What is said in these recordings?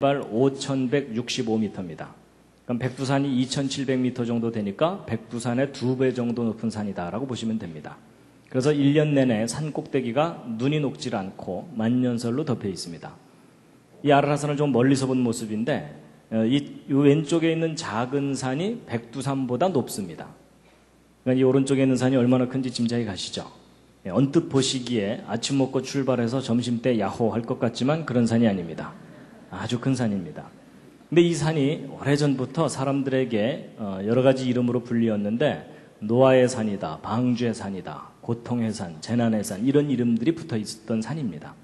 해발 5,165m입니다. 그럼 백두산이 2,700m 정도 되니까 백두산의 2배 정도 높은 산이다라고 보시면 됩니다. 그래서 1년 내내 산 꼭대기가 눈이 녹질 않고 만년설로 덮여 있습니다. 이 아라라산을 좀 멀리서 본 모습인데 이 왼쪽에 있는 작은 산이 백두산보다 높습니다. 그러니까 이 오른쪽에 있는 산이 얼마나 큰지 짐작이 가시죠? 언뜻 보시기에 아침 먹고 출발해서 점심때 야호 할 것 같지만 그런 산이 아닙니다. 아주 큰 산입니다. 근데 이 산이 오래전부터 사람들에게 여러 가지 이름으로 불리었는데 노아의 산이다, 방주의 산이다, 고통의 산, 재난의 산 이런 이름들이 붙어 있었던 산입니다.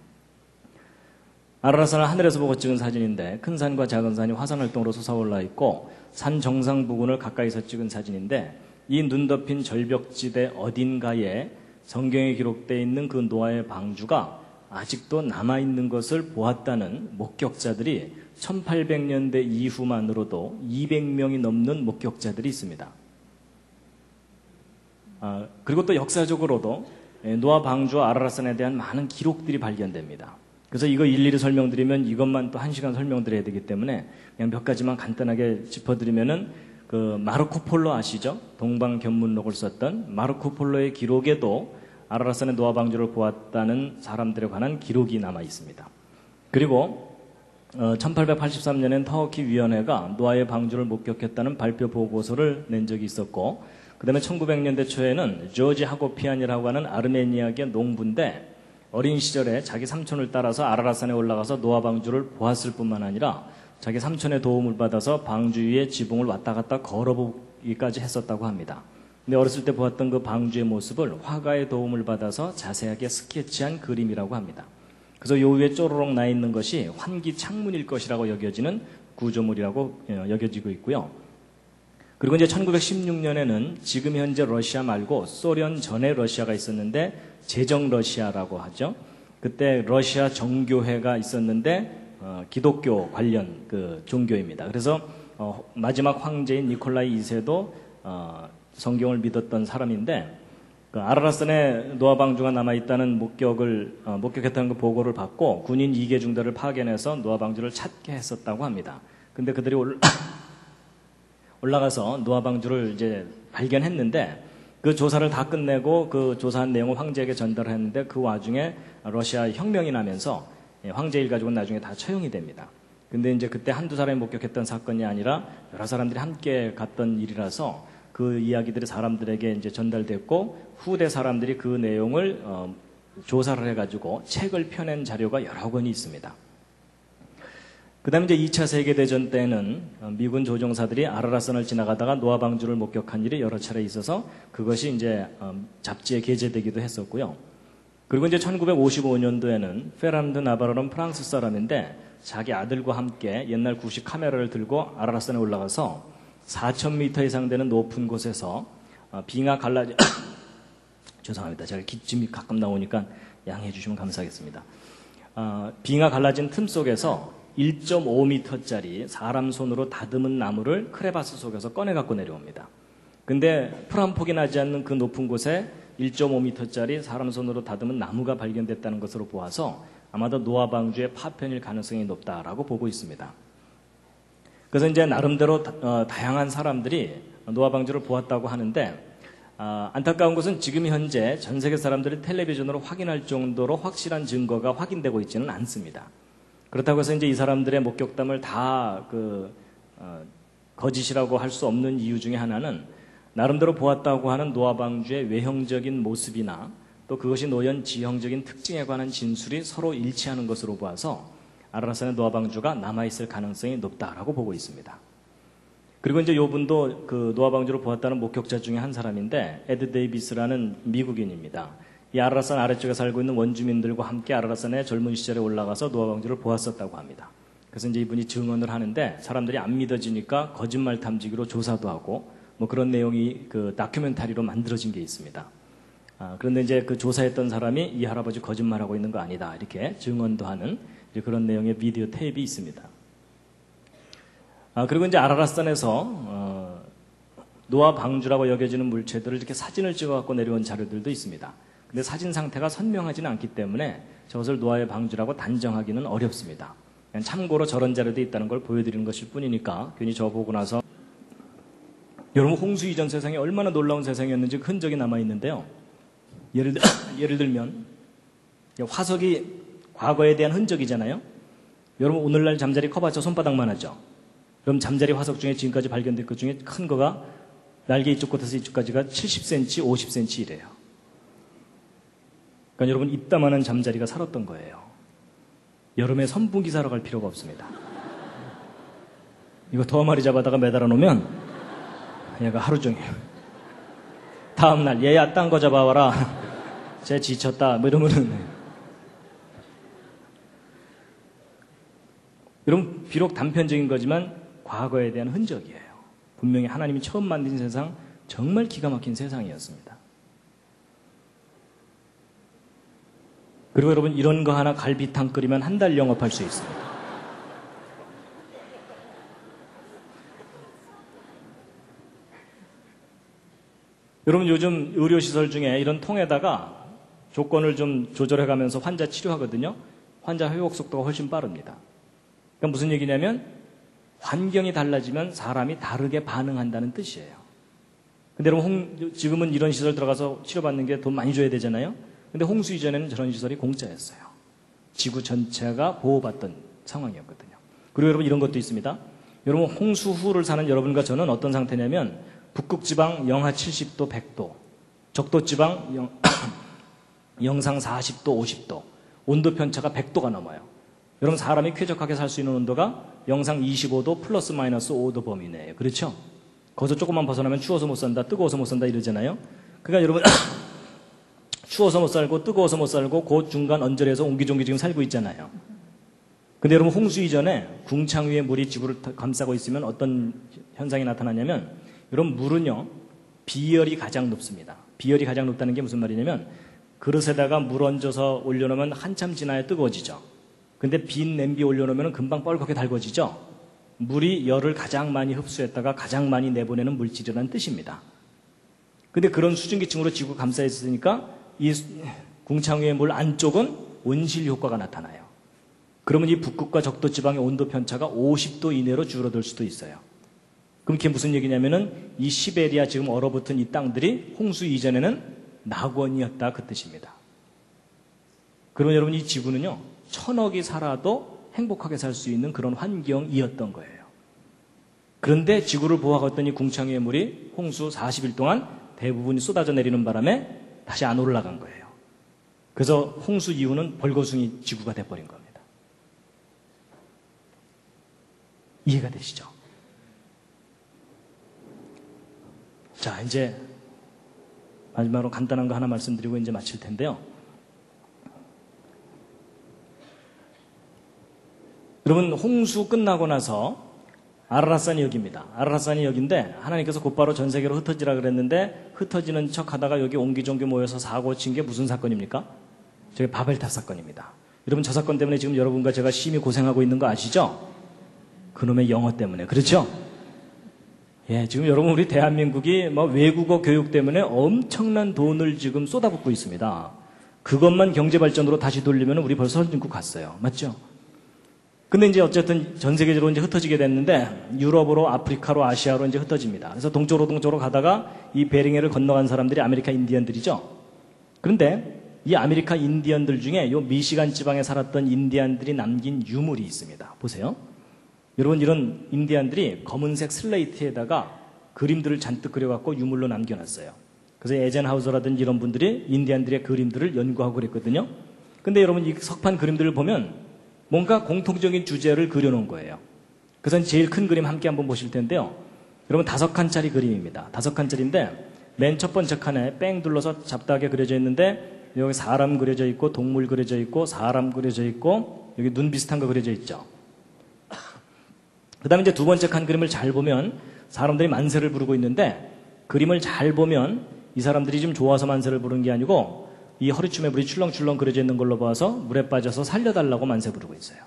아라라산을 하늘에서 보고 찍은 사진인데 큰 산과 작은 산이 화산활동으로 솟아올라 있고 산 정상 부근을 가까이서 찍은 사진인데 이 눈 덮인 절벽지대 어딘가에 성경에 기록되어 있는 그 노아의 방주가 아직도 남아있는 것을 보았다는 목격자들이 1800년대 이후만으로도 200명이 넘는 목격자들이 있습니다. 그리고 또 역사적으로도 노아 방주와 아라라산에 대한 많은 기록들이 발견됩니다. 그래서 이거 일일이 설명드리면 이것만 또 1시간 설명드려야 되기 때문에 그냥 몇 가지만 간단하게 짚어드리면은 그 마르코 폴로 아시죠? 동방견문록을 썼던 마르코 폴로의 기록에도 아라라산의 노아 방주를 보았다는 사람들에 관한 기록이 남아 있습니다. 그리고 1883년엔 터키 위원회가 노아의 방주를 목격했다는 발표 보고서를 낸 적이 있었고 그 다음에 1900년대 초에는 조지 하고피안이라고 하는 아르메니아계 농부인데 어린 시절에 자기 삼촌을 따라서 아라라산에 올라가서 노아 방주를 보았을 뿐만 아니라 자기 삼촌의 도움을 받아서 방주 위에 지붕을 왔다 갔다 걸어보기까지 했었다고 합니다. 근데 어렸을 때 보았던 그 방주의 모습을 화가의 도움을 받아서 자세하게 스케치한 그림이라고 합니다. 그래서 요 위에 쪼로록 나 있는 것이 환기 창문일 것이라고 여겨지는 구조물이라고 여겨지고 있고요. 그리고 이제 1916년에는 지금 현재 러시아 말고 소련 전에 러시아가 있었는데 제정 러시아라고 하죠. 그때 러시아 정교회가 있었는데 기독교 관련 그 종교입니다. 그래서 마지막 황제인 니콜라이 2세도 성경을 믿었던 사람인데 그 아라라산에 노아 방주가 남아있다는 목격했다는 그 보고를 받고 군인 2개 중대를 파견해서 노아 방주를 찾게 했었다고 합니다. 근데 그들이 올라가서 노아 방주를 이제 발견했는데 그 조사를 다 끝내고 그 조사한 내용을 황제에게 전달했는데 그 와중에 러시아 혁명이 나면서 황제 일가족은 나중에 다 처형이 됩니다. 근데 이제 그때 한두 사람이 목격했던 사건이 아니라 여러 사람들이 함께 갔던 일이라서 그 이야기들이 사람들에게 이제 전달됐고 후대 사람들이 그 내용을 조사를 해가지고 책을 펴낸 자료가 여러 권이 있습니다. 그 다음에 이제 2차 세계대전 때는 미군 조종사들이 아라라산을 지나가다가 노아 방주를 목격한 일이 여러 차례 있어서 그것이 이제 잡지에 게재되기도 했었고요. 그리고 이제 1955년도에는 페란드 나바로는 프랑스 사람인데 자기 아들과 함께 옛날 구식 카메라를 들고 아라라산에 올라가서 4,000m 이상 되는 높은 곳에서 빙하 갈라진 죄송합니다. 제가 기침이 가끔 나오니까 양해해 주시면 감사하겠습니다. 빙하 갈라진 틈 속에서 1.5m짜리 사람 손으로 다듬은 나무를 크레바스 속에서 꺼내 갖고 내려옵니다. 근데 풀 한 폭이 나지 않는 그 높은 곳에 1.5m짜리 사람 손으로 다듬은 나무가 발견됐다는 것으로 보아서 아마도 노아 방주의 파편일 가능성이 높다라고 보고 있습니다. 그래서 이제 나름대로 다양한 사람들이 노아 방주를 보았다고 하는데 안타까운 것은 지금 현재 전 세계 사람들이 텔레비전으로 확인할 정도로 확실한 증거가 확인되고 있지는 않습니다. 그렇다고 해서 이제 이 사람들의 목격담을 다 거짓이라고 할 수 없는 이유 중에 하나는 나름대로 보았다고 하는 노아 방주의 외형적인 모습이나 또 그것이 놓연 지형적인 특징에 관한 진술이 서로 일치하는 것으로 보아서 아라라산의 노아 방주가 남아있을 가능성이 높다라고 보고 있습니다. 그리고 이제 이분도 그 노아 방주를 보았다는 목격자 중에 한 사람인데 에드 데이비스라는 미국인입니다. 이 아라라산 아래쪽에 살고 있는 원주민들과 함께 아라라산에 젊은 시절에 올라가서 노아 방주를 보았었다고 합니다. 그래서 이제 이분이 증언을 하는데 사람들이 안 믿어지니까 거짓말 탐지기로 조사도 하고 뭐 그런 내용이 그 다큐멘터리로 만들어진 게 있습니다. 그런데 이제 그 조사했던 사람이 이 할아버지 거짓말하고 있는 거 아니다 이렇게 증언도 하는 그런 내용의 비디오 테이프가 있습니다. 그리고 이제 아라라산에서 노아 방주라고 여겨지는 물체들을 이렇게 사진을 찍어 갖고 내려온 자료들도 있습니다. 근데 사진 상태가 선명하지는 않기 때문에 저것을 노아의 방주라고 단정하기는 어렵습니다. 그냥 참고로 저런 자료도 있다는 걸 보여드리는 것일 뿐이니까 괜히 저 보고 나서 여러분 홍수 이전 세상이 얼마나 놀라운 세상이었는지 흔적이 남아있는데요. 예를 들면 화석이 과거에 대한 흔적이잖아요. 여러분 오늘날 잠자리 커봤자 손바닥만 하죠. 그럼 잠자리 화석 중에 지금까지 발견된 것 중에 큰 거가 날개 이쪽 끝에서 이쪽까지가 70cm, 50cm 이래요. 그러니까 여러분 이따만한 잠자리가 살았던 거예요. 여름에 선풍기 사러 갈 필요가 없습니다. 이거 더 마리 잡아다가 매달아 놓으면 얘가 하루 종일 다음날 얘야 딴 거 잡아와라 쟤 지쳤다 뭐 이러면은 여러분 비록 단편적인 거지만 과거에 대한 흔적이에요. 분명히 하나님이 처음 만든 세상 정말 기가 막힌 세상이었습니다. 그리고 여러분 이런 거 하나 갈비탕 끓이면 한 달 영업할 수 있습니다. 여러분 요즘 의료시설 중에 이런 통에다가 조건을 좀 조절해가면서 환자 치료하거든요. 환자 회복 속도가 훨씬 빠릅니다. 그러니까 무슨 얘기냐면 환경이 달라지면 사람이 다르게 반응한다는 뜻이에요. 근데 여러분 지금은 이런 시설 들어가서 치료받는 게 돈 많이 줘야 되잖아요. 근데 홍수 이전에는 저런 시설이 공짜였어요. 지구 전체가 보호받던 상황이었거든요. 그리고 여러분 이런 것도 있습니다. 여러분 홍수 후를 사는 여러분과 저는 어떤 상태냐면 북극지방 영하 70도, 100도, 적도지방 영상 40도, 50도, 온도 편차가 100도가 넘어요. 여러분 사람이 쾌적하게 살 수 있는 온도가 영상 25도 플러스 마이너스 5도 범위 내에요. 그렇죠? 거기서 조금만 벗어나면 추워서 못 산다, 뜨거워서 못 산다 이러잖아요. 그러니까 여러분 추워서 못 살고 뜨거워서 못 살고 그 중간 언저리에서 옹기종기 지금 살고 있잖아요. 근데 여러분 홍수 이전에 궁창 위에 물이 지구를 감싸고 있으면 어떤 현상이 나타나냐면 여러분 물은요 비열이 가장 높습니다. 비열이 가장 높다는 게 무슨 말이냐면 그릇에다가 물 얹어서 올려놓으면 한참 지나야 뜨거워지죠. 근데 빈 냄비 올려놓으면 금방 뻘겋게 달궈지죠. 물이 열을 가장 많이 흡수했다가 가장 많이 내보내는 물질이라는 뜻입니다. 근데 그런 수증기층으로 지구가 감싸 있으니까 이 궁창 위의 물 안쪽은 온실 효과가 나타나요. 그러면 이 북극과 적도 지방의 온도 편차가 50도 이내로 줄어들 수도 있어요. 그럼 그게 무슨 얘기냐면은 이 시베리아 지금 얼어붙은 이 땅들이 홍수 이전에는 낙원이었다 그 뜻입니다. 그러면 여러분 이 지구는요 1000억이 살아도 행복하게 살 수 있는 그런 환경이었던 거예요. 그런데 지구를 보호하고 있던 이 궁창 위의 물이 홍수 40일 동안 대부분이 쏟아져 내리는 바람에 다시 안 올라간 거예요. 그래서 홍수 이후는 벌거숭이 지구가 돼버린 겁니다. 이해가 되시죠? 자, 이제 마지막으로 간단한 거 하나 말씀드리고 이제 마칠 텐데요. 여러분 홍수 끝나고 나서 아라라산이 여기입니다. 아라라산이 여기인데 하나님께서 곧바로 전 세계로 흩어지라 그랬는데 흩어지는 척 하다가 여기 옹기종기 모여서 사고 친 게 무슨 사건입니까? 저게 바벨탑 사건입니다. 여러분 저 사건 때문에 지금 여러분과 제가 심히 고생하고 있는 거 아시죠? 그놈의 영어 때문에. 그렇죠? 예, 지금 여러분 우리 대한민국이 뭐 외국어 교육 때문에 엄청난 돈을 지금 쏟아붓고 있습니다. 그것만 경제 발전으로 다시 돌리면 우리 벌써 선진국 갔어요. 맞죠? 근데 이제 어쨌든 전 세계적으로 이제 흩어지게 됐는데 유럽으로 아프리카로 아시아로 이제 흩어집니다. 그래서 동쪽으로 가다가 이 베링해를 건너간 사람들이 아메리카 인디언들이죠. 그런데 이 아메리카 인디언들 중에 요 미시간 지방에 살았던 인디언들이 남긴 유물이 있습니다. 보세요. 여러분 이런 인디언들이 검은색 슬레이트에다가 그림들을 잔뜩 그려갖고 유물로 남겨놨어요. 그래서 에젠하우저라든지 이런 분들이 인디언들의 그림들을 연구하고 그랬거든요. 근데 여러분 이 석판 그림들을 보면 뭔가 공통적인 주제를 그려놓은 거예요. 그래서 제일 큰 그림 함께 한번 보실 텐데요. 여러분 5칸짜리 그림입니다. 5칸짜리인데 맨 첫 번째 칸에 뺑 둘러서 잡다하게 그려져 있는데 여기 사람 그려져 있고 동물 그려져 있고 사람 그려져 있고 여기 눈 비슷한 거 그려져 있죠. 그 다음에 이제 두 번째 칸 그림을 잘 보면 사람들이 만세를 부르고 있는데 그림을 잘 보면 이 사람들이 좀 좋아서 만세를 부르는 게 아니고 이 허리춤에 물이 출렁출렁 그려져 있는 걸로 봐서 물에 빠져서 살려달라고 만세 부르고 있어요.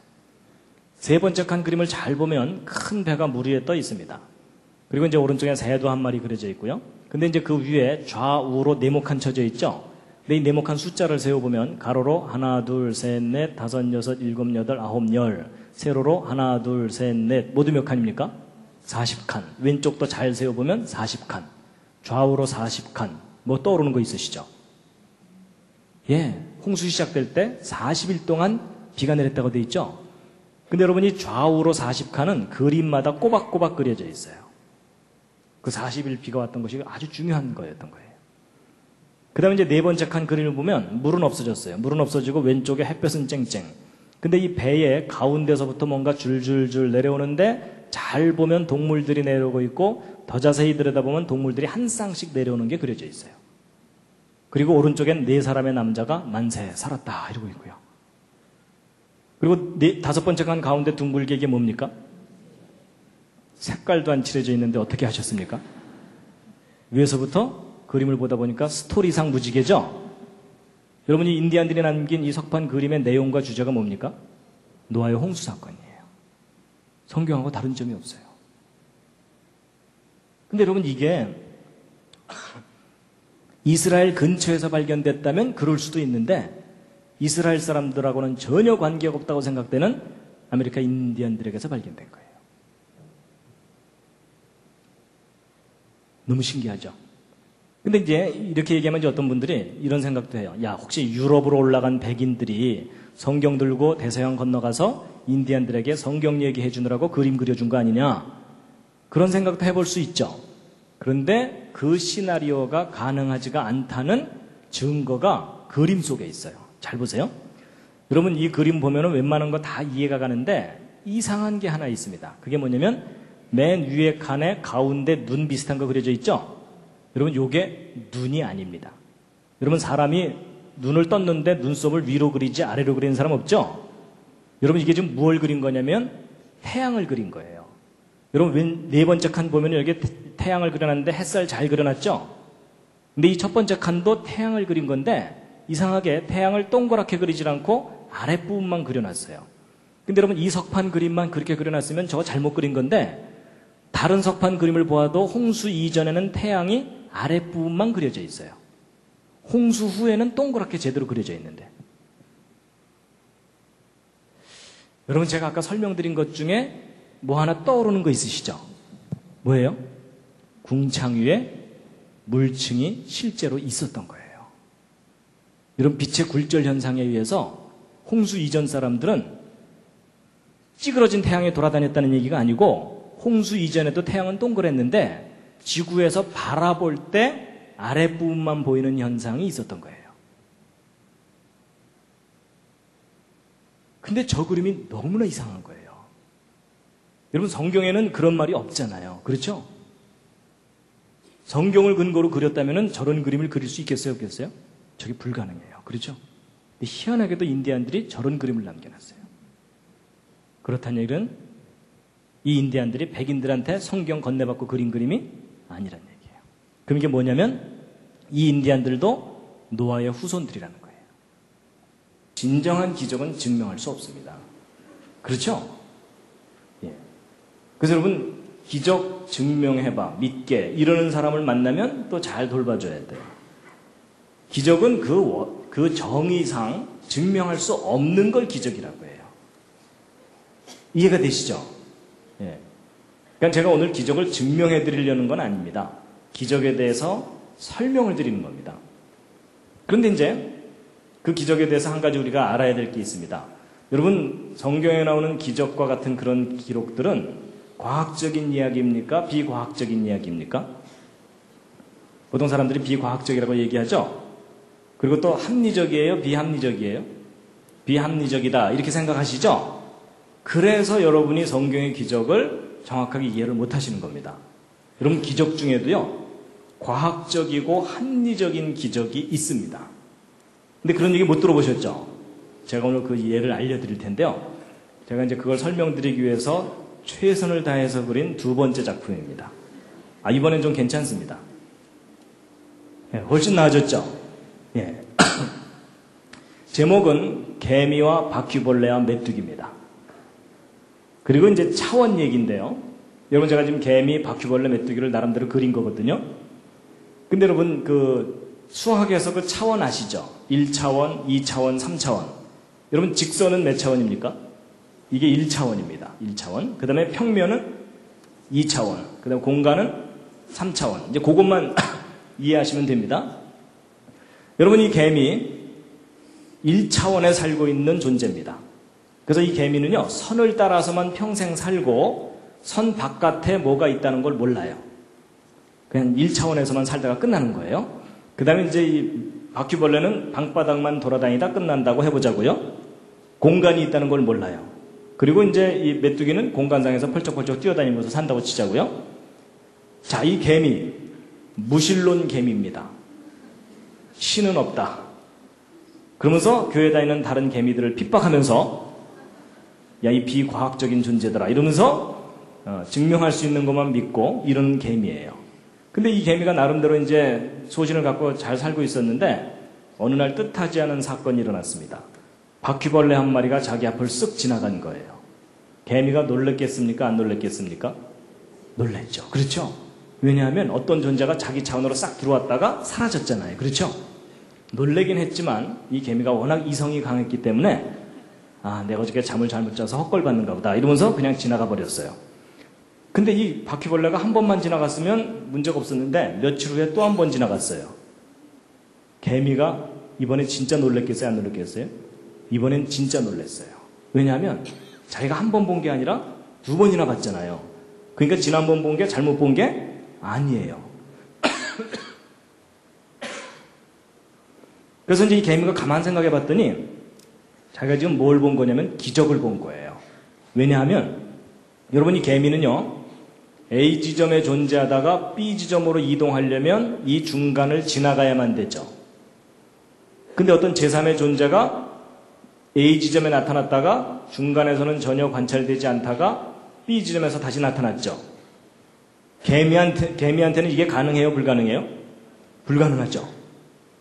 세 번째 칸 그림을 잘 보면 큰 배가 물 위에 떠 있습니다. 그리고 이제 오른쪽에 새도 한 마리 그려져 있고요. 근데 이제 그 위에 좌우로 네모칸 쳐져 있죠. 근데 이 네모칸 숫자를 세어보면 가로로 하나, 둘, 셋, 넷, 다섯, 여섯, 일곱, 여덟, 아홉, 열 세로로 하나, 둘, 셋, 넷 모두 몇 칸입니까? 40칸. 왼쪽도 잘 세어보면 40칸. 좌우로 40칸. 뭐 떠오르는 거 있으시죠? 예, 홍수 시작될 때 40일 동안 비가 내렸다고 돼 있죠? 근데 여러분이 좌우로 40칸은 그림마다 꼬박꼬박 그려져 있어요. 그 40일 비가 왔던 것이 아주 중요한 거였던 거예요. 그 다음에 이제 네 번째 칸 그림을 보면 물은 없어졌어요. 물은 없어지고 왼쪽에 햇볕은 쨍쨍. 근데 이 배의 가운데서부터 뭔가 줄줄줄 내려오는데 잘 보면 동물들이 내려오고 있고 더 자세히 들여다보면 동물들이 한 쌍씩 내려오는 게 그려져 있어요. 그리고 오른쪽엔 네 사람의 남자가 만세 살았다 이러고 있고요. 그리고 다섯 번째 칸 가운데 둥글게 이게 뭡니까? 색깔도 안 칠해져 있는데 어떻게 하셨습니까? 위에서부터 그림을 보다 보니까 스토리상 무지개죠? 여러분이 인디안들이 남긴 이 석판 그림의 내용과 주제가 뭡니까? 노아의 홍수 사건이에요. 성경하고 다른 점이 없어요. 근데 여러분 이게 이스라엘 근처에서 발견됐다면 그럴 수도 있는데 이스라엘 사람들하고는 전혀 관계가 없다고 생각되는 아메리카 인디언들에게서 발견된 거예요. 너무 신기하죠? 근데 이제 이렇게 얘기하면 이제 어떤 분들이 이런 생각도 해요. 야, 혹시 유럽으로 올라간 백인들이 성경 들고 대서양 건너가서 인디언들에게 성경 얘기해 주느라고 그림 그려준 거 아니냐? 그런 생각도 해볼 수 있죠. 그런데 그 시나리오가 가능하지가 않다는 증거가 그림 속에 있어요. 잘 보세요. 여러분 이 그림 보면은 웬만한 거 다 이해가 가는데 이상한 게 하나 있습니다. 그게 뭐냐면 맨 위에 칸에 가운데 눈 비슷한 거 그려져 있죠? 여러분 요게 눈이 아닙니다. 여러분 사람이 눈을 떴는데 눈썹을 위로 그리지 아래로 그리는 사람 없죠? 여러분 이게 지금 무엇을 그린 거냐면 태양을 그린 거예요. 여러분 네 번째 칸 보면 여기 태양을 그려놨는데 햇살 잘 그려놨죠? 근데 이 첫 번째 칸도 태양을 그린 건데 이상하게 태양을 동그랗게 그리질 않고 아랫부분만 그려놨어요. 근데 여러분 이 석판 그림만 그렇게 그려놨으면 저거 잘못 그린 건데 다른 석판 그림을 보아도 홍수 이전에는 태양이 아랫부분만 그려져 있어요. 홍수 후에는 동그랗게 제대로 그려져 있는데. 여러분 제가 아까 설명드린 것 중에 뭐 하나 떠오르는 거 있으시죠? 뭐예요? 궁창 위에 물층이 실제로 있었던 거예요. 이런 빛의 굴절 현상에 의해서 홍수 이전 사람들은 찌그러진 태양에 돌아다녔다는 얘기가 아니고 홍수 이전에도 태양은 동그랬는데 지구에서 바라볼 때 아랫부분만 보이는 현상이 있었던 거예요. 근데 저 그림이 너무나 이상한 거예요. 여러분 성경에는 그런 말이 없잖아요. 그렇죠? 성경을 근거로 그렸다면 저런 그림을 그릴 수 있겠어요? 없겠어요? 저게 불가능해요. 그렇죠? 근데 희한하게도 인디안들이 저런 그림을 남겨놨어요. 그렇다는 얘기는 이 인디안들이 백인들한테 성경 건네받고 그린 그림이 아니란 얘기예요. 그럼 이게 뭐냐면 이 인디안들도 노아의 후손들이라는 거예요. 진정한 기적은 증명할 수 없습니다. 그렇죠? 예. 그래서 여러분 기적 증명해봐, 믿게 이러는 사람을 만나면 또 잘 돌봐줘야 돼요. 기적은 그 정의상 증명할 수 없는 걸 기적이라고 해요. 이해가 되시죠? 예. 그러니까 제가 오늘 기적을 증명해 드리려는 건 아닙니다. 기적에 대해서 설명을 드리는 겁니다. 그런데 이제 그 기적에 대해서 한 가지 우리가 알아야 될 게 있습니다. 여러분 성경에 나오는 기적과 같은 그런 기록들은 과학적인 이야기입니까? 비과학적인 이야기입니까? 보통 사람들이 비과학적이라고 얘기하죠? 그리고 또 합리적이에요? 비합리적이에요? 비합리적이다 이렇게 생각하시죠? 그래서 여러분이 성경의 기적을 정확하게 이해를 못하시는 겁니다. 여러분 기적 중에도요 과학적이고 합리적인 기적이 있습니다. 근데 그런 얘기 못 들어보셨죠? 제가 오늘 그 예를 알려드릴 텐데요. 제가 이제 그걸 설명드리기 위해서 최선을 다해서 그린 두 번째 작품입니다. 이번엔 좀 괜찮습니다. 예, 훨씬 나아졌죠? 예. 제목은 개미와 바퀴벌레와 메뚜기입니다. 그리고 이제 차원 얘기인데요. 여러분 제가 지금 개미, 바퀴벌레, 메뚜기를 나름대로 그린 거거든요. 근데 여러분 그 수학에서 그 차원 아시죠? 1차원, 2차원, 3차원. 여러분 직선은 몇 차원입니까? 이게 1차원입니다. 1차원. 그 다음에 평면은 2차원. 그 다음에 공간은 3차원. 이제 그것만 이해하시면 됩니다. 여러분, 이 개미 1차원에 살고 있는 존재입니다. 그래서 이 개미는요, 선을 따라서만 평생 살고 선 바깥에 뭐가 있다는 걸 몰라요. 그냥 1차원에서만 살다가 끝나는 거예요. 그 다음에 이제 이 바퀴벌레는 방바닥만 돌아다니다 끝난다고 해보자고요. 공간이 있다는 걸 몰라요. 그리고 이제 이 메뚜기는 공간상에서 펄쩍펄쩍 뛰어다니면서 산다고 치자고요. 자, 이 개미, 무신론 개미입니다. 신은 없다. 그러면서 교회 다니는 다른 개미들을 핍박하면서 야, 이 비과학적인 존재들아 이러면서 증명할 수 있는 것만 믿고 이런 개미예요. 근데 이 개미가 나름대로 이제 소신을 갖고 잘 살고 있었는데 어느 날 뜻하지 않은 사건이 일어났습니다. 바퀴벌레 한 마리가 자기 앞을 쓱 지나간 거예요. 개미가 놀랬겠습니까? 안 놀랬겠습니까? 놀랬죠. 그렇죠? 왜냐하면 어떤 존재가 자기 차원으로 싹 들어왔다가 사라졌잖아요. 그렇죠? 놀래긴 했지만 이 개미가 워낙 이성이 강했기 때문에 아, 내가 어저께 잠을 잘못 자서 헛걸받는가 보다 이러면서 그냥 지나가 버렸어요. 근데 이 바퀴벌레가 한 번만 지나갔으면 문제가 없었는데 며칠 후에 또 한 번 지나갔어요. 개미가 이번에 진짜 놀랬겠어요? 안 놀랬겠어요? 이번엔 진짜 놀랬어요. 왜냐하면 자기가 한 번 본 게 아니라 2번이나 봤잖아요. 그러니까 지난번 본 게 잘못 본 게 아니에요. 그래서 이제 이 개미가 가만 생각해 봤더니 자기가 지금 뭘 본 거냐면 기적을 본 거예요. 왜냐하면 여러분, 이 개미는요, A 지점에 존재하다가 B 지점으로 이동하려면 이 중간을 지나가야만 되죠. 근데 어떤 제3의 존재가 A 지점에 나타났다가 중간에서는 전혀 관찰되지 않다가 B 지점에서 다시 나타났죠. 개미한테는 이게 가능해요? 불가능해요? 불가능하죠.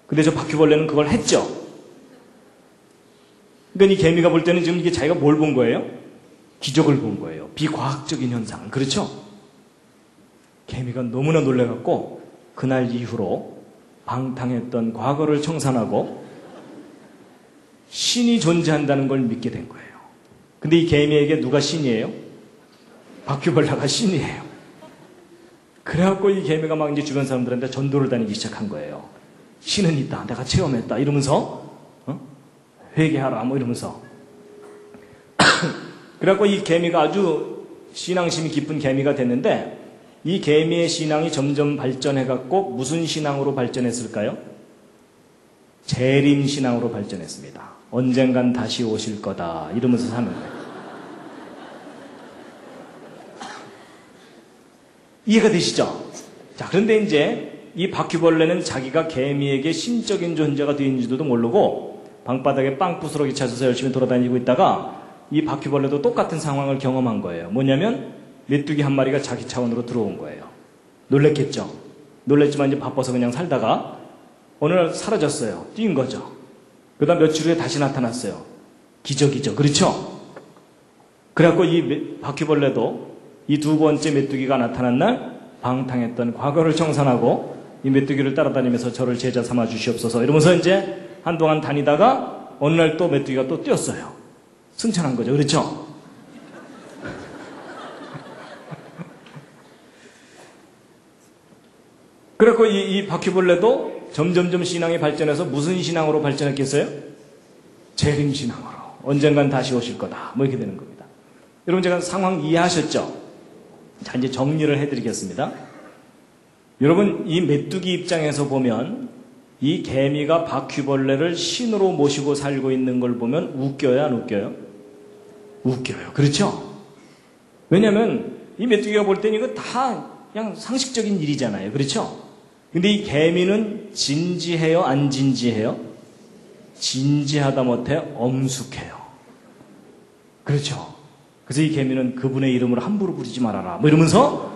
근데 저 바퀴벌레는 그걸 했죠. 그러니까 이 개미가 볼 때는 지금 이게 자기가 뭘 본 거예요? 기적을 본 거예요. 비과학적인 현상. 그렇죠? 개미가 너무나 놀래갖고 그날 이후로 방탕했던 과거를 청산하고 신이 존재한다는 걸 믿게 된 거예요. 근데 이 개미에게 누가 신이에요? 바퀴벌레가 신이에요. 그래갖고 이 개미가 막 이제 주변 사람들한테 전도를 다니기 시작한 거예요. 신은 있다. 내가 체험했다. 이러면서 회개하라. 뭐 이러면서. 그래갖고 이 개미가 아주 신앙심이 깊은 개미가 됐는데 이 개미의 신앙이 점점 발전해갖고 무슨 신앙으로 발전했을까요? 재림신앙으로 발전했습니다. 언젠간 다시 오실 거다. 이러면서 사는 거예요. 이해가 되시죠? 자, 그런데 이제 이 바퀴벌레는 자기가 개미에게 신적인 존재가 되는지도 모르고 방바닥에 빵부스러기 찾아서 열심히 돌아다니고 있다가 이 바퀴벌레도 똑같은 상황을 경험한 거예요. 뭐냐면 메뚜기 한 마리가 자기 차원으로 들어온 거예요. 놀랬겠죠? 놀랬지만 이제 바빠서 그냥 살다가 어느 날 사라졌어요. 뛴 거죠. 그 다음 며칠 후에 다시 나타났어요. 기적이죠. 그렇죠? 그래갖고 이 바퀴벌레도 이 2번째 메뚜기가 나타난 날 방탕했던 과거를 청산하고 이 메뚜기를 따라다니면서 저를 제자 삼아 주시옵소서 이러면서 이제 한동안 다니다가 어느 날 또 메뚜기가 또 뛰었어요. 승천한 거죠. 그렇죠? 그래갖고 이 바퀴벌레도 점점점 신앙이 발전해서 무슨 신앙으로 발전했겠어요? 재림신앙으로. 언젠간 다시 오실 거다. 뭐 이렇게 되는 겁니다. 여러분, 제가 상황 이해하셨죠? 자, 이제 정리를 해드리겠습니다. 여러분, 이 메뚜기 입장에서 보면 이 개미가 바퀴벌레를 신으로 모시고 살고 있는 걸 보면 웃겨요? 안 웃겨요? 웃겨요. 그렇죠? 왜냐하면 이 메뚜기가 볼 때는 이거 다 그냥 상식적인 일이잖아요. 그렇죠? 근데 이 개미는 진지해요? 안 진지해요? 진지하다 못해 엄숙해요. 그렇죠? 그래서 이 개미는 그분의 이름을 함부로 부르지 말아라. 뭐 이러면서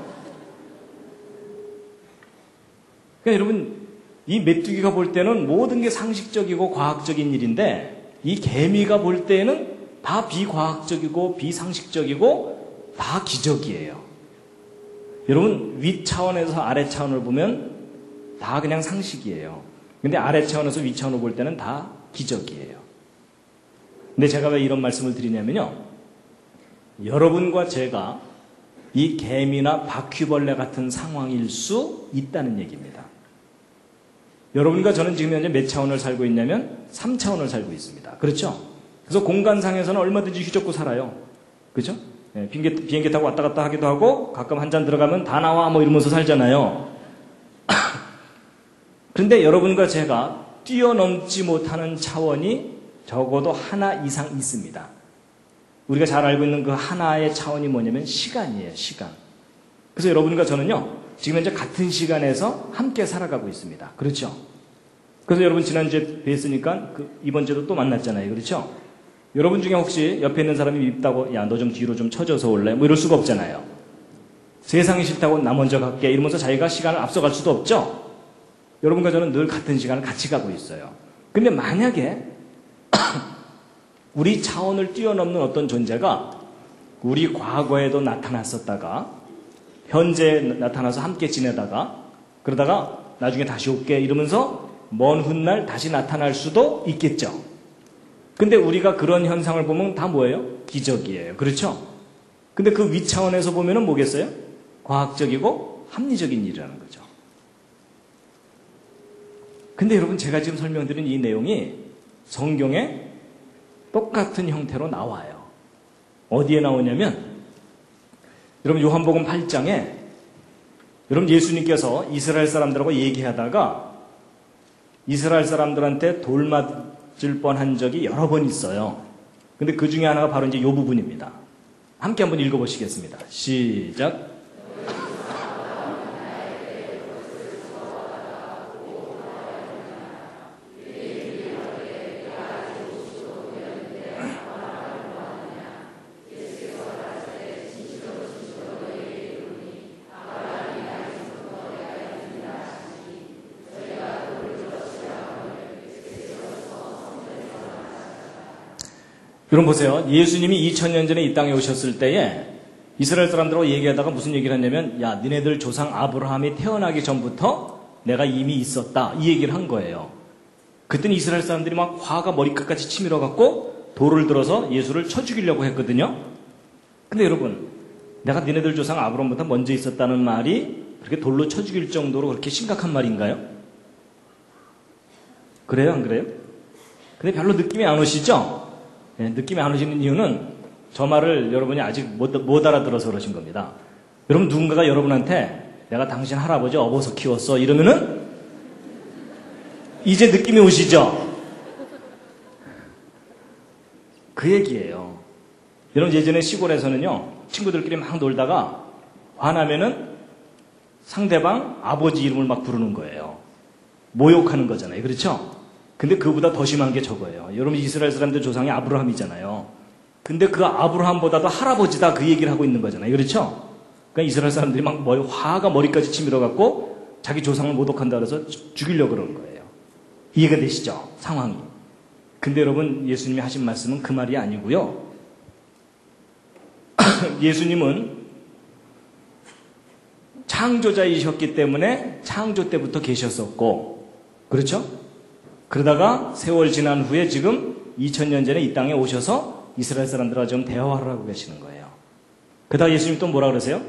그러니까 여러분, 이 메뚜기가 볼 때는 모든 게 상식적이고 과학적인 일인데 이 개미가 볼 때는 다 비과학적이고 비상식적이고 다 기적이에요. 여러분, 위 차원에서 아래 차원을 보면 다 그냥 상식이에요. 근데 아래 차원에서 위 차원을 볼 때는 다 기적이에요. 근데 제가 왜 이런 말씀을 드리냐면요. 여러분과 제가 이 개미나 바퀴벌레 같은 상황일 수 있다는 얘기입니다. 여러분과 저는 지금 현재 몇 차원을 살고 있냐면 3차원을 살고 있습니다. 그렇죠? 그래서 공간상에서는 얼마든지 휘젓고 살아요. 그렇죠? 네, 비행기 타고 왔다 갔다 하기도 하고 가끔 한 잔 들어가면 다 나와 뭐 이러면서 살잖아요. 그런데 여러분과 제가 뛰어넘지 못하는 차원이 적어도 하나 이상 있습니다. 우리가 잘 알고 있는 그 하나의 차원이 뭐냐면 시간이에요. 시간. 그래서 여러분과 저는요. 지금 현재 같은 시간에서 함께 살아가고 있습니다. 그렇죠? 그래서 여러분 지난주에 뵀으니까 이번 주에도 또 만났잖아요. 그렇죠? 여러분 중에 혹시 옆에 있는 사람이 밉다고 야, 너 좀 뒤로 좀 쳐져서 올래? 뭐 이럴 수가 없잖아요. 세상이 싫다고 나 먼저 갈게 이러면서 자기가 시간을 앞서갈 수도 없죠? 여러분과 저는 늘 같은 시간을 같이 가고 있어요. 근데 만약에 우리 차원을 뛰어넘는 어떤 존재가 우리 과거에도 나타났었다가 현재에 나타나서 함께 지내다가 그러다가 나중에 다시 올게 이러면서 먼 훗날 다시 나타날 수도 있겠죠. 근데 우리가 그런 현상을 보면 다 뭐예요? 기적이에요. 그렇죠? 근데 그 위차원에서 보면은 뭐겠어요? 과학적이고 합리적인 일이라는 거죠. 근데 여러분 제가 지금 설명드린 이 내용이 성경에 똑같은 형태로 나와요. 어디에 나오냐면 여러분 요한복음 8장에 여러분 예수님께서 이스라엘 사람들하고 얘기하다가 이스라엘 사람들한테 돌 맞을 뻔한 적이 여러 번 있어요. 근데 그 중에 하나가 바로 이제 이 부분입니다. 함께 한번 읽어보시겠습니다. 시작. 여러분 보세요. 예수님이 2000년 전에 이 땅에 오셨을 때에 이스라엘 사람들하고 얘기하다가 무슨 얘기를 했냐면 야 니네들 조상 아브라함이 태어나기 전부터 내가 이미 있었다 이 얘기를 한 거예요. 그때는 이스라엘 사람들이 막 화가 머리끝까지 치밀어 갖고 돌을 들어서 예수를 쳐 죽이려고 했거든요. 근데 여러분 내가 니네들 조상 아브라함보다 먼저 있었다는 말이 그렇게 돌로 쳐 죽일 정도로 그렇게 심각한 말인가요? 그래요 안 그래요? 근데 별로 느낌이 안 오시죠? 네, 느낌이 안 오시는 이유는 저 말을 여러분이 아직 못 알아들어서 그러신 겁니다. 여러분 누군가가 여러분한테 내가 당신 할아버지 업어서 키웠어 이러면은 이제 느낌이 오시죠? 그 얘기예요. 여러분 예전에 시골에서는요 친구들끼리 막 놀다가 화나면은 상대방 아버지 이름을 막 부르는 거예요. 모욕하는 거잖아요. 그렇죠? 근데 그보다 더 심한 게 저거예요. 여러분 이스라엘 사람들 조상이 아브라함이잖아요. 근데 그 아브라함보다도 할아버지다 그 얘기를 하고 있는 거잖아요. 그렇죠? 그러니까 이스라엘 사람들이 막 화가 머리까지 치밀어 갖고 자기 조상을 모독한다 그래서 죽이려고 그러는 거예요. 이해가 되시죠? 상황이. 근데 여러분 예수님이 하신 말씀은 그 말이 아니고요. 예수님은 창조자이셨기 때문에 창조 때부터 계셨었고 그렇죠? 그러다가 세월 지난 후에 지금 2000년 전에 이 땅에 오셔서 이스라엘 사람들과 좀 대화를 하고 계시는 거예요. 그러다가 예수님 또 뭐라 그러세요?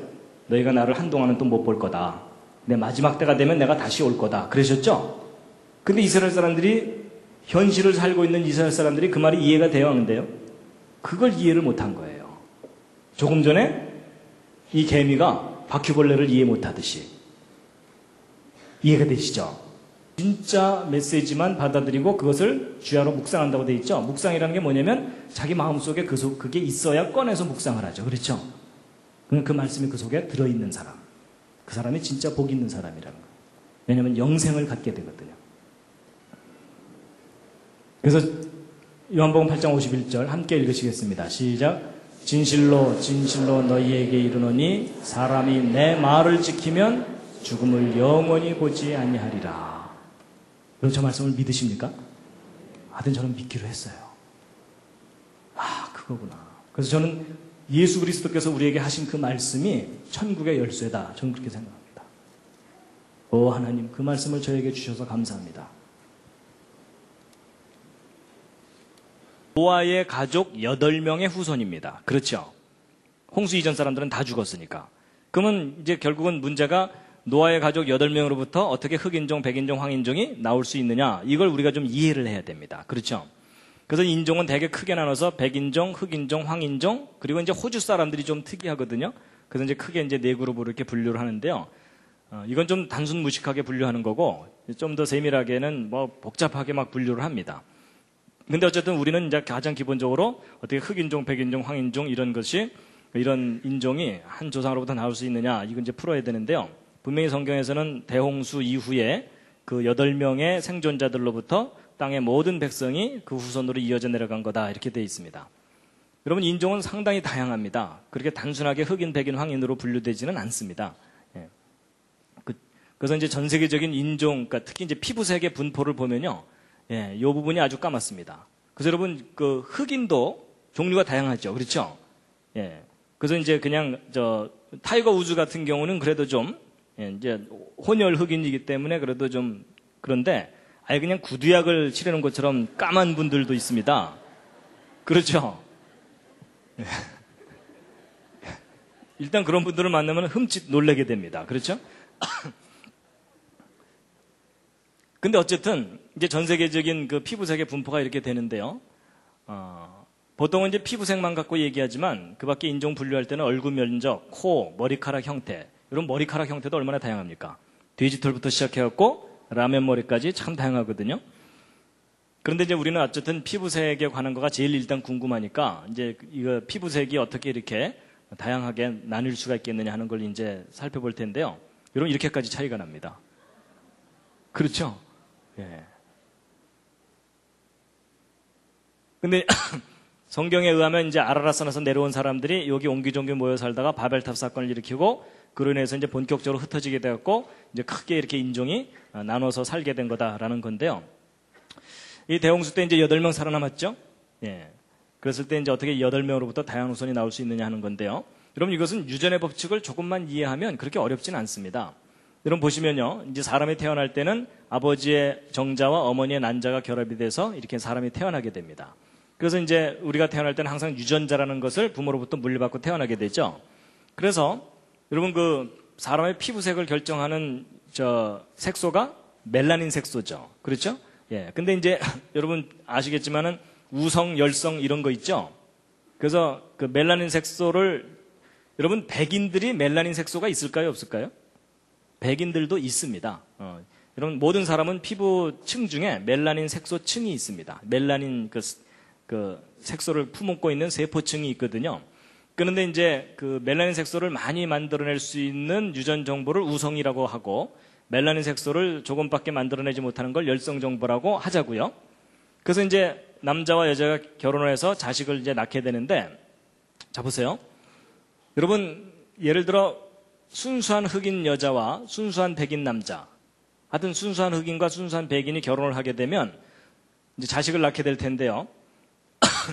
너희가 나를 한동안은 또 못 볼 거다. 내 마지막 때가 되면 내가 다시 올 거다. 그러셨죠? 근데 이스라엘 사람들이 현실을 살고 있는 이스라엘 사람들이 그 말이 이해가 되어 하는데요. 그걸 이해를 못한 거예요. 조금 전에 이 개미가 바퀴벌레를 이해 못하듯이. 이해가 되시죠? 진짜 메시지만 받아들이고 그것을 주야로 묵상한다고 되어 있죠. 묵상이라는 게 뭐냐면 자기 마음속에 그게 있어야 꺼내서 묵상을 하죠. 그렇죠? 그 말씀이 그 속에 들어있는 사람. 그 사람이 진짜 복 있는 사람이라는 거예요. 왜냐하면 영생을 갖게 되거든요. 그래서 요한복음 8장 51절 함께 읽으시겠습니다. 시작. 진실로 진실로 너희에게 이르노니 사람이 내 말을 지키면 죽음을 영원히 보지 아니하리라. 여러분 저 말씀을 믿으십니까? 하여튼 저는 믿기로 했어요. 아 그거구나. 그래서 저는 예수 그리스도께서 우리에게 하신 그 말씀이 천국의 열쇠다. 저는 그렇게 생각합니다. 오 하나님 그 말씀을 저에게 주셔서 감사합니다. 노아의 가족 8명의 후손입니다. 그렇죠? 홍수 이전 사람들은 다 죽었으니까. 그러면 이제 결국은 문제가 노아의 가족 8명으로부터 어떻게 흑인종, 백인종, 황인종이 나올 수 있느냐, 이걸 우리가 좀 이해를 해야 됩니다. 그렇죠? 그래서 인종은 되게 크게 나눠서 백인종, 흑인종, 황인종, 그리고 이제 호주 사람들이 좀 특이하거든요. 그래서 이제 크게 이제 4그룹으로 이렇게 분류를 하는데요. 이건 좀 단순 무식하게 분류하는 거고, 좀 더 세밀하게는 뭐 복잡하게 막 분류를 합니다. 근데 어쨌든 우리는 이제 가장 기본적으로 어떻게 흑인종, 백인종, 황인종 이런 것이, 이런 인종이 한 조상으로부터 나올 수 있느냐, 이건 이제 풀어야 되는데요. 분명히 성경에서는 대홍수 이후에 그 8명의 생존자들로부터 땅의 모든 백성이 그 후손으로 이어져 내려간 거다, 이렇게 되어 있습니다. 여러분, 인종은 상당히 다양합니다. 그렇게 단순하게 흑인, 백인, 황인으로 분류되지는 않습니다. 예. 그래서 이제 전 세계적인 인종, 그러니까 특히 이제 피부색의 분포를 보면요, 예, 이 부분이 아주 까맣습니다. 그래서 여러분, 그 흑인도 종류가 다양하죠, 그렇죠? 예. 그래서 이제 그냥 타이거 우즈 같은 경우는 그래도 좀, 예, 이제 혼혈 흑인이기 때문에 그래도 좀 그런데, 아예 그냥 구두약을 칠하는 것처럼 까만 분들도 있습니다. 그렇죠? 예. 일단 그런 분들을 만나면 흠칫 놀라게 됩니다. 그렇죠? 근데 어쨌든 이제 전 세계적인 그 피부색의 분포가 이렇게 되는데요. 보통은 이제 피부색만 갖고 얘기하지만 그 밖에 인종 분류할 때는 얼굴 면적, 코, 머리카락 형태, 이런 머리카락 형태도 얼마나 다양합니까? 돼지털부터 시작해갖고 라면 머리까지 참 다양하거든요. 그런데 이제 우리는 어쨌든 피부색에 관한 거가 제일 일단 궁금하니까 이제 이거 피부색이 어떻게 이렇게 다양하게 나뉠 수가 있겠느냐 하는 걸 이제 살펴볼 텐데요. 여러분, 이렇게까지 차이가 납니다. 그렇죠? 예. 근데 성경에 의하면 이제 아라라산에서 내려온 사람들이 여기 옹기종기 모여 살다가 바벨탑 사건을 일으키고 그로 인해서 이제 본격적으로 흩어지게 되었고 이제 크게 이렇게 인종이 나눠서 살게 된 거다라는 건데요. 이 대홍수 때 이제 8명 살아남았죠? 예. 그랬을 때 이제 어떻게 8명으로부터 다양한 후손이 나올 수 있느냐 하는 건데요. 여러분, 이것은 유전의 법칙을 조금만 이해하면 그렇게 어렵지는 않습니다. 여러분 보시면요. 이제 사람이 태어날 때는 아버지의 정자와 어머니의 난자가 결합이 돼서 이렇게 사람이 태어나게 됩니다. 그래서 이제 우리가 태어날 때는 항상 유전자라는 것을 부모로부터 물려받고 태어나게 되죠. 그래서 여러분 그 사람의 피부색을 결정하는 색소가 멜라닌 색소죠. 그렇죠? 예. 근데 이제 여러분 아시겠지만은 우성, 열성 이런 거 있죠? 그래서 그 멜라닌 색소를 여러분 백인들이 멜라닌 색소가 있을까요? 없을까요? 백인들도 있습니다. 여러분 모든 사람은 피부층 중에 멜라닌 색소층이 있습니다. 멜라닌 그 색소를 품고 있는 세포층이 있거든요. 그런데 이제 그 멜라닌 색소를 많이 만들어낼 수 있는 유전 정보를 우성이라고 하고 멜라닌 색소를 조금밖에 만들어내지 못하는 걸 열성 정보라고 하자고요. 그래서 이제 남자와 여자가 결혼을 해서 자식을 이제 낳게 되는데, 자 보세요. 여러분 예를 들어 순수한 흑인 여자와 순수한 백인 남자, 하여튼 순수한 흑인과 순수한 백인이 결혼을 하게 되면 이제 자식을 낳게 될 텐데요.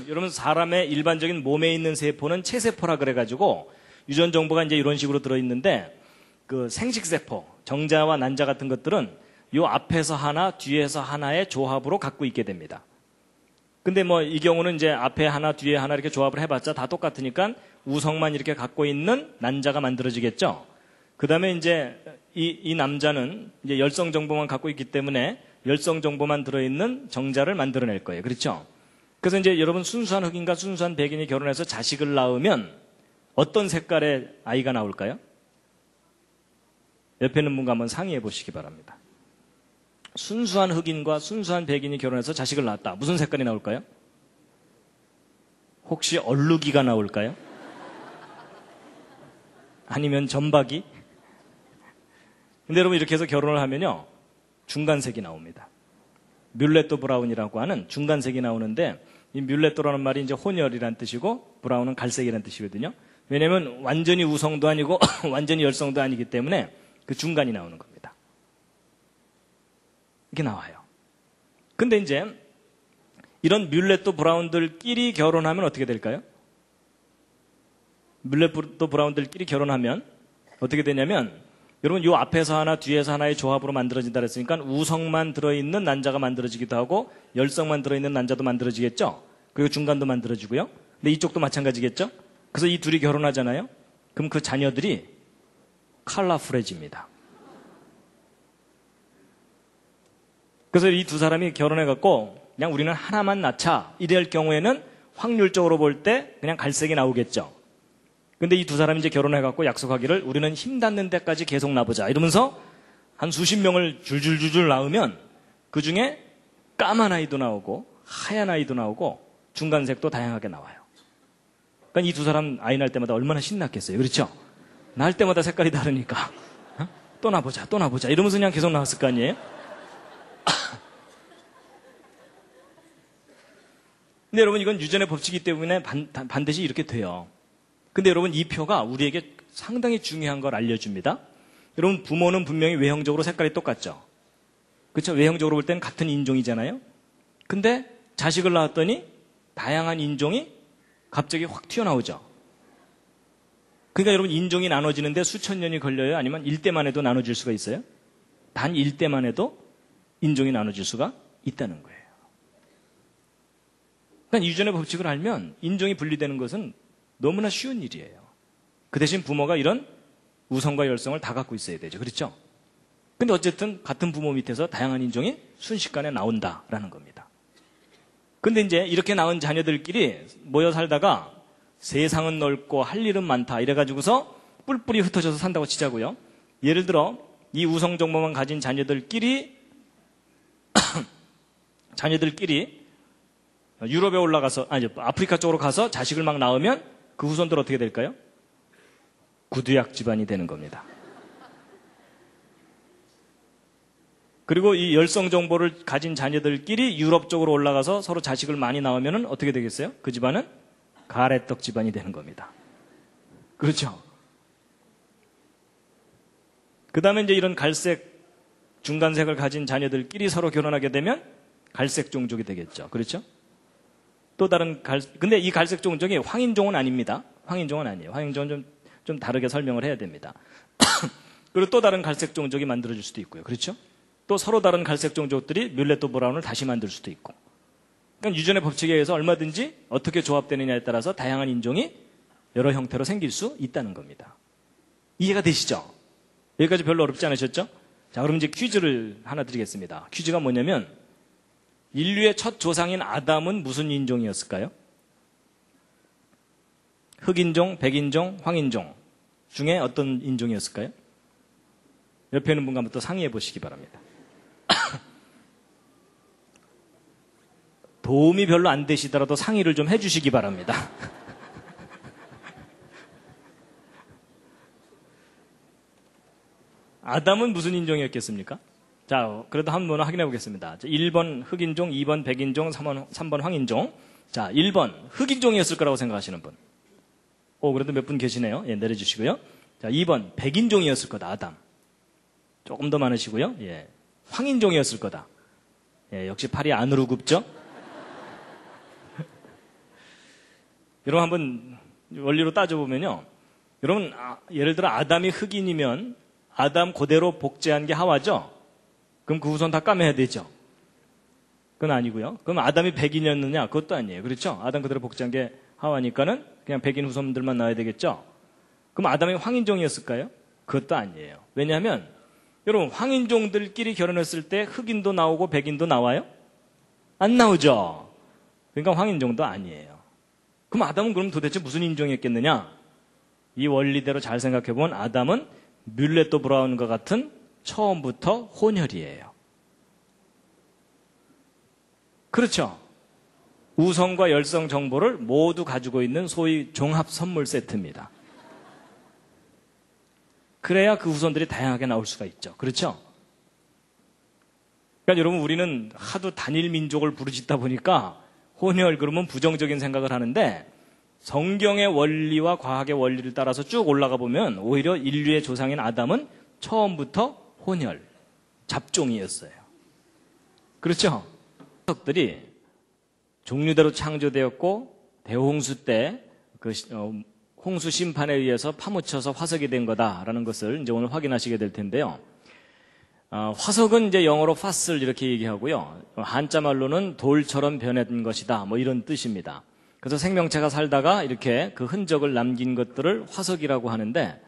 여러분 사람의 일반적인 몸에 있는 세포는 체세포라 그래가지고 유전 정보가 이제 이런 식으로 들어있는데 그 생식세포, 정자와 난자 같은 것들은 요 앞에서 하나, 뒤에서 하나의 조합으로 갖고 있게 됩니다. 근데 뭐 이 경우는 이제 앞에 하나, 뒤에 하나 이렇게 조합을 해봤자 다 똑같으니까 우성만 이렇게 갖고 있는 난자가 만들어지겠죠. 그 다음에 이제 이 남자는 이제 열성 정보만 갖고 있기 때문에 열성 정보만 들어있는 정자를 만들어낼 거예요. 그렇죠? 그래서 이제 여러분 순수한 흑인과 순수한 백인이 결혼해서 자식을 낳으면 어떤 색깔의 아이가 나올까요? 옆에 있는 분과 한번 상의해 보시기 바랍니다. 순수한 흑인과 순수한 백인이 결혼해서 자식을 낳았다. 무슨 색깔이 나올까요? 혹시 얼룩이가 나올까요? 아니면 점박이? 근데 여러분 이렇게 해서 결혼을 하면요 중간색이 나옵니다. 뮬레토 브라운이라고 하는 중간색이 나오는데, 이 뮬레토라는 말이 이제 혼혈이란 뜻이고 브라운은 갈색이란 뜻이거든요. 왜냐하면 완전히 우성도 아니고 완전히 열성도 아니기 때문에 그 중간이 나오는 겁니다. 이렇게 나와요. 근데 이제 이런 뮬레토 브라운들끼리 결혼하면 어떻게 될까요? 뮬레토 브라운들끼리 결혼하면 어떻게 되냐면, 여러분 요 앞에서 하나 뒤에서 하나의 조합으로 만들어진다 그랬으니까 우성만 들어있는 난자가 만들어지기도 하고 열성만 들어있는 난자도 만들어지겠죠. 그리고 중간도 만들어지고요. 근데 이쪽도 마찬가지겠죠. 그래서 이 둘이 결혼하잖아요. 그럼 그 자녀들이 컬러풀해집니다. 그래서 이 두 사람이 결혼해갖고 그냥 우리는 하나만 낳자 이럴 경우에는 확률적으로 볼 때 그냥 갈색이 나오겠죠. 근데 이 두 사람이 이제 결혼해갖고 약속하기를 우리는 힘 닿는 데까지 계속 낳아보자 이러면서 한 수십 명을 줄줄줄줄 낳으면 그 중에 까만 아이도 나오고 하얀 아이도 나오고 중간색도 다양하게 나와요. 그러니까 이 두 사람 아이 낳을 때마다 얼마나 신났겠어요. 그렇죠? 낳을 때마다 색깔이 다르니까 또 낳아보자 또 낳아보자 이러면서 그냥 계속 낳았을 거 아니에요. 근데 여러분 이건 유전의 법칙이기 때문에 반드시 이렇게 돼요. 근데 여러분 이 표가 우리에게 상당히 중요한 걸 알려줍니다. 여러분 부모는 분명히 외형적으로 색깔이 똑같죠. 그렇죠? 외형적으로 볼 때는 같은 인종이잖아요. 근데 자식을 낳았더니 다양한 인종이 갑자기 확 튀어나오죠. 그러니까 여러분 인종이 나눠지는데 수천 년이 걸려요? 아니면 일대만 해도 나눠질 수가 있어요? 단 일대만 해도 인종이 나눠질 수가 있다는 거예요. 그러니까 유전의 법칙을 알면 인종이 분리되는 것은 너무나 쉬운 일이에요. 그 대신 부모가 이런 우성과 열성을 다 갖고 있어야 되죠. 그렇죠? 근데 어쨌든 같은 부모 밑에서 다양한 인종이 순식간에 나온다라는 겁니다. 근데 이제 이렇게 낳은 자녀들끼리 모여 살다가 세상은 넓고 할 일은 많다 이래가지고서 뿔뿔이 흩어져서 산다고 치자고요. 예를 들어 이 우성 정보만 가진 자녀들끼리 유럽에 올라가서 아프리카 쪽으로 가서 자식을 막 낳으면 그 후손들 어떻게 될까요? 구두약 집안이 되는 겁니다. 그리고 이 열성 정보를 가진 자녀들끼리 유럽 쪽으로 올라가서 서로 자식을 많이 낳으면 어떻게 되겠어요? 그 집안은 가래떡 집안이 되는 겁니다. 그렇죠? 그 다음에 이제 이런 갈색, 중간색을 가진 자녀들끼리 서로 결혼하게 되면 갈색 종족이 되겠죠. 그렇죠? 또 다른 근데 이 갈색 종족이 황인종은 아닙니다. 황인종은 아니에요. 황인종은 좀 다르게 설명을 해야 됩니다. 그리고 또 다른 갈색 종족이 만들어질 수도 있고요. 그렇죠? 또 서로 다른 갈색 종족들이 뮬레토 브라운을 다시 만들 수도 있고. 그러니까 유전의 법칙에 의해서 얼마든지 어떻게 조합되느냐에 따라서 다양한 인종이 여러 형태로 생길 수 있다는 겁니다. 이해가 되시죠? 여기까지 별로 어렵지 않으셨죠? 자, 그럼 이제 퀴즈를 하나 드리겠습니다. 퀴즈가 뭐냐면 인류의 첫 조상인 아담은 무슨 인종이었을까요? 흑인종, 백인종, 황인종 중에 어떤 인종이었을까요? 옆에 있는 분과 한번 또 상의해 보시기 바랍니다. 도움이 별로 안 되시더라도 상의를 좀 해주시기 바랍니다. 아담은 무슨 인종이었겠습니까? 자, 그래도 한번 확인해 보겠습니다. 1번 흑인종, 2번 백인종, 3번 황인종. 자, 1번 흑인종이었을 거라고 생각하시는 분. 그래도 몇 분 계시네요. 예, 내려주시고요. 자, 2번 백인종이었을 거다, 아담. 조금 더 많으시고요. 예, 황인종이었을 거다. 예, 역시 팔이 안으로 굽죠? 여러분 한번 원리로 따져보면요. 여러분, 예를 들어 아담이 흑인이면 아담 그대로 복제한 게 하와죠? 그럼 그 후손 다 까매야 되죠? 그건 아니고요. 그럼 아담이 백인이었느냐? 그것도 아니에요. 그렇죠? 아담 그대로 복제한 게 하와니까는 그냥 백인 후손들만 나와야 되겠죠? 그럼 아담이 황인종이었을까요? 그것도 아니에요. 왜냐하면 여러분 황인종들끼리 결혼했을 때 흑인도 나오고 백인도 나와요? 안 나오죠? 그러니까 황인종도 아니에요. 그럼 아담은 그럼 도대체 무슨 인종이었겠느냐? 이 원리대로 잘 생각해보면 아담은 뮬레토 브라운과 같은 처음부터 혼혈이에요. 그렇죠? 우성과 열성 정보를 모두 가지고 있는 소위 종합 선물 세트입니다. 그래야 그 후손들이 다양하게 나올 수가 있죠. 그렇죠? 그러니까 여러분 우리는 하도 단일 민족을 부르짖다 보니까 혼혈 그러면 부정적인 생각을 하는데 성경의 원리와 과학의 원리를 따라서 쭉 올라가 보면 오히려 인류의 조상인 아담은 처음부터 혼혈, 잡종이었어요. 그렇죠? 녀석들이 종류대로 창조되었고 대홍수 때 그 홍수 심판에 의해서 파묻혀서 화석이 된 거다라는 것을 이제 오늘 확인하시게 될 텐데요. 화석은 이제 영어로 파슬 이렇게 얘기하고요. 한자 말로는 돌처럼 변한 것이다. 뭐 이런 뜻입니다. 그래서 생명체가 살다가 이렇게 그 흔적을 남긴 것들을 화석이라고 하는데,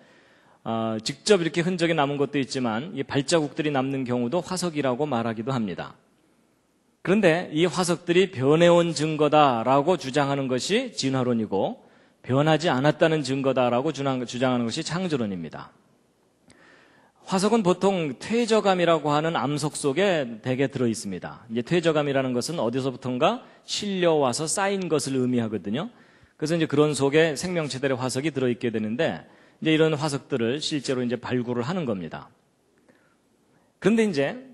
직접 이렇게 흔적이 남은 것도 있지만 이 발자국들이 남는 경우도 화석이라고 말하기도 합니다. 그런데 이 화석들이 변해온 증거다라고 주장하는 것이 진화론이고, 변하지 않았다는 증거다라고 주장하는 것이 창조론입니다. 화석은 보통 퇴적암이라고 하는 암석 속에 대개 들어 있습니다. 이제 퇴적암이라는 것은 어디서부턴가 실려와서 쌓인 것을 의미하거든요. 그래서 이제 그런 속에 생명체들의 화석이 들어 있게 되는데, 이제 이런 화석들을 실제로 이제 발굴을 하는 겁니다. 그런데 이제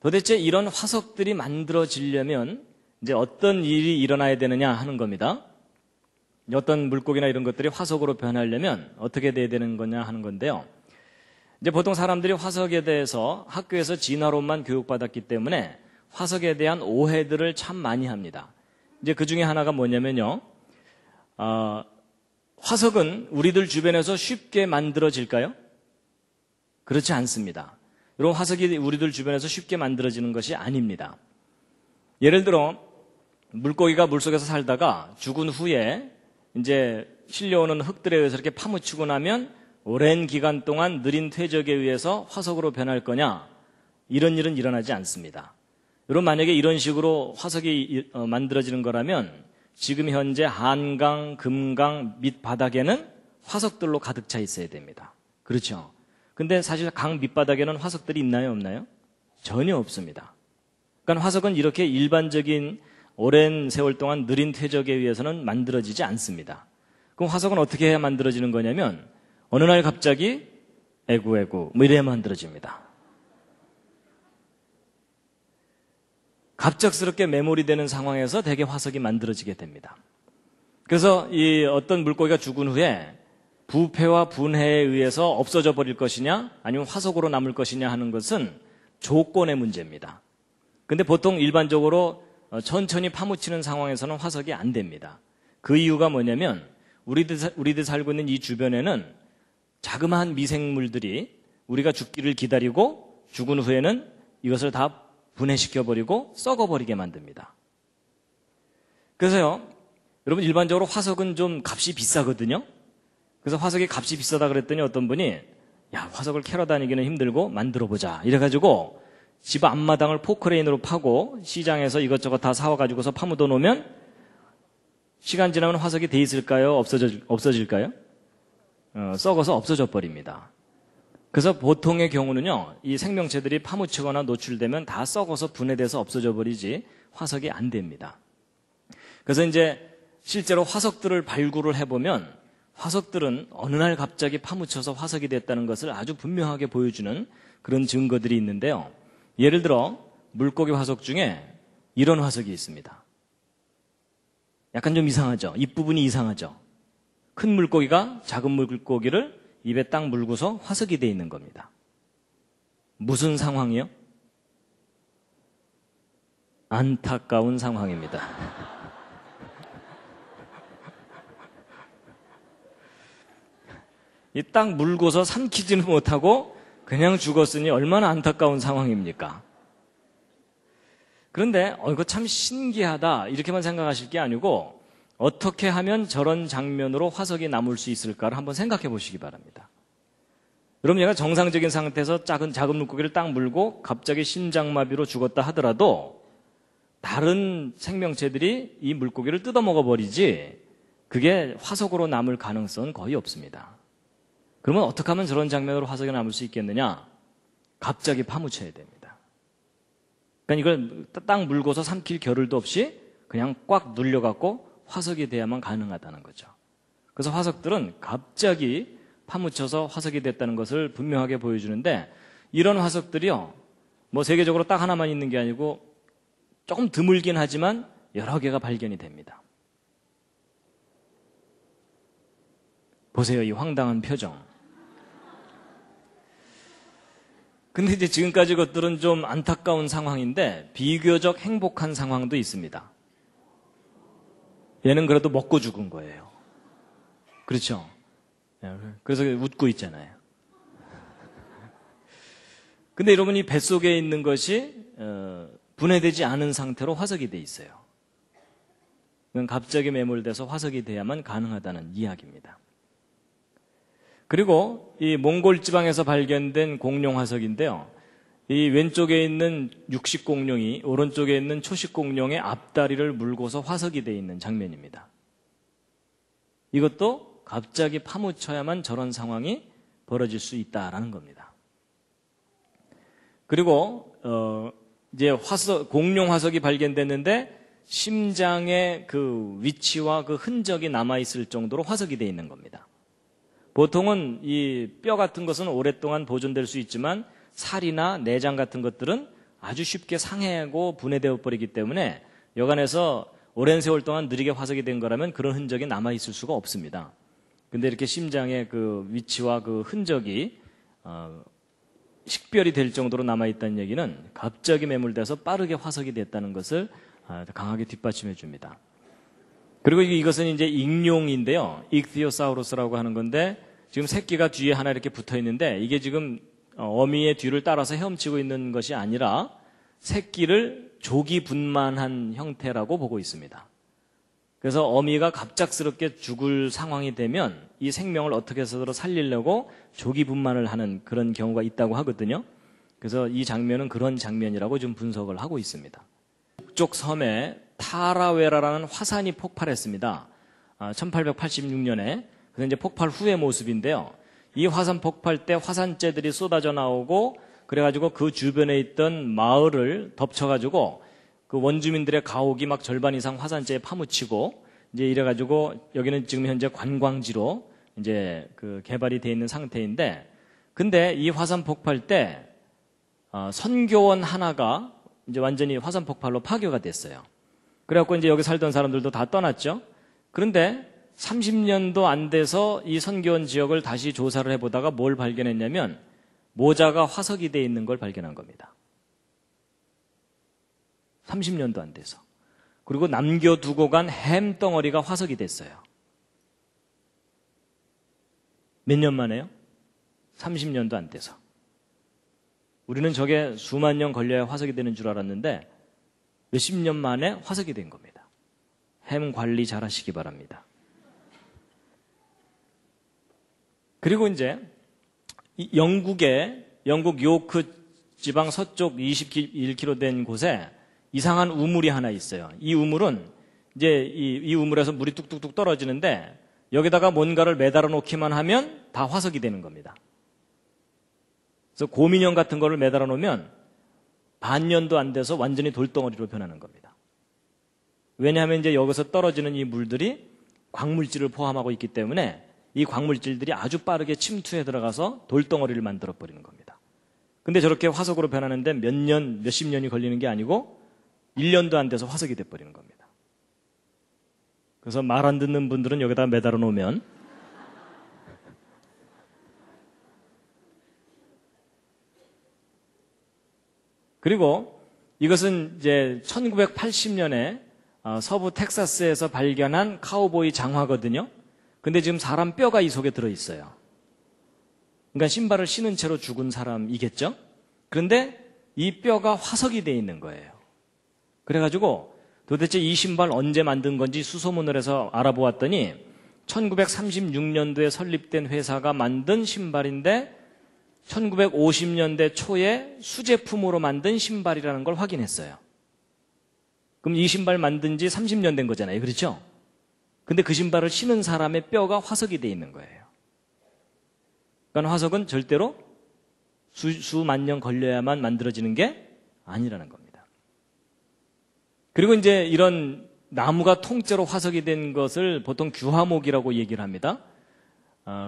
도대체 이런 화석들이 만들어지려면 이제 어떤 일이 일어나야 되느냐 하는 겁니다. 어떤 물고기나 이런 것들이 화석으로 변하려면 어떻게 돼야 되는 거냐 하는 건데요. 이제 보통 사람들이 화석에 대해서 학교에서 진화론만 교육받았기 때문에 화석에 대한 오해들을 참 많이 합니다. 이제 그 중에 하나가 뭐냐면요. 화석은 우리들 주변에서 쉽게 만들어질까요? 그렇지 않습니다. 여러분, 화석이 우리들 주변에서 쉽게 만들어지는 것이 아닙니다. 예를 들어 물고기가 물속에서 살다가 죽은 후에 이제 실려오는 흙들에 의해서 이렇게 파묻히고 나면 오랜 기간 동안 느린 퇴적에 의해서 화석으로 변할 거냐? 이런 일은 일어나지 않습니다. 여러분, 만약에 이런 식으로 화석이 만들어지는 거라면 지금 현재 한강, 금강 밑바닥에는 화석들로 가득 차 있어야 됩니다. 그렇죠? 근데 사실 강 밑바닥에는 화석들이 있나요, 없나요? 전혀 없습니다. 그러니까 화석은 이렇게 일반적인 오랜 세월 동안 느린 퇴적에 의해서는 만들어지지 않습니다. 그럼 화석은 어떻게 해야 만들어지는 거냐면 어느 날 갑자기 에구에구 뭐 이래야 만들어집니다. 갑작스럽게 메모리 되는 상황에서 대개 화석이 만들어지게 됩니다. 그래서 이 어떤 물고기가 죽은 후에 부패와 분해에 의해서 없어져 버릴 것이냐 아니면 화석으로 남을 것이냐 하는 것은 조건의 문제입니다. 근데 보통 일반적으로 천천히 파묻히는 상황에서는 화석이 안 됩니다. 그 이유가 뭐냐면 우리들 살고 있는 이 주변에는 자그마한 미생물들이 우리가 죽기를 기다리고 죽은 후에는 이것을 다 분해시켜버리고 썩어버리게 만듭니다. 그래서요, 여러분 일반적으로 화석은 좀 값이 비싸거든요. 그래서 화석이 값이 비싸다 그랬더니 어떤 분이 야, 화석을 캐러 다니기는 힘들고 만들어보자 이래가지고 집 앞마당을 포크레인으로 파고 시장에서 이것저것 다 사와가지고서 파묻어 놓으면 시간 지나면 화석이 돼 있을까요? 없어질까요? 썩어서 없어져 버립니다. 그래서 보통의 경우는요, 이 생명체들이 파묻히거나 노출되면 다 썩어서 분해돼서 없어져 버리지 화석이 안 됩니다. 그래서 이제 실제로 화석들을 발굴을 해보면 화석들은 어느 날 갑자기 파묻혀서 화석이 됐다는 것을 아주 분명하게 보여주는 그런 증거들이 있는데요. 예를 들어 물고기 화석 중에 이런 화석이 있습니다. 약간 좀 이상하죠? 입부분이 이상하죠? 큰 물고기가 작은 물고기를 입에 딱 물고서 화석이 되어 있는 겁니다. 무슨 상황이요? 안타까운 상황입니다. 이 딱 물고서 삼키지는 못하고 그냥 죽었으니 얼마나 안타까운 상황입니까? 그런데 이거 참 신기하다 이렇게만 생각하실 게 아니고 어떻게 하면 저런 장면으로 화석이 남을 수 있을까를 한번 생각해 보시기 바랍니다. 여러분, 얘가 정상적인 상태에서 작은 물고기를 딱 물고 갑자기 심장마비로 죽었다 하더라도 다른 생명체들이 이 물고기를 뜯어먹어 버리지 그게 화석으로 남을 가능성은 거의 없습니다. 그러면 어떻게 하면 저런 장면으로 화석이 남을 수 있겠느냐? 갑자기 파묻혀야 됩니다. 그러니까 이걸 딱 물고서 삼킬 겨를도 없이 그냥 꽉 눌려갖고 화석이 돼야만 가능하다는 거죠. 그래서 화석들은 갑자기 파묻혀서 화석이 됐다는 것을 분명하게 보여주는데 이런 화석들이요, 뭐 세계적으로 딱 하나만 있는 게 아니고 조금 드물긴 하지만 여러 개가 발견이 됩니다. 보세요, 이 황당한 표정. 근데 이제 지금까지 것들은 좀 안타까운 상황인데 비교적 행복한 상황도 있습니다. 얘는 그래도 먹고 죽은 거예요. 그렇죠? 그래서 웃고 있잖아요. 근데 여러분, 이 뱃속에 있는 것이 분해되지 않은 상태로 화석이 돼 있어요. 그건 갑자기 매몰돼서 화석이 돼야만 가능하다는 이야기입니다. 그리고 이 몽골 지방에서 발견된 공룡 화석인데요. 이 왼쪽에 있는 육식 공룡이 오른쪽에 있는 초식 공룡의 앞다리를 물고서 화석이 되어 있는 장면입니다. 이것도 갑자기 파묻혀야만 저런 상황이 벌어질 수 있다라는 겁니다. 그리고 이제 공룡 화석이 발견됐는데 심장의 그 위치와 그 흔적이 남아있을 정도로 화석이 되어 있는 겁니다. 보통은 이 뼈 같은 것은 오랫동안 보존될 수 있지만 살이나 내장 같은 것들은 아주 쉽게 상해하고 분해되어 버리기 때문에 여간에서 오랜 세월 동안 느리게 화석이 된 거라면 그런 흔적이 남아있을 수가 없습니다. 근데 이렇게 심장의 그 위치와 그 흔적이 식별이 될 정도로 남아있다는 얘기는 갑자기 매몰돼서 빠르게 화석이 됐다는 것을 강하게 뒷받침해 줍니다. 그리고 이것은 이제 익룡인데요. 익티오사우루스라고 하는 건데 지금 새끼가 뒤에 하나 이렇게 붙어 있는데 이게 지금 어미의 뒤를 따라서 헤엄치고 있는 것이 아니라 새끼를 조기 분만한 형태라고 보고 있습니다. 그래서 어미가 갑작스럽게 죽을 상황이 되면 이 생명을 어떻게 해서든 살리려고 조기 분만을 하는 그런 경우가 있다고 하거든요. 그래서 이 장면은 그런 장면이라고 좀 분석을 하고 있습니다. 북쪽 섬에 타라웨라라는 화산이 폭발했습니다. 1886년에. 그래서 이제 폭발 후의 모습인데요. 이 화산 폭발 때 화산재들이 쏟아져 나오고 그래가지고 그 주변에 있던 마을을 덮쳐가지고 그 원주민들의 가옥이 막 절반 이상 화산재에 파묻히고 이제 이래가지고 여기는 지금 현재 관광지로 이제 그 개발이 돼 있는 상태인데 근데 이 화산 폭발 때 선교원 하나가 이제 완전히 화산 폭발로 파괴가 됐어요. 그래갖고 이제 여기 살던 사람들도 다 떠났죠. 그런데 30년도 안 돼서 이 선교원 지역을 다시 조사를 해보다가 뭘 발견했냐면 모자가 화석이 돼 있는 걸 발견한 겁니다. 30년도 안 돼서. 그리고 남겨두고 간 햄덩어리가 화석이 됐어요. 몇 년 만에요? 30년도 안 돼서. 우리는 저게 수만 년 걸려야 화석이 되는 줄 알았는데 몇십 년 만에 화석이 된 겁니다. 햄 관리 잘 하시기 바랍니다. 그리고 이제 영국 요크 지방 서쪽 21km 된 곳에 이상한 우물이 하나 있어요. 이 우물은 이제 이 우물에서 물이 뚝뚝뚝 떨어지는데 여기다가 뭔가를 매달아 놓기만 하면 다 화석이 되는 겁니다. 그래서 곰인형 같은 거를 매달아 놓으면 반년도 안 돼서 완전히 돌덩어리로 변하는 겁니다. 왜냐하면 이제 여기서 떨어지는 이 물들이 광물질을 포함하고 있기 때문에 이 광물질들이 아주 빠르게 침투해 들어가서 돌덩어리를 만들어 버리는 겁니다. 근데 저렇게 화석으로 변하는데 몇 년, 몇십 년이 걸리는 게 아니고 1년도 안 돼서 화석이 돼 버리는 겁니다. 그래서 말 안 듣는 분들은 여기다 매달아 놓으면 그리고 이것은 이제 1980년에 서부 텍사스에서 발견한 카우보이 장화거든요. 근데 지금 사람 뼈가 이 속에 들어있어요. 그러니까 신발을 신은 채로 죽은 사람이겠죠? 그런데 이 뼈가 화석이 돼 있는 거예요. 그래가지고 도대체 이 신발 언제 만든 건지 수소문을 해서 알아보았더니 1936년도에 설립된 회사가 만든 신발인데 1950년대 초에 수제품으로 만든 신발이라는 걸 확인했어요. 그럼 이 신발 만든 지 30년 된 거잖아요. 그렇죠? 근데 그 신발을 신은 사람의 뼈가 화석이 돼 있는 거예요. 그러니까 화석은 절대로 수만 년 걸려야만 만들어지는 게 아니라는 겁니다. 그리고 이제 이런 나무가 통째로 화석이 된 것을 보통 규화목이라고 얘기를 합니다.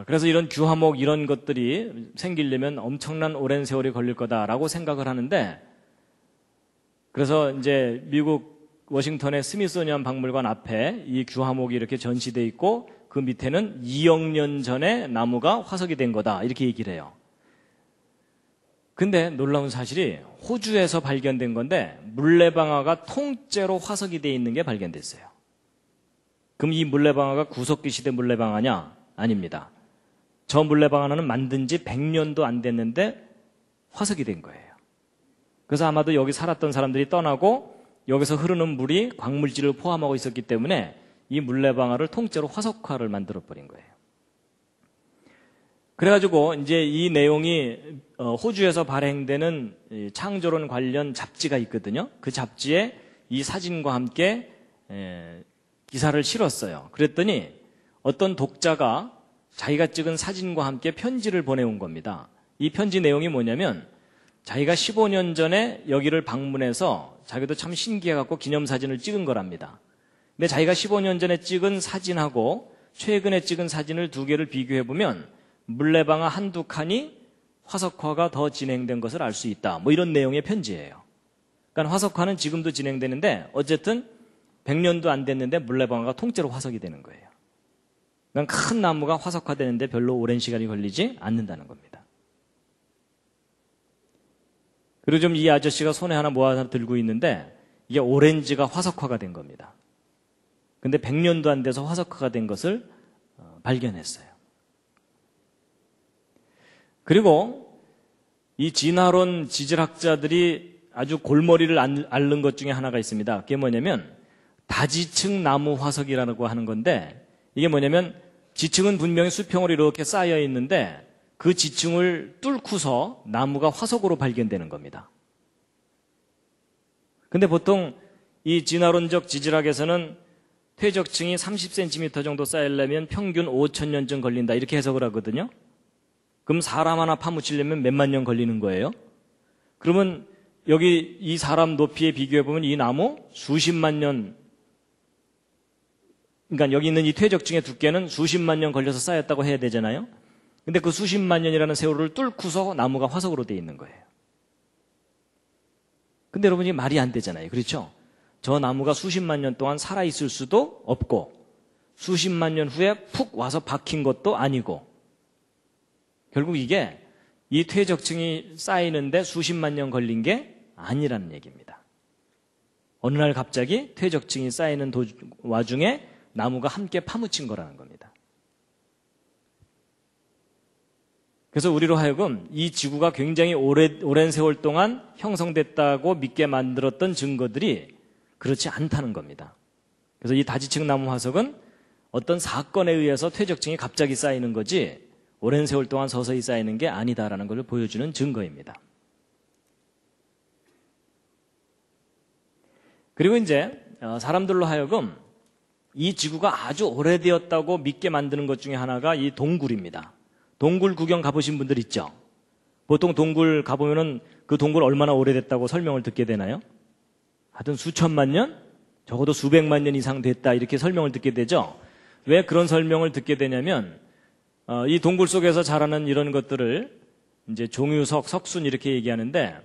그래서 이런 규화목 이런 것들이 생기려면 엄청난 오랜 세월이 걸릴 거다라고 생각을 하는데 그래서 이제 미국 워싱턴의 스미소니언 박물관 앞에 이 규화목이 이렇게 전시되어 있고 그 밑에는 2억 년 전에 나무가 화석이 된 거다 이렇게 얘기를 해요. 근데 놀라운 사실이 호주에서 발견된 건데 물레방아가 통째로 화석이 되어 있는 게 발견됐어요. 그럼 이 물레방아가 구석기 시대 물레방아냐? 아닙니다. 저 물레방아는 만든 지 100년도 안 됐는데 화석이 된 거예요. 그래서 아마도 여기 살았던 사람들이 떠나고 여기서 흐르는 물이 광물질을 포함하고 있었기 때문에 이 물레방아를 통째로 화석화를 만들어 버린 거예요. 그래가지고 이제 이 내용이 호주에서 발행되는 창조론 관련 잡지가 있거든요. 그 잡지에 이 사진과 함께 기사를 실었어요. 그랬더니 어떤 독자가 자기가 찍은 사진과 함께 편지를 보내온 겁니다. 이 편지 내용이 뭐냐면 자기가 15년 전에 여기를 방문해서 자기도 참 신기해갖고 기념사진을 찍은 거랍니다. 근데 자기가 15년 전에 찍은 사진하고 최근에 찍은 사진을 두 개를 비교해보면 물레방아 한두 칸이 화석화가 더 진행된 것을 알 수 있다. 뭐 이런 내용의 편지예요. 그러니까 화석화는 지금도 진행되는데 어쨌든 100년도 안 됐는데 물레방아가 통째로 화석이 되는 거예요. 그러니까 큰 나무가 화석화되는데 별로 오랜 시간이 걸리지 않는다는 겁니다. 그리고 좀 이 아저씨가 손에 하나 뭐 하나 들고 있는데 이게 오렌지가 화석화가 된 겁니다. 근데 100년도 안 돼서 화석화가 된 것을 발견했어요. 그리고 이 진화론 지질학자들이 아주 골머리를 앓는 것 중에 하나가 있습니다. 그게 뭐냐면 다지층 나무 화석이라고 하는 건데 이게 뭐냐면 지층은 분명히 수평으로 이렇게 쌓여 있는데 그 지층을 뚫고서 나무가 화석으로 발견되는 겁니다. 근데 보통 이 진화론적 지질학에서는 퇴적층이 30cm 정도 쌓이려면 평균 5,000년쯤 걸린다 이렇게 해석을 하거든요. 그럼 사람 하나 파묻히려면 몇만 년 걸리는 거예요. 그러면 여기 이 사람 높이에 비교해보면 이 나무 수십만 년, 그러니까 여기 있는 이 퇴적층의 두께는 수십만 년 걸려서 쌓였다고 해야 되잖아요. 근데 그 수십만 년이라는 세월을 뚫고서 나무가 화석으로 되어 있는 거예요. 근데 여러분 이게 말이 안 되잖아요. 그렇죠? 저 나무가 수십만 년 동안 살아있을 수도 없고 수십만 년 후에 푹 와서 박힌 것도 아니고 결국 이게 이 퇴적층이 쌓이는데 수십만 년 걸린 게 아니라는 얘기입니다. 어느 날 갑자기 퇴적층이 쌓이는 와중에 나무가 함께 파묻힌 거라는 겁니다. 그래서 우리로 하여금 이 지구가 굉장히 오랜 세월 동안 형성됐다고 믿게 만들었던 증거들이 그렇지 않다는 겁니다. 그래서 이 다지층 나무 화석은 어떤 사건에 의해서 퇴적층이 갑자기 쌓이는 거지 오랜 세월 동안 서서히 쌓이는 게 아니다라는 걸 보여주는 증거입니다. 그리고 이제 사람들로 하여금 이 지구가 아주 오래되었다고 믿게 만드는 것 중에 하나가 이 동굴입니다. 동굴 구경 가보신 분들 있죠? 보통 동굴 가보면은 그 동굴 얼마나 오래됐다고 설명을 듣게 되나요? 하여튼 수천만 년? 적어도 수백만 년 이상 됐다 이렇게 설명을 듣게 되죠? 왜 그런 설명을 듣게 되냐면 이 동굴 속에서 자라는 이런 것들을 이제 종유석, 석순 이렇게 얘기하는데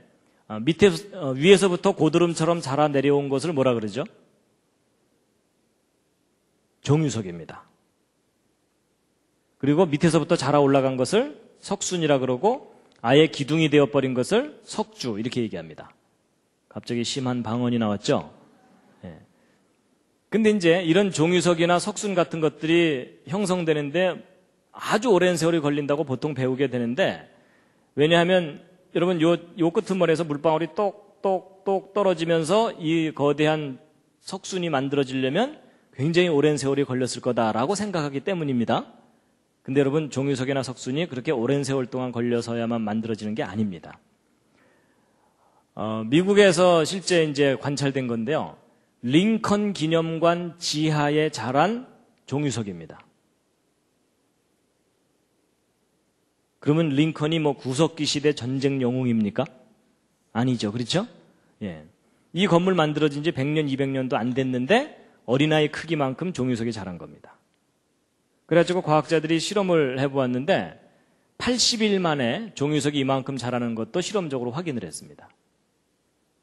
위에서부터 고드름처럼 자라 내려온 것을 뭐라 그러죠? 종유석입니다. 그리고 밑에서부터 자라 올라간 것을 석순이라 그러고 아예 기둥이 되어버린 것을 석주 이렇게 얘기합니다. 갑자기 심한 방언이 나왔죠? 예. 근데 이제 이런 종유석이나 석순 같은 것들이 형성되는데 아주 오랜 세월이 걸린다고 보통 배우게 되는데 왜냐하면 여러분 요 끄트머리에서 물방울이 똑똑똑 떨어지면서 이 거대한 석순이 만들어지려면 굉장히 오랜 세월이 걸렸을 거다라고 생각하기 때문입니다. 근데 여러분 종유석이나 석순이 그렇게 오랜 세월 동안 걸려서야만 만들어지는 게 아닙니다. 미국에서 실제 이제 관찰된 건데요. 링컨 기념관 지하에 자란 종유석입니다. 그러면 링컨이 뭐 구석기 시대 전쟁 영웅입니까? 아니죠. 그렇죠? 예. 이 건물 만들어진 지 100년, 200년도 안 됐는데 어린아이 크기만큼 종유석이 자란 겁니다. 그래가지고 과학자들이 실험을 해보았는데 80일 만에 종유석이 이만큼 자라는 것도 실험적으로 확인을 했습니다.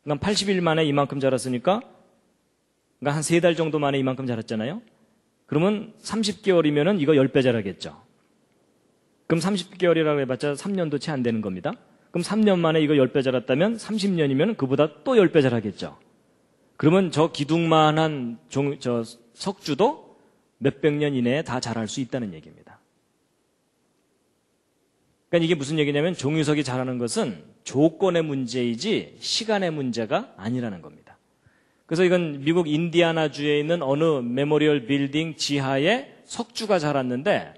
그러니까 80일 만에 이만큼 자랐으니까 그러니까 한 3달 정도 만에 이만큼 자랐잖아요. 그러면 30개월이면은 이거 10배 자라겠죠. 그럼 30개월이라고 해봤자 3년도 채 안 되는 겁니다. 그럼 3년 만에 이거 10배 자랐다면 30년이면 그보다 또 10배 자라겠죠. 그러면 저 기둥만한 저 석주도 몇백 년 이내에 다 자랄 수 있다는 얘기입니다. 그러니까 이게 무슨 얘기냐면 종유석이 자라는 것은 조건의 문제이지 시간의 문제가 아니라는 겁니다. 그래서 이건 미국 인디아나주에 있는 어느 메모리얼 빌딩 지하에 석주가 자랐는데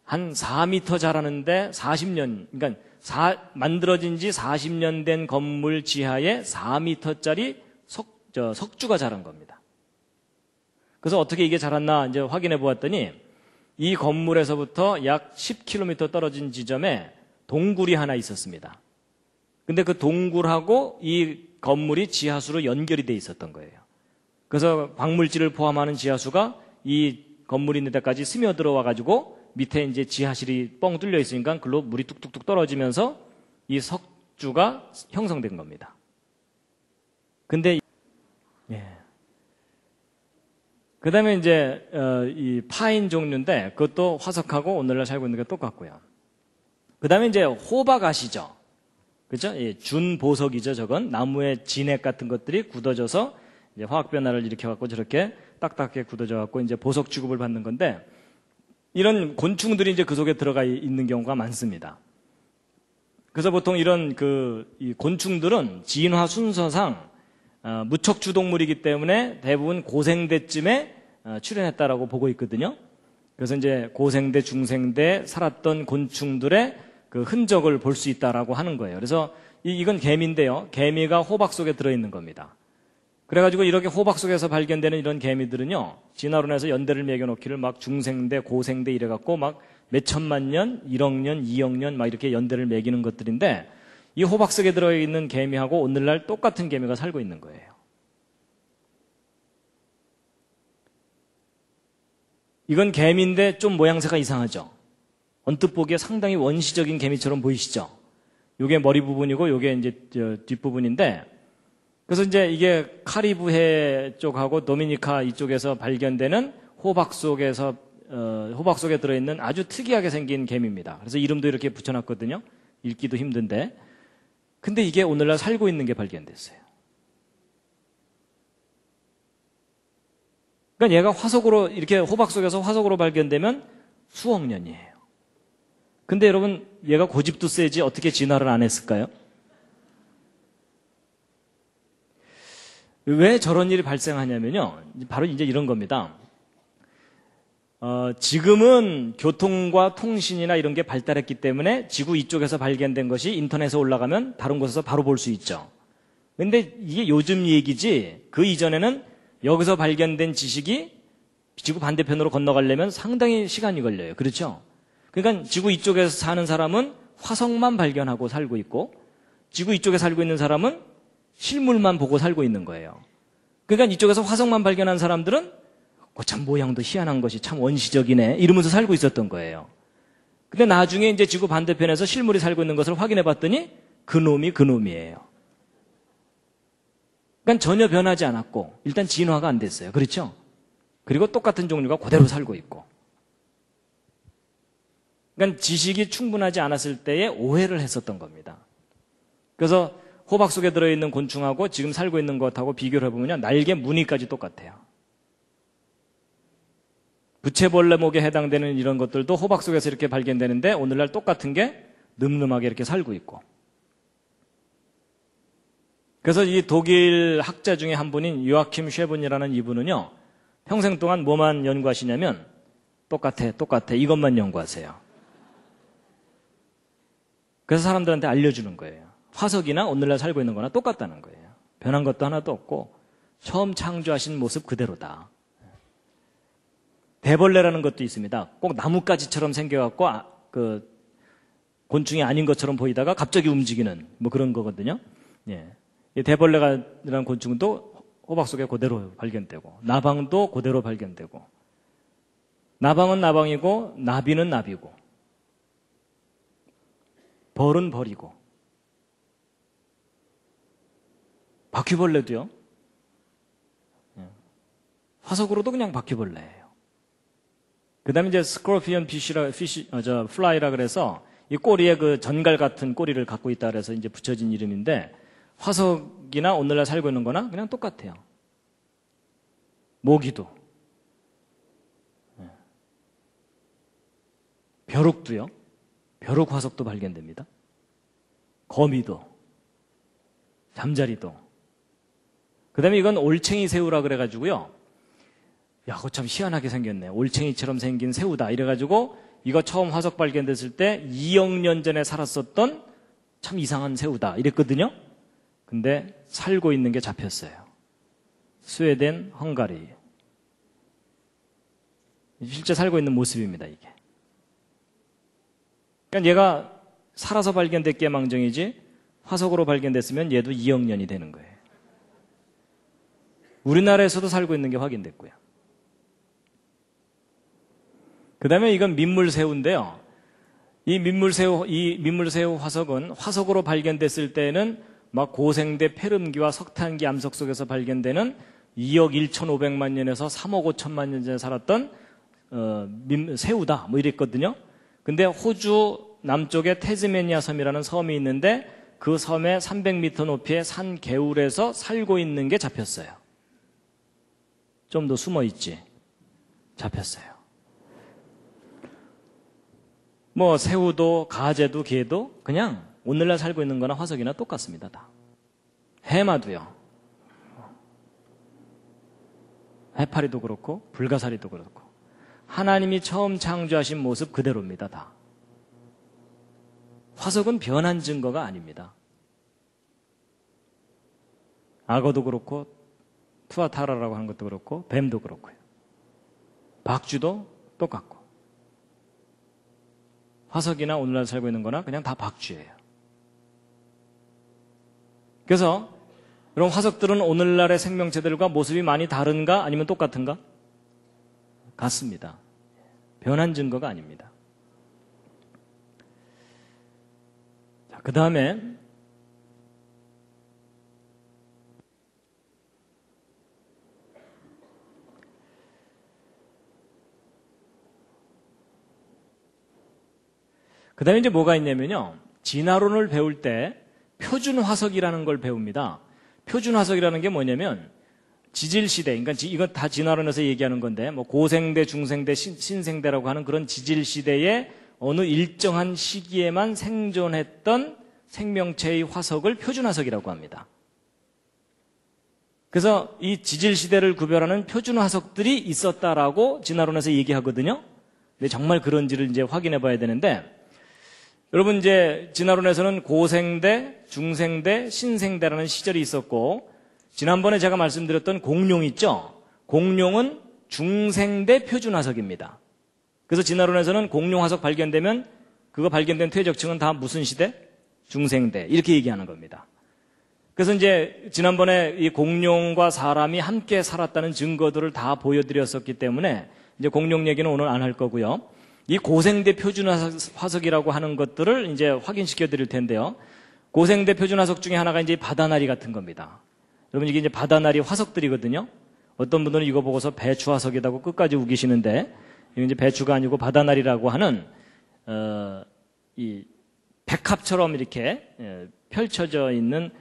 한 4m 자라는데 40년, 그러니까 만들어진 지 40년 된 건물 지하에 4m짜리 석주가 자란 겁니다. 그래서 어떻게 이게 자랐나 이제 확인해 보았더니 이 건물에서부터 약 10km 떨어진 지점에 동굴이 하나 있었습니다. 근데 그 동굴하고 이 건물이 지하수로 연결이 돼 있었던 거예요. 그래서 광물질을 포함하는 지하수가 이 건물이 있는 데까지 스며들어와 가지고 밑에 이제 지하실이 뻥 뚫려 있으니까 글로 물이 뚝뚝뚝 떨어지면서 이 석주가 형성된 겁니다. 근데 그 다음에 이제 이 파인 종류인데 그것도 화석하고 오늘날 살고 있는 게 똑같고요. 그 다음에 이제 호박 아시죠? 그죠? 예, 준보석이죠. 저건 나무의 진액 같은 것들이 굳어져서 이제 화학 변화를 일으켜갖고 저렇게 딱딱하게 굳어져갖고 이제 보석 취급을 받는 건데 이런 곤충들이 이제 그 속에 들어가 있는 경우가 많습니다. 그래서 보통 이런 이 곤충들은 진화 순서상 무척추 동물이기 때문에 대부분 고생대쯤에 출현했다라고 보고 있거든요. 그래서 이제 고생대, 중생대 살았던 곤충들의 그 흔적을 볼 수 있다라고 하는 거예요. 그래서 이건 개미인데요. 개미가 호박 속에 들어있는 겁니다. 그래가지고 이렇게 호박 속에서 발견되는 이런 개미들은요, 진화론에서 연대를 매겨놓기를 막 중생대, 고생대 이래갖고 막 몇천만 년, 1억 년, 2억 년 막 이렇게 연대를 매기는 것들인데 이 호박 속에 들어있는 개미하고 오늘날 똑같은 개미가 살고 있는 거예요. 이건 개미인데 좀 모양새가 이상하죠? 언뜻 보기에 상당히 원시적인 개미처럼 보이시죠? 요게 머리 부분이고 요게 이제 뒷부분인데 그래서 이제 이게 카리브해 쪽하고 도미니카 이쪽에서 발견되는 호박 속에 들어있는 아주 특이하게 생긴 개미입니다. 그래서 이름도 이렇게 붙여놨거든요. 읽기도 힘든데. 근데 이게 오늘날 살고 있는 게 발견됐어요. 그러니까 얘가 화석으로 이렇게 호박 속에서 화석으로 발견되면 수억 년이에요. 근데 여러분 얘가 고집도 세지 어떻게 진화를 안 했을까요? 왜 저런 일이 발생하냐면요. 바로 이제 이런 겁니다. 지금은 교통과 통신이나 이런 게 발달했기 때문에 지구 이쪽에서 발견된 것이 인터넷에 올라가면 다른 곳에서 바로 볼 수 있죠. 근데 이게 요즘 얘기지 그 이전에는 여기서 발견된 지식이 지구 반대편으로 건너가려면 상당히 시간이 걸려요. 그렇죠? 그러니까 지구 이쪽에서 사는 사람은 화석만 발견하고 살고 있고 지구 이쪽에 살고 있는 사람은 실물만 보고 살고 있는 거예요. 그러니까 이쪽에서 화석만 발견한 사람들은 참 모양도 희한한 것이 참 원시적이네 이러면서 살고 있었던 거예요. 근데 나중에 이제 지구 반대편에서 실물이 살고 있는 것을 확인해 봤더니 그놈이 그놈이에요. 그러니까 전혀 변하지 않았고 일단 진화가 안 됐어요. 그렇죠? 그리고 똑같은 종류가 그대로 살고 있고 그러니까 지식이 충분하지 않았을 때에 오해를 했었던 겁니다. 그래서 호박 속에 들어있는 곤충하고 지금 살고 있는 것하고 비교를 해보면 날개 무늬까지 똑같아요. 부채벌레목에 해당되는 이런 것들도 호박 속에서 이렇게 발견되는데 오늘날 똑같은 게 늠름하게 이렇게 살고 있고 그래서 이 독일 학자 중에 한 분인 요아킴 쉐븐이라는 이분은요 평생 동안 뭐만 연구하시냐면 똑같아 이것만 연구하세요. 그래서 사람들한테 알려주는 거예요. 화석이나 오늘날 살고 있는 거나 똑같다는 거예요. 변한 것도 하나도 없고 처음 창조하신 모습 그대로다. 대벌레라는 것도 있습니다. 꼭 나뭇가지처럼 생겨갖고 그 곤충이 아닌 것처럼 보이다가 갑자기 움직이는 뭐 그런 거거든요. 예. 이 대벌레라는 곤충도 호박 속에 그대로 발견되고 나방도 그대로 발견되고 나방은 나방이고 나비는 나비고 벌은 벌이고 바퀴벌레도요. 화석으로도 그냥 바퀴벌레예요. 그 다음에 이제 스코르피언 플라이라 그래서 이 꼬리에 그 전갈 같은 꼬리를 갖고 있다 그래서 이제 붙여진 이름인데 화석이나 오늘날 살고 있는 거나 그냥 똑같아요. 모기도. 벼룩도요. 벼룩 화석도 발견됩니다. 거미도. 잠자리도. 그 다음에 이건 올챙이 새우라 그래가지고요. 야, 그거 참 희한하게 생겼네. 올챙이처럼 생긴 새우다. 이래가지고 이거 처음 화석 발견됐을 때 2억 년 전에 살았었던 참 이상한 새우다. 이랬거든요. 근데 살고 있는 게 잡혔어요. 스웨덴, 헝가리. 실제 살고 있는 모습입니다, 이게. 그러니까 얘가 살아서 발견됐기에 망정이지 화석으로 발견됐으면 얘도 2억 년이 되는 거예요. 우리나라에서도 살고 있는 게 확인됐고요. 그 다음에 이건 민물새우인데요. 이 민물새우 화석은 화석으로 발견됐을 때는 막 고생대 페름기와 석탄기 암석 속에서 발견되는 2억 1,500만 년에서 3억 5천만 년 전에 살았던 새우다 뭐 이랬거든요. 근데 호주 남쪽에 태즈메니아 섬이라는 섬이 있는데 그 섬의 300m 높이의 산 개울에서 살고 있는 게 잡혔어요. 좀 더 숨어 있지. 잡혔어요. 뭐 새우도 가재도 게도 그냥 오늘날 살고 있는 거나 화석이나 똑같습니다. 다. 해마도요. 해파리도 그렇고 불가사리도 그렇고 하나님이 처음 창조하신 모습 그대로입니다. 다. 화석은 변한 증거가 아닙니다. 악어도 그렇고 투아타라라고 하는 것도 그렇고 뱀도 그렇고요. 박쥐도 똑같고 화석이나 오늘날 살고 있는 거나 그냥 다 박쥐예요. 그래서 이런 화석들은 오늘날의 생명체들과 모습이 많이 다른가 아니면 똑같은가? 같습니다. 변한 증거가 아닙니다. 자, 그 다음에 이제 뭐가 있냐면요. 진화론을 배울 때 표준 화석이라는 걸 배웁니다. 표준 화석이라는 게 뭐냐면 지질시대, 그러니까 이건 다 진화론에서 얘기하는 건데 뭐 고생대, 중생대, 신생대라고 하는 그런 지질시대의 어느 일정한 시기에만 생존했던 생명체의 화석을 표준 화석이라고 합니다. 그래서 이 지질시대를 구별하는 표준 화석들이 있었다라고 진화론에서 얘기하거든요. 근데 정말 그런지를 이제 확인해 봐야 되는데 여러분 이제 진화론에서는 고생대, 중생대, 신생대라는 시절이 있었고 지난번에 제가 말씀드렸던 공룡 있죠? 공룡은 중생대 표준 화석입니다. 그래서 진화론에서는 공룡 화석 발견되면 그거 발견된 퇴적층은 다 무슨 시대? 중생대. 이렇게 얘기하는 겁니다. 그래서 이제 지난번에 이 공룡과 사람이 함께 살았다는 증거들을 다 보여드렸었기 때문에 이제 공룡 얘기는 오늘 안 할 거고요. 이 고생대 표준 화석이라고 하는 것들을 이제 확인시켜 드릴 텐데요. 고생대 표준 화석 중에 하나가 이제 바다나리 같은 겁니다. 여러분 이게 이제 바다나리 화석들이거든요. 어떤 분들은 이거 보고서 배추 화석이라고 끝까지 우기시는데 이게 이제 배추가 아니고 바다나리라고 하는 이 백합처럼 이렇게 펼쳐져 있는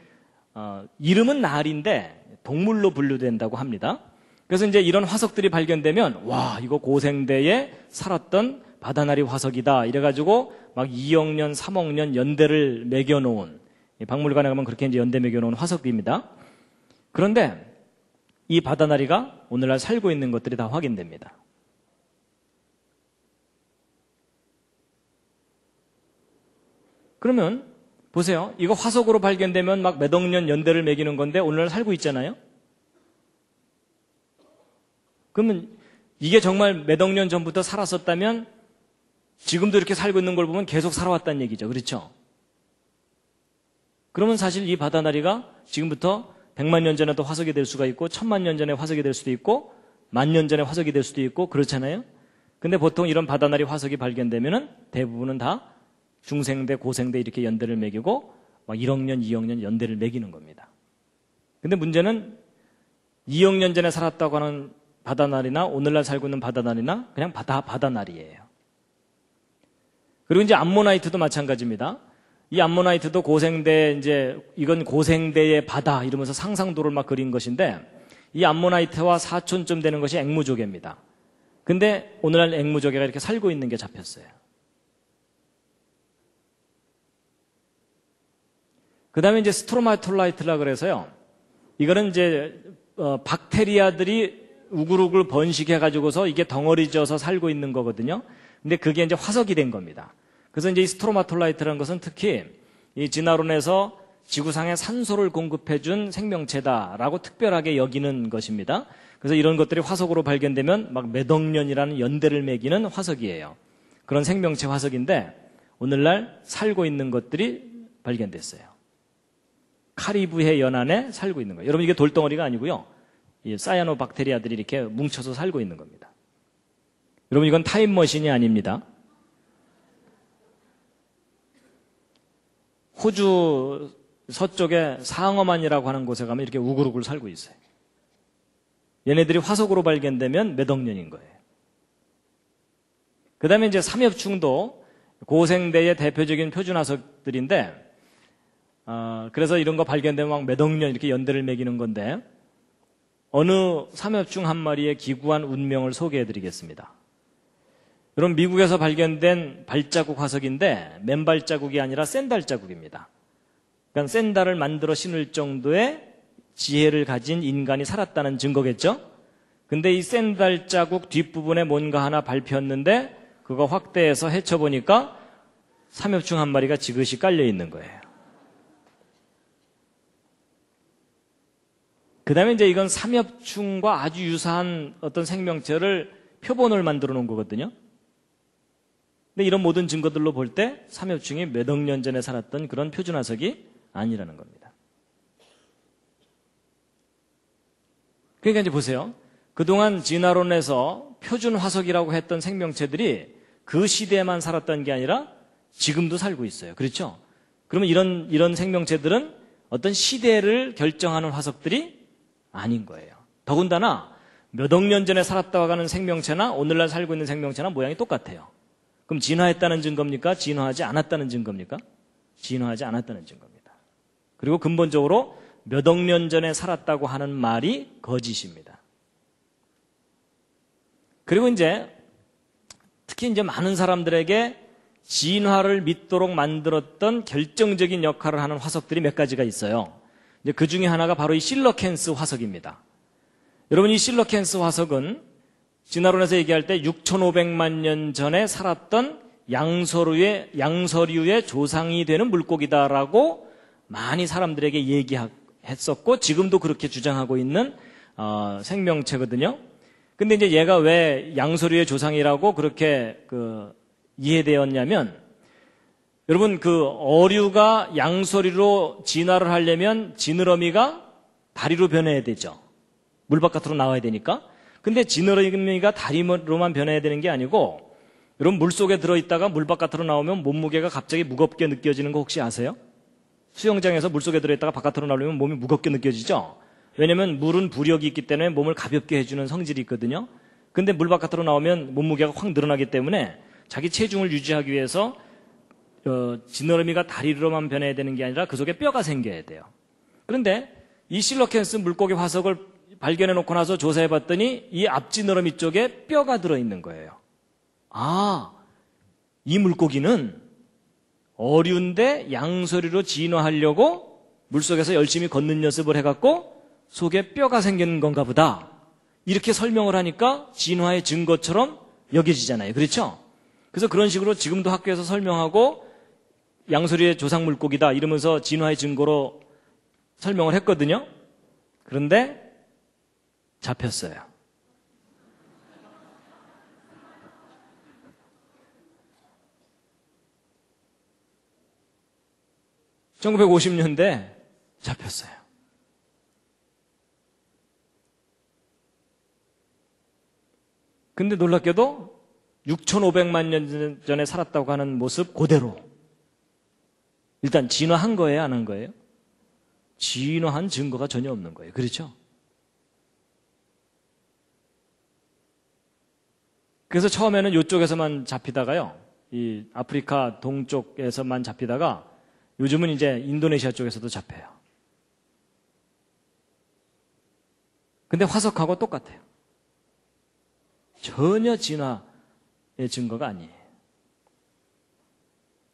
이름은 나리인데 동물로 분류된다고 합니다. 그래서 이제 이런 화석들이 발견되면 와 이거 고생대에 살았던 바다나리 화석이다 이래가지고 막 2억 년, 3억 년 연대를 매겨놓은 박물관에 가면 그렇게 이제 연대 매겨놓은 화석입니다. 그런데 이 바다나리가 오늘날 살고 있는 것들이 다 확인됩니다. 그러면 보세요. 이거 화석으로 발견되면 막 몇 억 년 연대를 매기는 건데 오늘날 살고 있잖아요. 그러면 이게 정말 몇 억 년 전부터 살았었다면 지금도 이렇게 살고 있는 걸 보면 계속 살아왔다는 얘기죠. 그렇죠? 그러면 사실 이 바다나리가 지금부터 100만 년 전에도 화석이 될 수가 있고 1000만 년 전에 화석이 될 수도 있고 10,000년 전에 화석이 될 수도 있고 그렇잖아요. 근데 보통 이런 바다나리 화석이 발견되면은 대부분은 다 중생대, 고생대 이렇게 연대를 매기고 막 1억 년, 2억 년 연대를 매기는 겁니다. 근데 문제는 2억 년 전에 살았다고 하는 바다나리나 오늘날 살고 있는 바다나리나 그냥 바다나리예요. 그리고 이제 암모나이트도 마찬가지입니다. 이 암모나이트도 고생대 이제 이건 고생대의 바다 이러면서 상상도를 막 그린 것인데 이 암모나이트와 사촌쯤 되는 것이 앵무조개입니다. 근데 오늘날 앵무조개가 이렇게 살고 있는 게 잡혔어요. 그 다음에 이제 스트로마톨라이트라 그래서요. 이거는 이제 박테리아들이 우글우글 번식해가지고서 이게 덩어리져서 살고 있는 거거든요. 근데 그게 이제 화석이 된 겁니다. 그래서 이제 이 스트로마톨라이트라는 것은 특히 이 진화론에서 지구상에 산소를 공급해준 생명체다라고 특별하게 여기는 것입니다. 그래서 이런 것들이 화석으로 발견되면 막 몇 억 년이라는 연대를 매기는 화석이에요. 그런 생명체 화석인데 오늘날 살고 있는 것들이 발견됐어요. 카리브해 연안에 살고 있는 거예요. 여러분 이게 돌덩어리가 아니고요. 이 사이아노박테리아들이 이렇게 뭉쳐서 살고 있는 겁니다. 여러분 이건 타임머신이 아닙니다. 호주 서쪽에 상어만이라고 하는 곳에 가면 이렇게 우글우글 살고 있어요. 얘네들이 화석으로 발견되면 몇 억 년인 거예요. 그 다음에 이제 삼엽충도 고생대의 대표적인 표준화석들인데 그래서 이런 거 발견되면 막 몇 억 년 이렇게 연대를 매기는 건데 어느 삼엽충 한 마리의 기구한 운명을 소개해 드리겠습니다. 여러분 미국에서 발견된 발자국 화석인데 맨발자국이 아니라 샌달 자국입니다. 그러니까 샌달을 만들어 신을 정도의 지혜를 가진 인간이 살았다는 증거겠죠? 근데 이 샌달 자국 뒷부분에 뭔가 하나 밟혔는데 그거 확대해서 헤쳐보니까 삼엽충 한 마리가 지그시 깔려 있는 거예요. 그 다음에 이제 이건 삼엽충과 아주 유사한 어떤 생명체를 표본을 만들어 놓은 거거든요. 근데 이런 모든 증거들로 볼 때 삼엽충이 몇 억 년 전에 살았던 그런 표준화석이 아니라는 겁니다. 그러니까 이제 보세요. 그동안 진화론에서 표준화석이라고 했던 생명체들이 그 시대에만 살았던 게 아니라 지금도 살고 있어요. 그렇죠? 그러면 이런 생명체들은 어떤 시대를 결정하는 화석들이 아닌 거예요. 더군다나 몇 억 년 전에 살았다고 하는 생명체나 오늘날 살고 있는 생명체나 모양이 똑같아요. 그럼 진화했다는 증거입니까? 진화하지 않았다는 증거입니까? 진화하지 않았다는 증거입니다. 그리고 근본적으로 몇 억 년 전에 살았다고 하는 말이 거짓입니다. 그리고 이제 특히 이제 많은 사람들에게 진화를 믿도록 만들었던 결정적인 역할을 하는 화석들이 몇 가지가 있어요. 이제 그 중에 하나가 바로 이 실러켄스 화석입니다. 여러분 이 실러켄스 화석은 진화론에서 얘기할 때 6,500만 년 전에 살았던 양서류의 조상이 되는 물고기다라고 많이 사람들에게 얘기했었고 지금도 그렇게 주장하고 있는 생명체거든요. 근데 이제 얘가 왜 양서류의 조상이라고 그렇게 이해되었냐면 여러분 그 어류가 양서류로 진화를 하려면 지느러미가 다리로 변해야 되죠. 물 바깥으로 나와야 되니까. 근데 지느러미가 다리로만 변해야 되는 게 아니고 여러분 물속에 들어있다가 물 바깥으로 나오면 몸무게가 갑자기 무겁게 느껴지는 거 혹시 아세요? 수영장에서 물속에 들어있다가 바깥으로 나오면 몸이 무겁게 느껴지죠? 왜냐면 물은 부력이 있기 때문에 몸을 가볍게 해주는 성질이 있거든요. 근데 물 바깥으로 나오면 몸무게가 확 늘어나기 때문에 자기 체중을 유지하기 위해서 지느러미가 다리로만 변해야 되는 게 아니라 그 속에 뼈가 생겨야 돼요. 그런데 이 실러켄스 물고기 화석을 발견해 놓고 나서 조사해 봤더니 이 앞지느러미 쪽에 뼈가 들어있는 거예요. 아, 이 물고기는 어류인데 양서류로 진화하려고 물속에서 열심히 걷는 연습을 해갖고 속에 뼈가 생기는 건가 보다. 이렇게 설명을 하니까 진화의 증거처럼 여겨지잖아요. 그렇죠? 그래서 그런 식으로 지금도 학교에서 설명하고 양서류의 조상 물고기다 이러면서 진화의 증거로 설명을 했거든요. 그런데 잡혔어요. (1950년대) 잡혔어요. 근데 놀랍게도 6,500만 년 전에 살았다고 하는 모습 그대로. 일단 진화한 거예요, 안 한 거예요? 진화한 증거가 전혀 없는 거예요. 그렇죠? 그래서 처음에는 이쪽에서만 잡히다가요, 이 아프리카 동쪽에서만 잡히다가 요즘은 이제 인도네시아 쪽에서도 잡혀요. 근데 화석하고 똑같아요. 전혀 진화의 증거가 아니에요.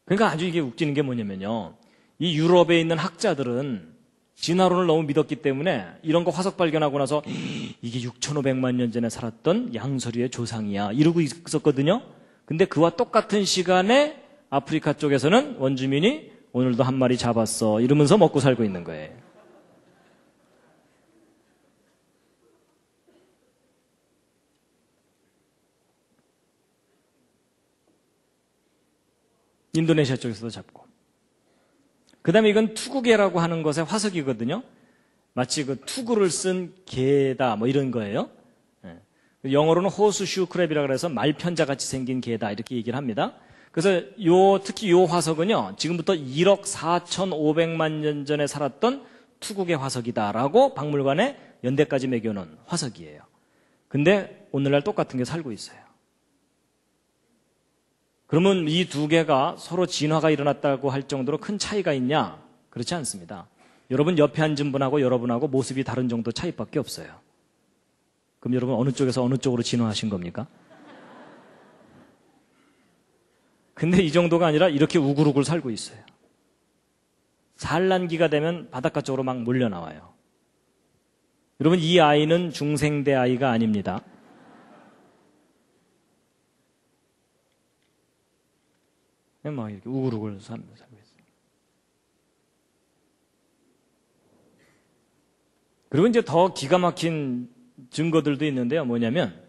그러니까 아주 이게 웃기는 게 뭐냐면요. 이 유럽에 있는 학자들은 진화론을 너무 믿었기 때문에 이런 거 화석 발견하고 나서 이게 6,500만 년 전에 살았던 양서류의 조상이야 이러고 있었거든요. 근데 그와 똑같은 시간에 아프리카 쪽에서는 원주민이 오늘도 한 마리 잡았어 이러면서 먹고 살고 있는 거예요. 인도네시아 쪽에서도 잡고. 그 다음에 이건 투구개라고 하는 것의 화석이거든요. 마치 그 투구를 쓴 개다 뭐 이런 거예요. 영어로는 호스슈 크랩이라고 해서 말편자같이 생긴 개다 이렇게 얘기를 합니다. 그래서 특히 요 화석은요, 지금부터 1억 4,500만 년 전에 살았던 투구개 화석이다라고 박물관에 연대까지 매겨놓은 화석이에요. 근데 오늘날 똑같은 게 살고 있어요. 그러면 이 두 개가 서로 진화가 일어났다고 할 정도로 큰 차이가 있냐? 그렇지 않습니다. 여러분 옆에 앉은 분하고 여러분하고 모습이 다른 정도 차이밖에 없어요. 그럼 여러분 어느 쪽에서 어느 쪽으로 진화하신 겁니까? 근데 이 정도가 아니라 이렇게 우글우글 살고 있어요. 산란기가 되면 바닷가 쪽으로 막 몰려 나와요. 여러분 이 아이는 중생대 아이가 아닙니다. 막 이렇게 우글우글 살고 있어요. 그리고 이제 더 기가 막힌 증거들도 있는데요. 뭐냐면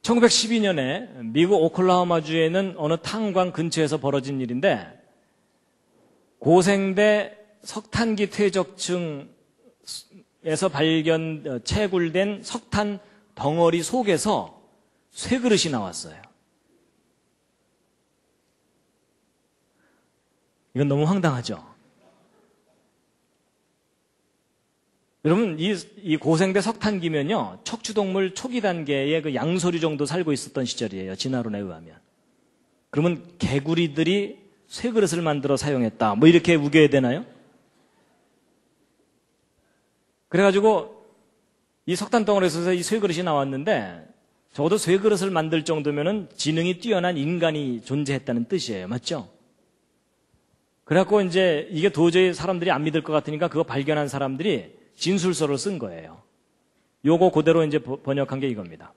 1912년에 미국 오클라호마주에 있는 어느 탄광 근처에서 벌어진 일인데 고생대 석탄기 퇴적층에서 채굴된 석탄 덩어리 속에서 쇠그릇이 나왔어요. 이건 너무 황당하죠? 여러분, 이 고생대 석탄기면요, 척추동물 초기 단계의 그 양서류 정도 살고 있었던 시절이에요. 진화론에 의하면. 그러면 개구리들이 쇠그릇을 만들어 사용했다. 뭐 이렇게 우겨야 되나요? 그래가지고 이 석탄 덩어리에서 이 쇠그릇이 나왔는데 적어도 쇠그릇을 만들 정도면은 지능이 뛰어난 인간이 존재했다는 뜻이에요. 맞죠? 그래갖고 이제 이게 도저히 사람들이 안 믿을 것 같으니까 그거 발견한 사람들이 진술서를 쓴 거예요. 요거 그대로 이제 번역한 게 이겁니다.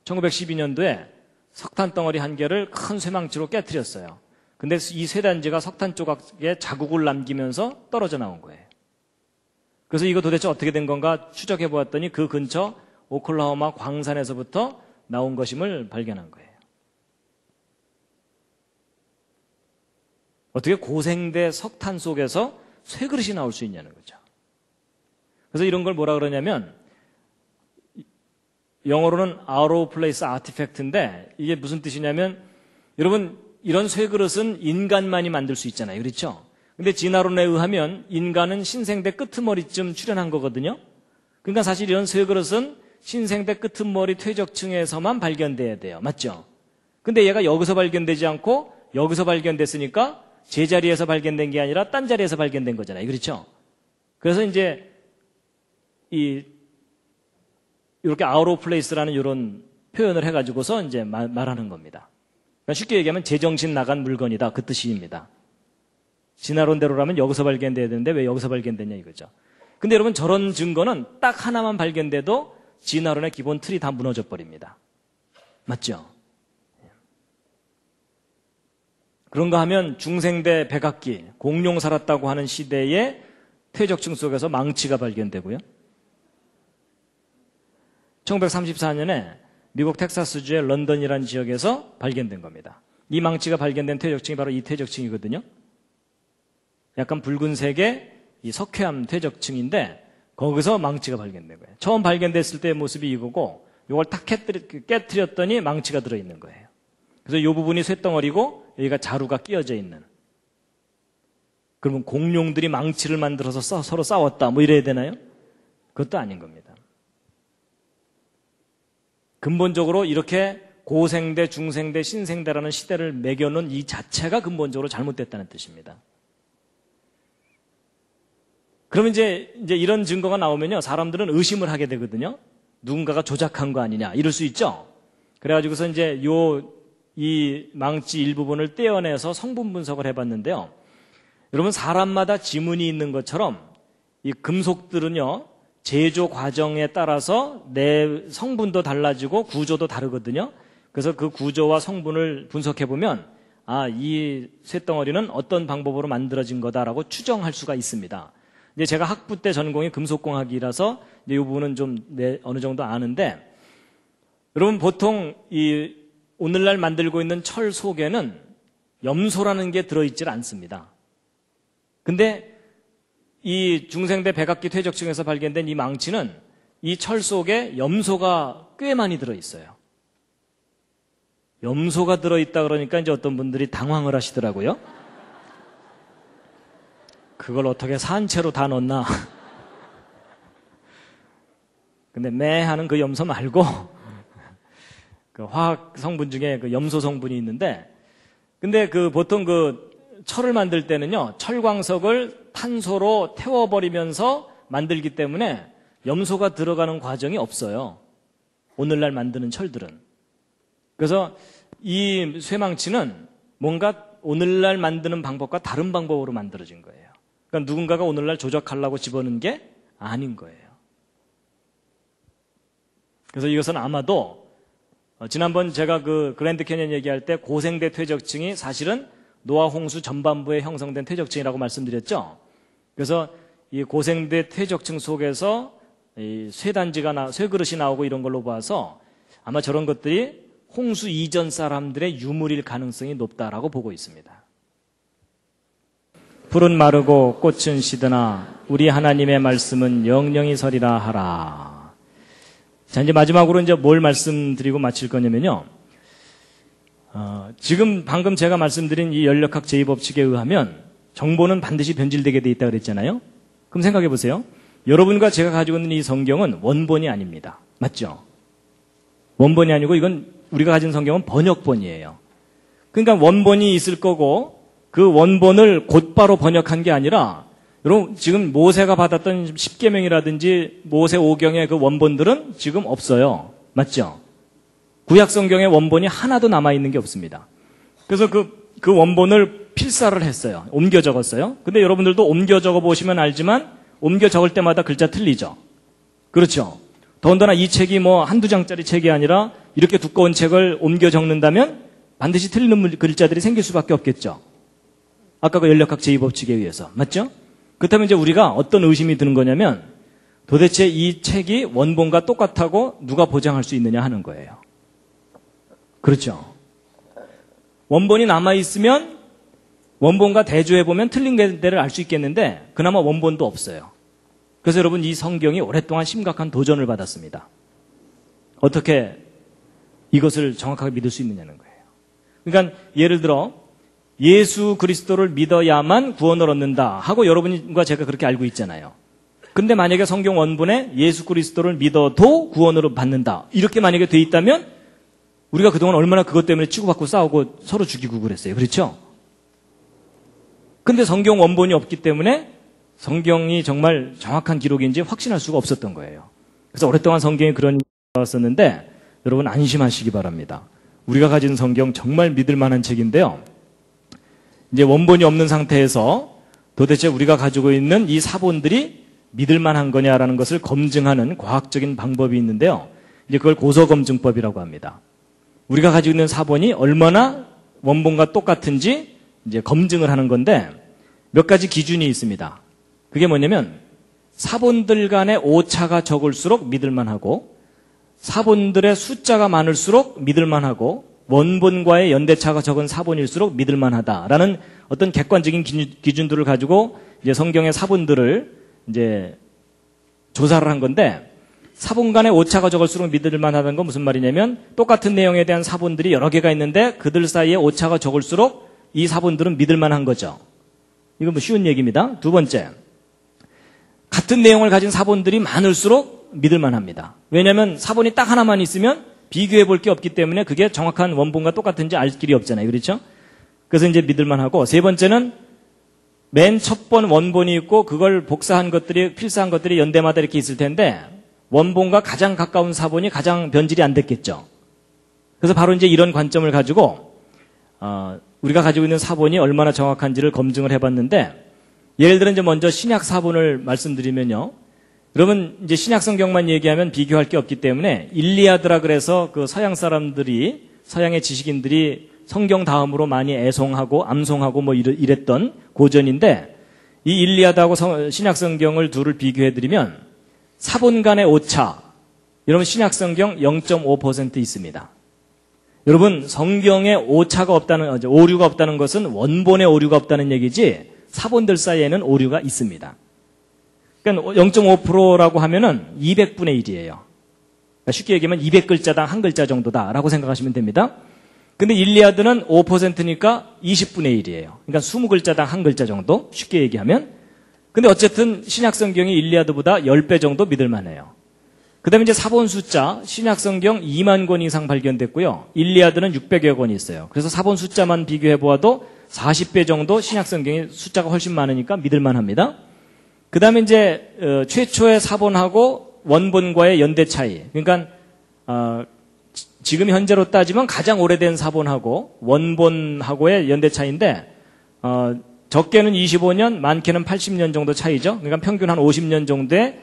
1912년도에 석탄 덩어리 한 개를 큰 쇠망치로 깨트렸어요. 근데 이 쇠단지가 석탄 조각에 자국을 남기면서 떨어져 나온 거예요. 그래서 이거 도대체 어떻게 된 건가 추적해 보았더니 그 근처 오클라호마 광산에서부터 나온 것임을 발견한 거예요. 어떻게 고생대 석탄 속에서 쇠그릇이 나올 수 있냐는 거죠. 그래서 이런 걸 뭐라 그러냐면 영어로는 out of place artifact인데 이게 무슨 뜻이냐면 여러분 이런 쇠그릇은 인간만이 만들 수 있잖아요. 그렇죠? 근데 진화론에 의하면 인간은 신생대 끄트머리쯤 출현한 거거든요. 그러니까 사실 이런 쇠그릇은 신생대 끄트머리 퇴적층에서만 발견돼야 돼요. 맞죠? 근데 얘가 여기서 발견되지 않고 여기서 발견됐으니까 제자리에서 발견된 게 아니라 딴 자리에서 발견된 거잖아요. 그렇죠? 그래서 이제 이렇게 out of place라는 이런 표현을 해가지고서 이제 말하는 겁니다. 그러니까 쉽게 얘기하면 제정신 나간 물건이다. 그 뜻입니다. 진화론대로라면 여기서 발견돼야 되는데 왜 여기서 발견됐냐 이거죠. 근데 여러분 저런 증거는 딱 하나만 발견돼도 진화론의 기본 틀이 다 무너져 버립니다. 맞죠? 그런가 하면 중생대 백악기, 공룡 살았다고 하는 시대의 퇴적층 속에서 망치가 발견되고요. 1934년에 미국 텍사스주의 런던이라는 지역에서 발견된 겁니다. 이 망치가 발견된 퇴적층이 바로 이 퇴적층이거든요. 약간 붉은색의 이 석회암 퇴적층인데 거기서 망치가 발견된 거예요. 처음 발견됐을 때의 모습이 이거고 이걸 탁 깨트렸더니 망치가 들어있는 거예요. 그래서 이 부분이 쇳덩어리고 여기가 자루가 끼어져 있는. 그러면 공룡들이 망치를 만들어서 서로 싸웠다 뭐 이래야 되나요? 그것도 아닌 겁니다. 근본적으로 이렇게 고생대, 중생대, 신생대라는 시대를 매겨놓은 이 자체가 근본적으로 잘못됐다는 뜻입니다. 그러면 이제 이런 증거가 나오면요, 사람들은 의심을 하게 되거든요. 누군가가 조작한 거 아니냐, 이럴 수 있죠. 그래가지고서 이제 이 망치 일부분을 떼어내서 성분 분석을 해봤는데요. 여러분, 사람마다 지문이 있는 것처럼 이 금속들은요, 제조 과정에 따라서 내 성분도 달라지고 구조도 다르거든요. 그래서 그 구조와 성분을 분석해 보면 이 쇳덩어리는 어떤 방법으로 만들어진 거다라고 추정할 수가 있습니다. 이제 제가 학부 때 전공이 금속공학이라서 이제 이 부분은 좀 어느 정도 아는데, 여러분 보통 이 오늘날 만들고 있는 철 속에는 염소라는 게 들어있질 않습니다. 근데 이 중생대 백악기 퇴적층에서 발견된 이 망치는 이 철 속에 염소가 꽤 많이 들어있어요. 염소가 들어있다 그러니까 이제 어떤 분들이 당황을 하시더라고요. 그걸 어떻게 산채로 다 넣나. 근데 매 하는 그 염소 말고 그 화학 성분 중에 그 염소 성분이 있는데, 근데 그 보통 그 철을 만들 때는요, 철광석을 탄소로 태워버리면서 만들기 때문에 염소가 들어가는 과정이 없어요. 오늘날 만드는 철들은. 그래서 이 쇠망치는 뭔가 오늘날 만드는 방법과 다른 방법으로 만들어진 거예요. 그러니까 누군가가 오늘날 조작하려고 집어넣은 게 아닌 거예요. 그래서 이것은 아마도 지난번 제가 그 그랜드 캐니언 얘기할 때 고생대 퇴적층이 사실은 노아 홍수 전반부에 형성된 퇴적층이라고 말씀드렸죠. 그래서 이 고생대 퇴적층 속에서 이 쇠단지가 쇠그릇이 나오고 이런 걸로 봐서 아마 저런 것들이 홍수 이전 사람들의 유물일 가능성이 높다라고 보고 있습니다. 풀은 마르고 꽃은 시드나 우리 하나님의 말씀은 영영이 서리라 하라. 자, 이제 마지막으로 이제 뭘 말씀드리고 마칠 거냐면요. 지금 방금 제가 말씀드린 이 연력학 제2법칙에 의하면 정보는 반드시 변질되게 돼 있다 그랬잖아요. 그럼 생각해 보세요. 여러분과 제가 가지고 있는 이 성경은 원본이 아닙니다. 맞죠? 원본이 아니고 이건 우리가 가진 성경은 번역본이에요. 그러니까 원본이 있을 거고 그 원본을 곧바로 번역한 게 아니라, 여러분 지금 모세가 받았던 십계명이라든지 모세 오경의 그 원본들은 지금 없어요. 맞죠? 구약 성경의 원본이 하나도 남아있는 게 없습니다. 그래서 그 원본을 필사를 했어요. 옮겨 적었어요. 근데 여러분들도 옮겨 적어 보시면 알지만 옮겨 적을 때마다 글자 틀리죠. 그렇죠? 더군다나 이 책이 뭐 한두 장짜리 책이 아니라 이렇게 두꺼운 책을 옮겨 적는다면 반드시 틀리는 글자들이 생길 수밖에 없겠죠. 아까 그 연력학 제2법칙에 의해서. 맞죠? 그렇다면 이제 우리가 어떤 의심이 드는 거냐면 도대체 이 책이 원본과 똑같다고 누가 보장할 수 있느냐 하는 거예요. 그렇죠? 원본이 남아있으면 원본과 대조해보면 틀린 데를 알 수 있겠는데 그나마 원본도 없어요. 그래서 여러분 이 성경이 오랫동안 심각한 도전을 받았습니다. 어떻게 이것을 정확하게 믿을 수 있느냐는 거예요. 그러니까 예를 들어 예수 그리스도를 믿어야만 구원을 얻는다 하고 여러분과 제가 그렇게 알고 있잖아요. 근데 만약에 성경 원본에 예수 그리스도를 믿어도 구원을 받는다 이렇게 만약에 돼 있다면 우리가 그동안 얼마나 그것 때문에 치고받고 싸우고 서로 죽이고 그랬어요. 그렇죠? 근데 성경 원본이 없기 때문에 성경이 정말 정확한 기록인지 확신할 수가 없었던 거예요. 그래서 오랫동안 성경이 그런 나왔었는데 여러분 안심하시기 바랍니다. 우리가 가진 성경 정말 믿을 만한 책인데요. 이제 원본이 없는 상태에서 도대체 우리가 가지고 있는 이 사본들이 믿을 만한 거냐라는 것을 검증하는 과학적인 방법이 있는데요. 이제 그걸 고서검증법이라고 합니다. 우리가 가지고 있는 사본이 얼마나 원본과 똑같은지 이제 검증을 하는 건데 몇 가지 기준이 있습니다. 그게 뭐냐면 사본들 간의 오차가 적을수록 믿을만하고 사본들의 숫자가 많을수록 믿을만하고 원본과의 연대차가 적은 사본일수록 믿을만하다라는 어떤 객관적인 기준들을 가지고 이제 성경의 사본들을 이제 조사를 한 건데 사본 간의 오차가 적을수록 믿을만하다는 건 무슨 말이냐면 똑같은 내용에 대한 사본들이 여러 개가 있는데 그들 사이에 오차가 적을수록 이 사본들은 믿을만한 거죠. 이건 뭐 쉬운 얘기입니다. 두 번째, 같은 내용을 가진 사본들이 많을수록 믿을만합니다. 왜냐하면 사본이 딱 하나만 있으면 비교해 볼 게 없기 때문에 그게 정확한 원본과 똑같은지 알 길이 없잖아요. 그렇죠? 그래서 이제 믿을만하고, 세 번째는 맨 첫 번 원본이 있고 그걸 복사한 것들이 필사한 것들이 연대마다 이렇게 있을 텐데 원본과 가장 가까운 사본이 가장 변질이 안 됐겠죠. 그래서 바로 이제 이런 관점을 가지고 우리가 가지고 있는 사본이 얼마나 정확한지를 검증을 해봤는데 예를 들어 이제 먼저 신약 사본을 말씀드리면요. 여러분 이제 신약 성경만 얘기하면 비교할 게 없기 때문에 일리아드라 그래서 그 서양 사람들이 서양의 지식인들이 성경 다음으로 많이 애송하고 암송하고 뭐 이랬던 고전인데 이 일리아드하고 신약 성경을 둘을 비교해 드리면 사본 간의 오차. 여러분 신약 성경 0.5% 있습니다. 여러분 성경에 오차가 없다는 오류가 없다는 것은 원본에 오류가 없다는 얘기지 사본들 사이에는 오류가 있습니다. 그러니까 0.5%라고 하면은 200분의 1이에요. 그러니까 쉽게 얘기하면 200글자당 한 글자 정도다라고 생각하시면 됩니다. 근데 일리아드는 5%니까 20분의 1이에요. 그러니까 20글자당 한 글자 정도 쉽게 얘기하면. 근데 어쨌든 신약 성경이 일리아드보다 10배 정도 믿을 만해요. 그다음에 이제 사본 숫자 신약 성경 2만 권 이상 발견됐고요. 일리아드는 600여 권이 있어요. 그래서 사본 숫자만 비교해 보아도 40배 정도 신약 성경의 숫자가 훨씬 많으니까 믿을 만합니다. 그다음에 이제 최초의 사본하고 원본과의 연대 차이. 그러니까 지금 현재로 따지면 가장 오래된 사본하고 원본하고의 연대 차이인데 적게는 25년, 많게는 80년 정도 차이죠. 그러니까 평균 한 50년 정도의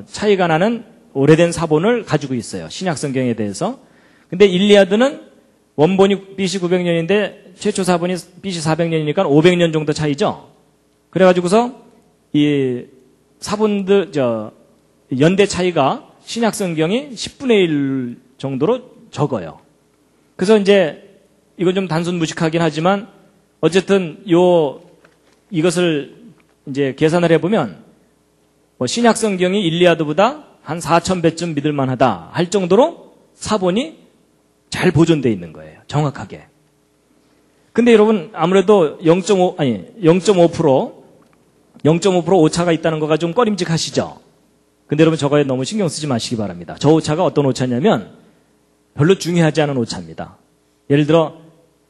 차이가 나는 오래된 사본을 가지고 있어요. 신약 성경에 대해서. 근데 일리아드는 원본이 BC 900년인데 최초 사본이 BC 400년이니까 500년 정도 차이죠. 그래가지고서 이 사본들 연대 차이가 신약 성경이 10분의 1 정도로 적어요. 그래서 이제 이건 좀 단순 무식하긴 하지만 어쨌든 이것을 이제 계산을 해보면 신약 성경이 일리아드보다 한 4,000배쯤 믿을 만하다 할 정도로 사본이 잘 보존되어 있는 거예요. 정확하게. 근데 여러분 아무래도 0.5% 오차가 있다는 거가 좀 꺼림직하시죠? 근데 여러분 저거에 너무 신경 쓰지 마시기 바랍니다. 저 오차가 어떤 오차냐면 별로 중요하지 않은 오차입니다. 예를 들어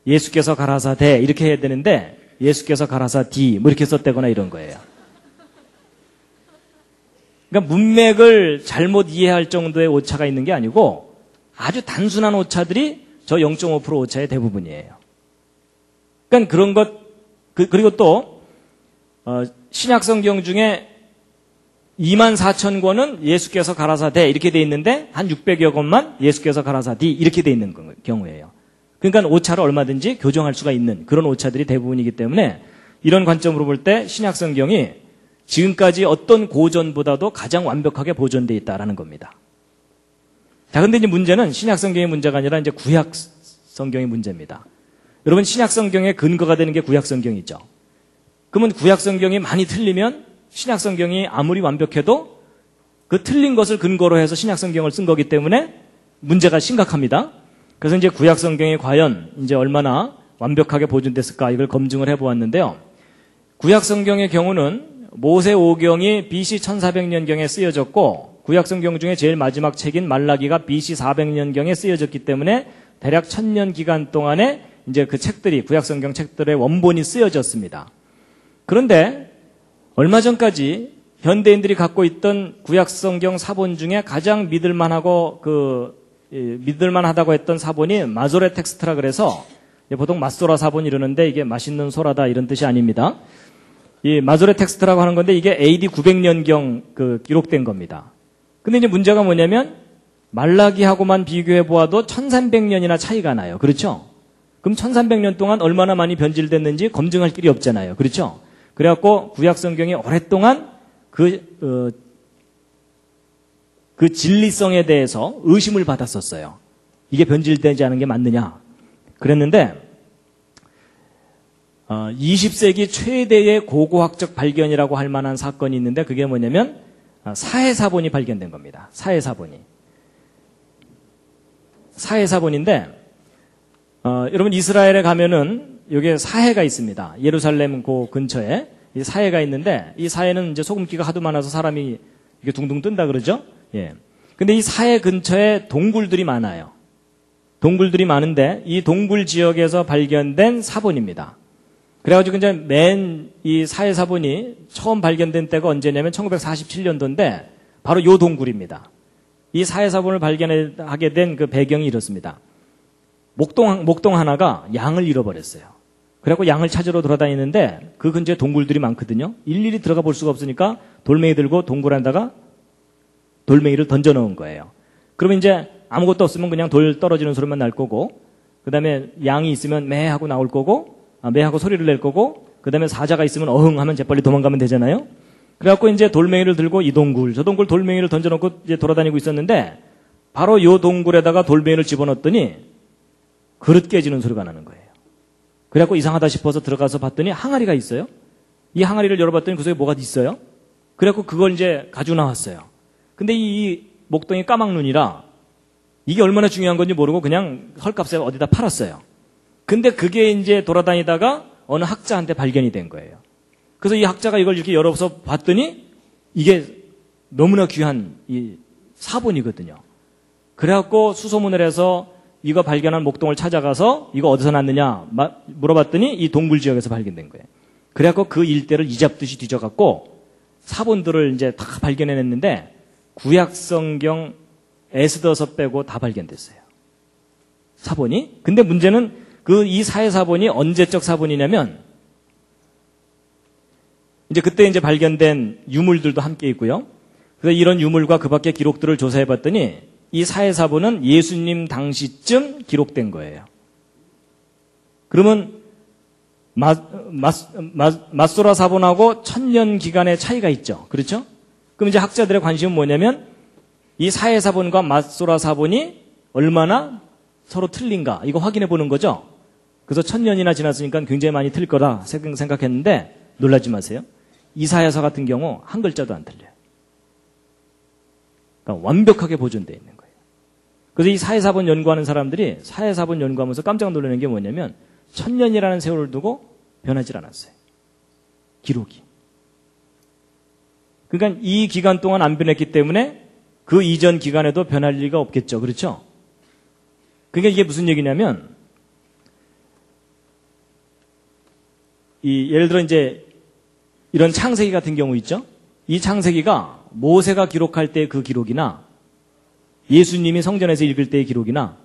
예수께서 가라사대 이렇게 해야 되는데 예수께서 가라사디 뭐 이렇게 썼다거나 이런 거예요. 그러니까 문맥을 잘못 이해할 정도의 오차가 있는 게 아니고 아주 단순한 오차들이 저 0.5% 오차의 대부분이에요. 그러니까 그런 것 그리고 또 신약 성경 중에 24,000권은 예수께서 가라사대 이렇게 돼 있는데 한 600여 권만 예수께서 가라사디 이렇게 돼 있는 경우예요. 그러니까 오차를 얼마든지 교정할 수가 있는 그런 오차들이 대부분이기 때문에 이런 관점으로 볼 때 신약 성경이 지금까지 어떤 고전보다도 가장 완벽하게 보존되어 있다라는 겁니다. 자, 근데 이제 문제는 신약 성경의 문제가 아니라 이제 구약 성경의 문제입니다. 여러분 신약 성경의 근거가 되는 게 구약 성경이죠. 그러면 구약 성경이 많이 틀리면 신약 성경이 아무리 완벽해도 그 틀린 것을 근거로 해서 신약 성경을 쓴 거기 때문에 문제가 심각합니다. 그래서 이제 구약 성경이 과연 이제 얼마나 완벽하게 보존됐을까 이걸 검증을 해보았는데요. 구약 성경의 경우는 모세 오경이 BC 1400년경에 쓰여졌고 구약 성경 중에 제일 마지막 책인 말라기가 BC 400년경에 쓰여졌기 때문에 대략 1000년 기간 동안에 이제 그 책들이 구약 성경 책들의 원본이 쓰여졌습니다. 그런데 얼마 전까지 현대인들이 갖고 있던 구약 성경 사본 중에 가장 믿을만하다고 했던 사본이 마소레 텍스트라 그래서 보통 맛소라 사본 이러는데 이게 맛있는 소라다 이런 뜻이 아닙니다. 이 마소레 텍스트라고 하는 건데 이게 AD 900년경 기록된 겁니다. 근데 이제 문제가 뭐냐면 말라기하고만 비교해 보아도 1300년이나 차이가 나요. 그렇죠? 그럼 1300년 동안 얼마나 많이 변질됐는지 검증할 길이 없잖아요. 그렇죠? 그래갖고 구약 성경이 오랫동안 그 진리성에 대해서 의심을 받았었어요. 이게 변질되지 않은 게 맞느냐. 그랬는데 20세기 최대의 고고학적 발견이라고 할 만한 사건이 있는데 그게 뭐냐면 사해사본이 발견된 겁니다. 사해사본인데 여러분 이스라엘에 가면은 여기에 사해가 있습니다. 예루살렘 그 근처에 이 사해가 있는데 이 사해는 이제 소금기가 하도 많아서 사람이 이게 둥둥 뜬다 그러죠. 예. 근데 이 사해 근처에 동굴들이 많아요. 동굴들이 많은데 이 동굴 지역에서 발견된 사본입니다. 그래가지고 이제 맨 이 사해 사본이 처음 발견된 때가 언제냐면 1947년도인데 바로 요 동굴입니다. 이 사해 사본을 발견하게 된 그 배경이 이렇습니다. 목동 하나가 양을 잃어버렸어요. 그래갖고 양을 찾으러 돌아다니는데 그 근처에 동굴들이 많거든요. 일일이 들어가 볼 수가 없으니까 돌멩이 들고 동굴 안에다가 돌멩이를 던져 넣은 거예요. 그러면 이제 아무것도 없으면 그냥 돌 떨어지는 소리만 날 거고, 그 다음에 양이 있으면 매 하고 나올 거고, 매 하고 소리를 낼 거고, 그 다음에 사자가 있으면 어흥 하면 재빨리 도망가면 되잖아요. 그래갖고 이제 돌멩이를 들고 이 동굴, 저 동굴 돌멩이를 던져놓고 이제 돌아다니고 있었는데, 바로 요 동굴에다가 돌멩이를 집어넣었더니 그릇 깨지는 소리가 나는 거예요. 그래갖고 이상하다 싶어서 들어가서 봤더니 항아리가 있어요. 이 항아리를 열어봤더니 그 속에 뭐가 있어요. 그래갖고 그걸 이제 가지고 나왔어요. 근데 이 목동이 까막눈이라 이게 얼마나 중요한 건지 모르고 그냥 헐값에 어디다 팔았어요. 근데 그게 이제 돌아다니다가 어느 학자한테 발견이 된 거예요. 그래서 이 학자가 이걸 이렇게 열어서 봤더니 이게 너무나 귀한 이 사본이거든요. 그래갖고 수소문을 해서 이거 발견한 목동을 찾아가서 이거 어디서 났느냐 물어봤더니 이 동굴 지역에서 발견된 거예요. 그래갖고 그 일대를 이잡듯이 뒤져갖고 사본들을 이제 다 발견해냈는데 구약성경 에스더서 빼고 다 발견됐어요. 사본이. 근데 문제는 이 사회 사본이 언제적 사본이냐면 이제 그때 이제 발견된 유물들도 함께 있고요. 그래서 이런 유물과 그 밖의 기록들을 조사해 봤더니 이 사회 사본은 예수님 당시쯤 기록된 거예요. 그러면 맞소라 사본하고 1000년 기간의 차이가 있죠. 그렇죠? 그럼 이제 학자들의 관심은 뭐냐면 이 사회 사본과 맞소라 사본이 얼마나 서로 틀린가 이거 확인해 보는 거죠. 그래서 1000년이나 지났으니까 굉장히 많이 틀릴 거다 생각했는데 놀라지 마세요. 이사야서 같은 경우 한 글자도 안 틀려요. 그러니까 완벽하게 보존되어 있는 거예요. 그래서 이 사회사본 연구하는 사람들이 사회사본 연구하면서 깜짝 놀라는 게 뭐냐면 1000년이라는 세월을 두고 변하지 않았어요. 기록이. 그러니까 이 기간 동안 안 변했기 때문에 그 이전 기간에도 변할 리가 없겠죠. 그렇죠? 그러니까 이게 무슨 얘기냐면 예를 들어 이제 이런 창세기 같은 경우 있죠? 이 창세기가 모세가 기록할 때 그 기록이나 예수님이 성전에서 읽을 때의 기록이나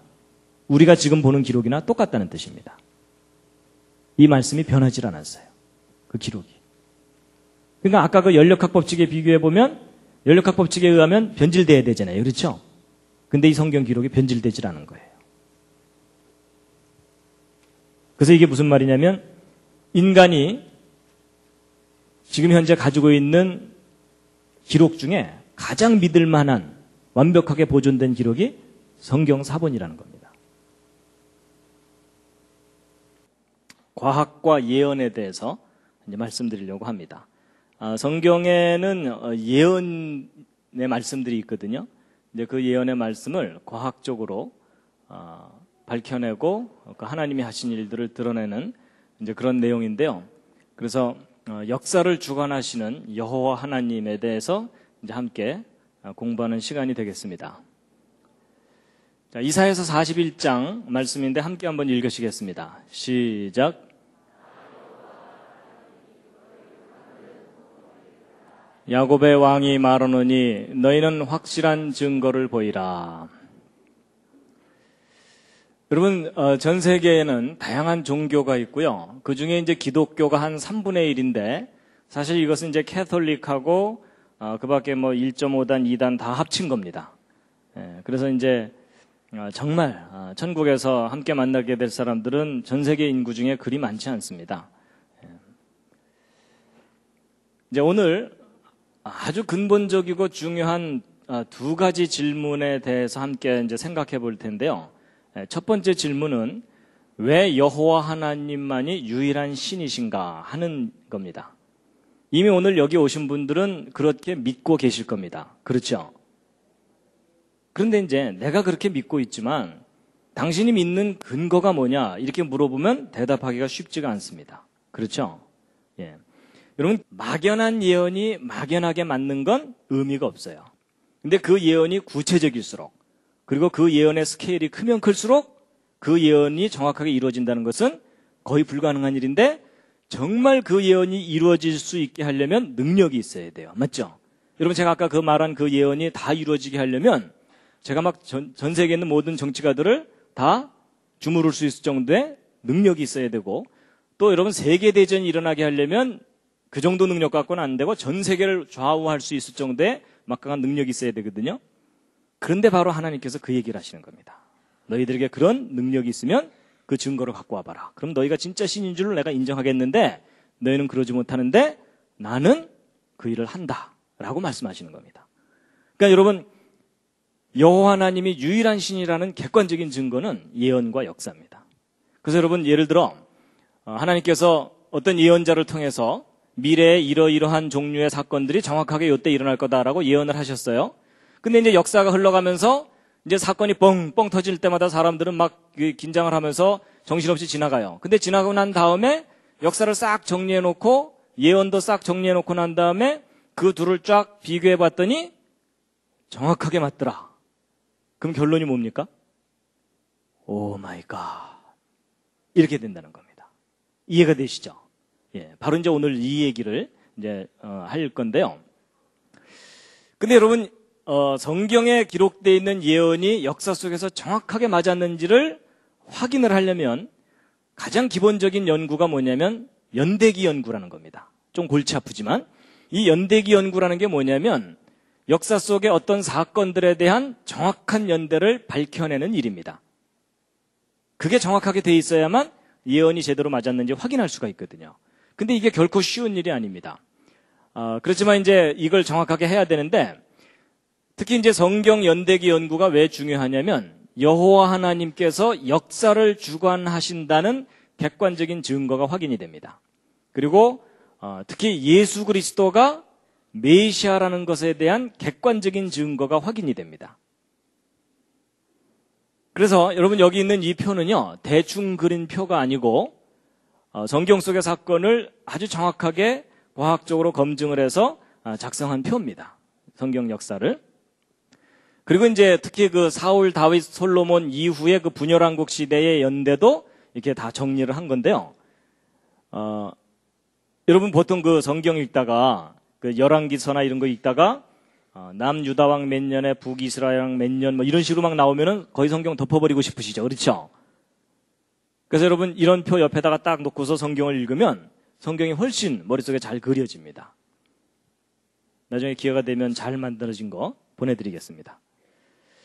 우리가 지금 보는 기록이나 똑같다는 뜻입니다. 이 말씀이 변하지 않았어요. 그 기록이. 그러니까 아까 그 연력학 법칙에 비교해 보면 연력학 법칙에 의하면 변질돼야 되잖아요. 그렇죠? 근데 이 성경 기록이 변질되질 않은 거예요. 그래서 이게 무슨 말이냐면 인간이 지금 현재 가지고 있는 기록 중에 가장 믿을 만한 완벽하게 보존된 기록이 성경 사본이라는 겁니다. 과학과 예언에 대해서 이제 말씀드리려고 합니다. 성경에는 예언의 말씀들이 있거든요. 이제 그 예언의 말씀을 과학적으로 밝혀내고 하나님이 하신 일들을 드러내는 이제 그런 내용인데요. 그래서 역사를 주관하시는 여호와 하나님에 대해서 이제 함께 공부하는 시간이 되겠습니다. 자, 이사야서 41장 말씀인데 함께 한번 읽으시겠습니다. 시작. 야곱의 왕이 말하노니 너희는 확실한 증거를 보이라. 여러분, 전 세계에는 다양한 종교가 있고요. 그 중에 이제 기독교가 한 3분의 1인데, 사실 이것은 이제 캐톨릭하고, 그 밖에 뭐 1.5단, 2단 다 합친 겁니다. 그래서 이제, 정말, 천국에서 함께 만나게 될 사람들은 전 세계 인구 중에 그리 많지 않습니다. 이제 오늘 아주 근본적이고 중요한 두 가지 질문에 대해서 함께 이제 생각해 볼 텐데요. 첫 번째 질문은 왜 여호와 하나님만이 유일한 신이신가 하는 겁니다. 이미 오늘 여기 오신 분들은 그렇게 믿고 계실 겁니다. 그렇죠? 그런데 이제 내가 그렇게 믿고 있지만 당신이 믿는 근거가 뭐냐 이렇게 물어보면 대답하기가 쉽지가 않습니다. 그렇죠? 예. 여러분, 막연한 예언이 막연하게 맞는 건 의미가 없어요. 근데 그 예언이 구체적일수록 그리고 그 예언의 스케일이 크면 클수록 그 예언이 정확하게 이루어진다는 것은 거의 불가능한 일인데 정말 그 예언이 이루어질 수 있게 하려면 능력이 있어야 돼요. 맞죠? 여러분, 제가 아까 그 말한 그 예언이 다 이루어지게 하려면 제가 막 전 세계에 있는 모든 정치가들을 다 주무를 수 있을 정도의 능력이 있어야 되고 또 여러분 세계대전이 일어나게 하려면 그 정도 능력 갖고는 안 되고 전 세계를 좌우할 수 있을 정도의 막강한 능력이 있어야 되거든요. 그런데 바로 하나님께서 그 얘기를 하시는 겁니다. 너희들에게 그런 능력이 있으면 그 증거를 갖고 와봐라. 그럼 너희가 진짜 신인 줄을 내가 인정하겠는데 너희는 그러지 못하는데 나는 그 일을 한다 라고 말씀하시는 겁니다. 그러니까 여러분 여호와 하나님이 유일한 신이라는 객관적인 증거는 예언과 역사입니다. 그래서 여러분 예를 들어 하나님께서 어떤 예언자를 통해서 미래에 이러이러한 종류의 사건들이 정확하게 이때 일어날 거다라고 예언을 하셨어요. 근데 이제 역사가 흘러가면서 이제 사건이 뻥뻥 터질 때마다 사람들은 막 긴장을 하면서 정신없이 지나가요. 근데 지나고 난 다음에 역사를 싹 정리해놓고 예언도 싹 정리해놓고 난 다음에 그 둘을 쫙 비교해봤더니 정확하게 맞더라. 그럼 결론이 뭡니까? 오 마이 갓. 이렇게 된다는 겁니다. 이해가 되시죠? 예, 바로 이제 오늘 이 얘기를 이제 할 건데요. 근데 여러분 성경에 기록되어 있는 예언이 역사 속에서 정확하게 맞았는지를 확인을 하려면 가장 기본적인 연구가 뭐냐면 연대기 연구라는 겁니다. 좀 골치 아프지만 이 연대기 연구라는 게 뭐냐면 역사 속의 어떤 사건들에 대한 정확한 연대를 밝혀내는 일입니다. 그게 정확하게 돼 있어야만 예언이 제대로 맞았는지 확인할 수가 있거든요. 근데 이게 결코 쉬운 일이 아닙니다. 그렇지만 이제 이걸 정확하게 해야 되는데 특히 이제 성경 연대기 연구가 왜 중요하냐면 여호와 하나님께서 역사를 주관하신다는 객관적인 증거가 확인이 됩니다. 그리고 특히 예수 그리스도가 메시아라는 것에 대한 객관적인 증거가 확인이 됩니다. 그래서 여러분 여기 있는 이 표는요 대충 그린 표가 아니고 성경 속의 사건을 아주 정확하게 과학적으로 검증을 해서 작성한 표입니다. 성경 역사를. 그리고 이제 특히 그 사울, 다윗, 솔로몬 이후에 그 분열왕국 시대의 연대도 이렇게 다 정리를 한 건데요. 여러분 보통 그 성경 읽다가 그 열왕기서나 이런 거 읽다가 남유다왕 몇 년에 북이스라엘왕 몇 년 뭐 이런 식으로 막 나오면은 거의 성경 덮어버리고 싶으시죠. 그렇죠? 그래서 여러분 이런 표 옆에다가 딱 놓고서 성경을 읽으면 성경이 훨씬 머릿속에 잘 그려집니다. 나중에 기회가 되면 잘 만들어진 거 보내드리겠습니다.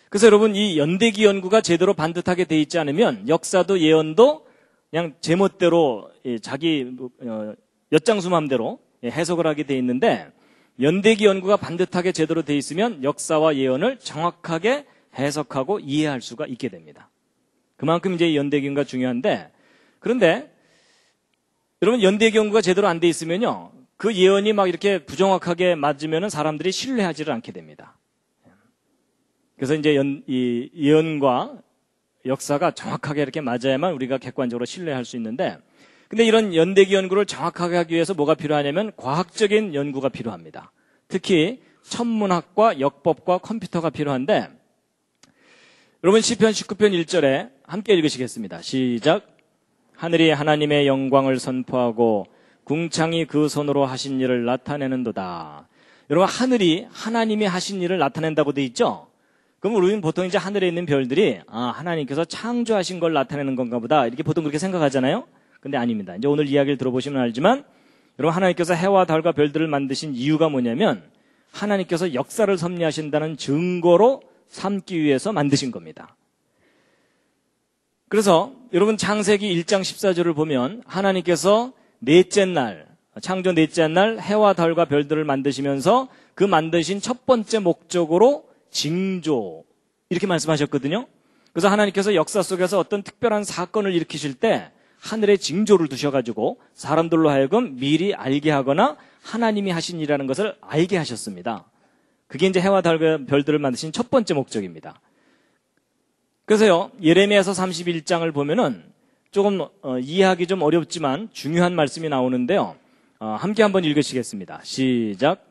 그래서 여러분 이 연대기 연구가 제대로 반듯하게 돼 있지 않으면 역사도 예언도 그냥 제멋대로 자기 엿장수 마음대로 해석을 하게 돼 있는데 연대기 연구가 반듯하게 제대로 돼 있으면 역사와 예언을 정확하게 해석하고 이해할 수가 있게 됩니다. 그만큼 이제 연대기 연구가 중요한데 그런데 여러분 연대기 연구가 제대로 안 돼 있으면요 그 예언이 막 이렇게 부정확하게 맞으면은 사람들이 신뢰하지를 않게 됩니다. 그래서 이제 이 예언과 역사가 정확하게 이렇게 맞아야만 우리가 객관적으로 신뢰할 수 있는데 근데 이런 연대기 연구를 정확하게 하기 위해서 뭐가 필요하냐면 과학적인 연구가 필요합니다. 특히 천문학과 역법과 컴퓨터가 필요한데 여러분 시편 19편 1절에 함께 읽으시겠습니다. 시작. 하늘이 하나님의 영광을 선포하고 궁창이 그 손으로 하신 일을 나타내는도다. 여러분 하늘이 하나님이 하신 일을 나타낸다고 돼 있죠? 그럼 우리는 보통 이제 하늘에 있는 별들이 하나님께서 창조하신 걸 나타내는 건가 보다 이렇게 보통 그렇게 생각하잖아요. 근데 아닙니다. 이제 오늘 이야기를 들어보시면 알지만 여러분 하나님께서 해와 달과 별들을 만드신 이유가 뭐냐면 하나님께서 역사를 섭리하신다는 증거로 삼기 위해서 만드신 겁니다. 그래서 여러분 창세기 1장 14절을 보면 하나님께서 넷째 날 창조 넷째 날 해와 달과 별들을 만드시면서 그 만드신 첫 번째 목적으로 징조 이렇게 말씀하셨거든요. 그래서 하나님께서 역사 속에서 어떤 특별한 사건을 일으키실 때 하늘에 징조를 두셔가지고 사람들로 하여금 미리 알게 하거나 하나님이 하신 일이라는 것을 알게 하셨습니다. 그게 이제 해와 달과 별들을 만드신 첫 번째 목적입니다. 그래서요 예레미야서 31장을 보면은 조금 이해하기 좀 어렵지만 중요한 말씀이 나오는데요. 함께 한번 읽으시겠습니다. 시작.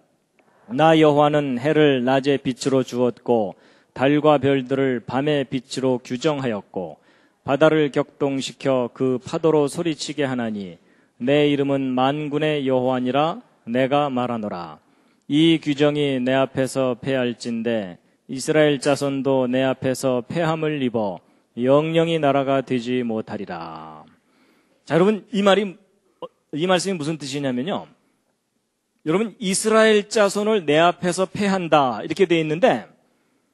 나 여호와는 해를 낮의 빛으로 주었고 달과 별들을 밤의 빛으로 규정하였고 바다를 격동시켜 그 파도로 소리치게 하나니 내 이름은 만군의 여호와니라 내가 말하노라. 이 규정이 내 앞에서 패할진대 이스라엘 자손도 내 앞에서 패함을 입어 영영이 나라가 되지 못하리라. 자 여러분 이 말이 이 말씀이 무슨 뜻이냐면요. 여러분, 이스라엘 자손을 내 앞에서 패한다. 이렇게 되어 있는데,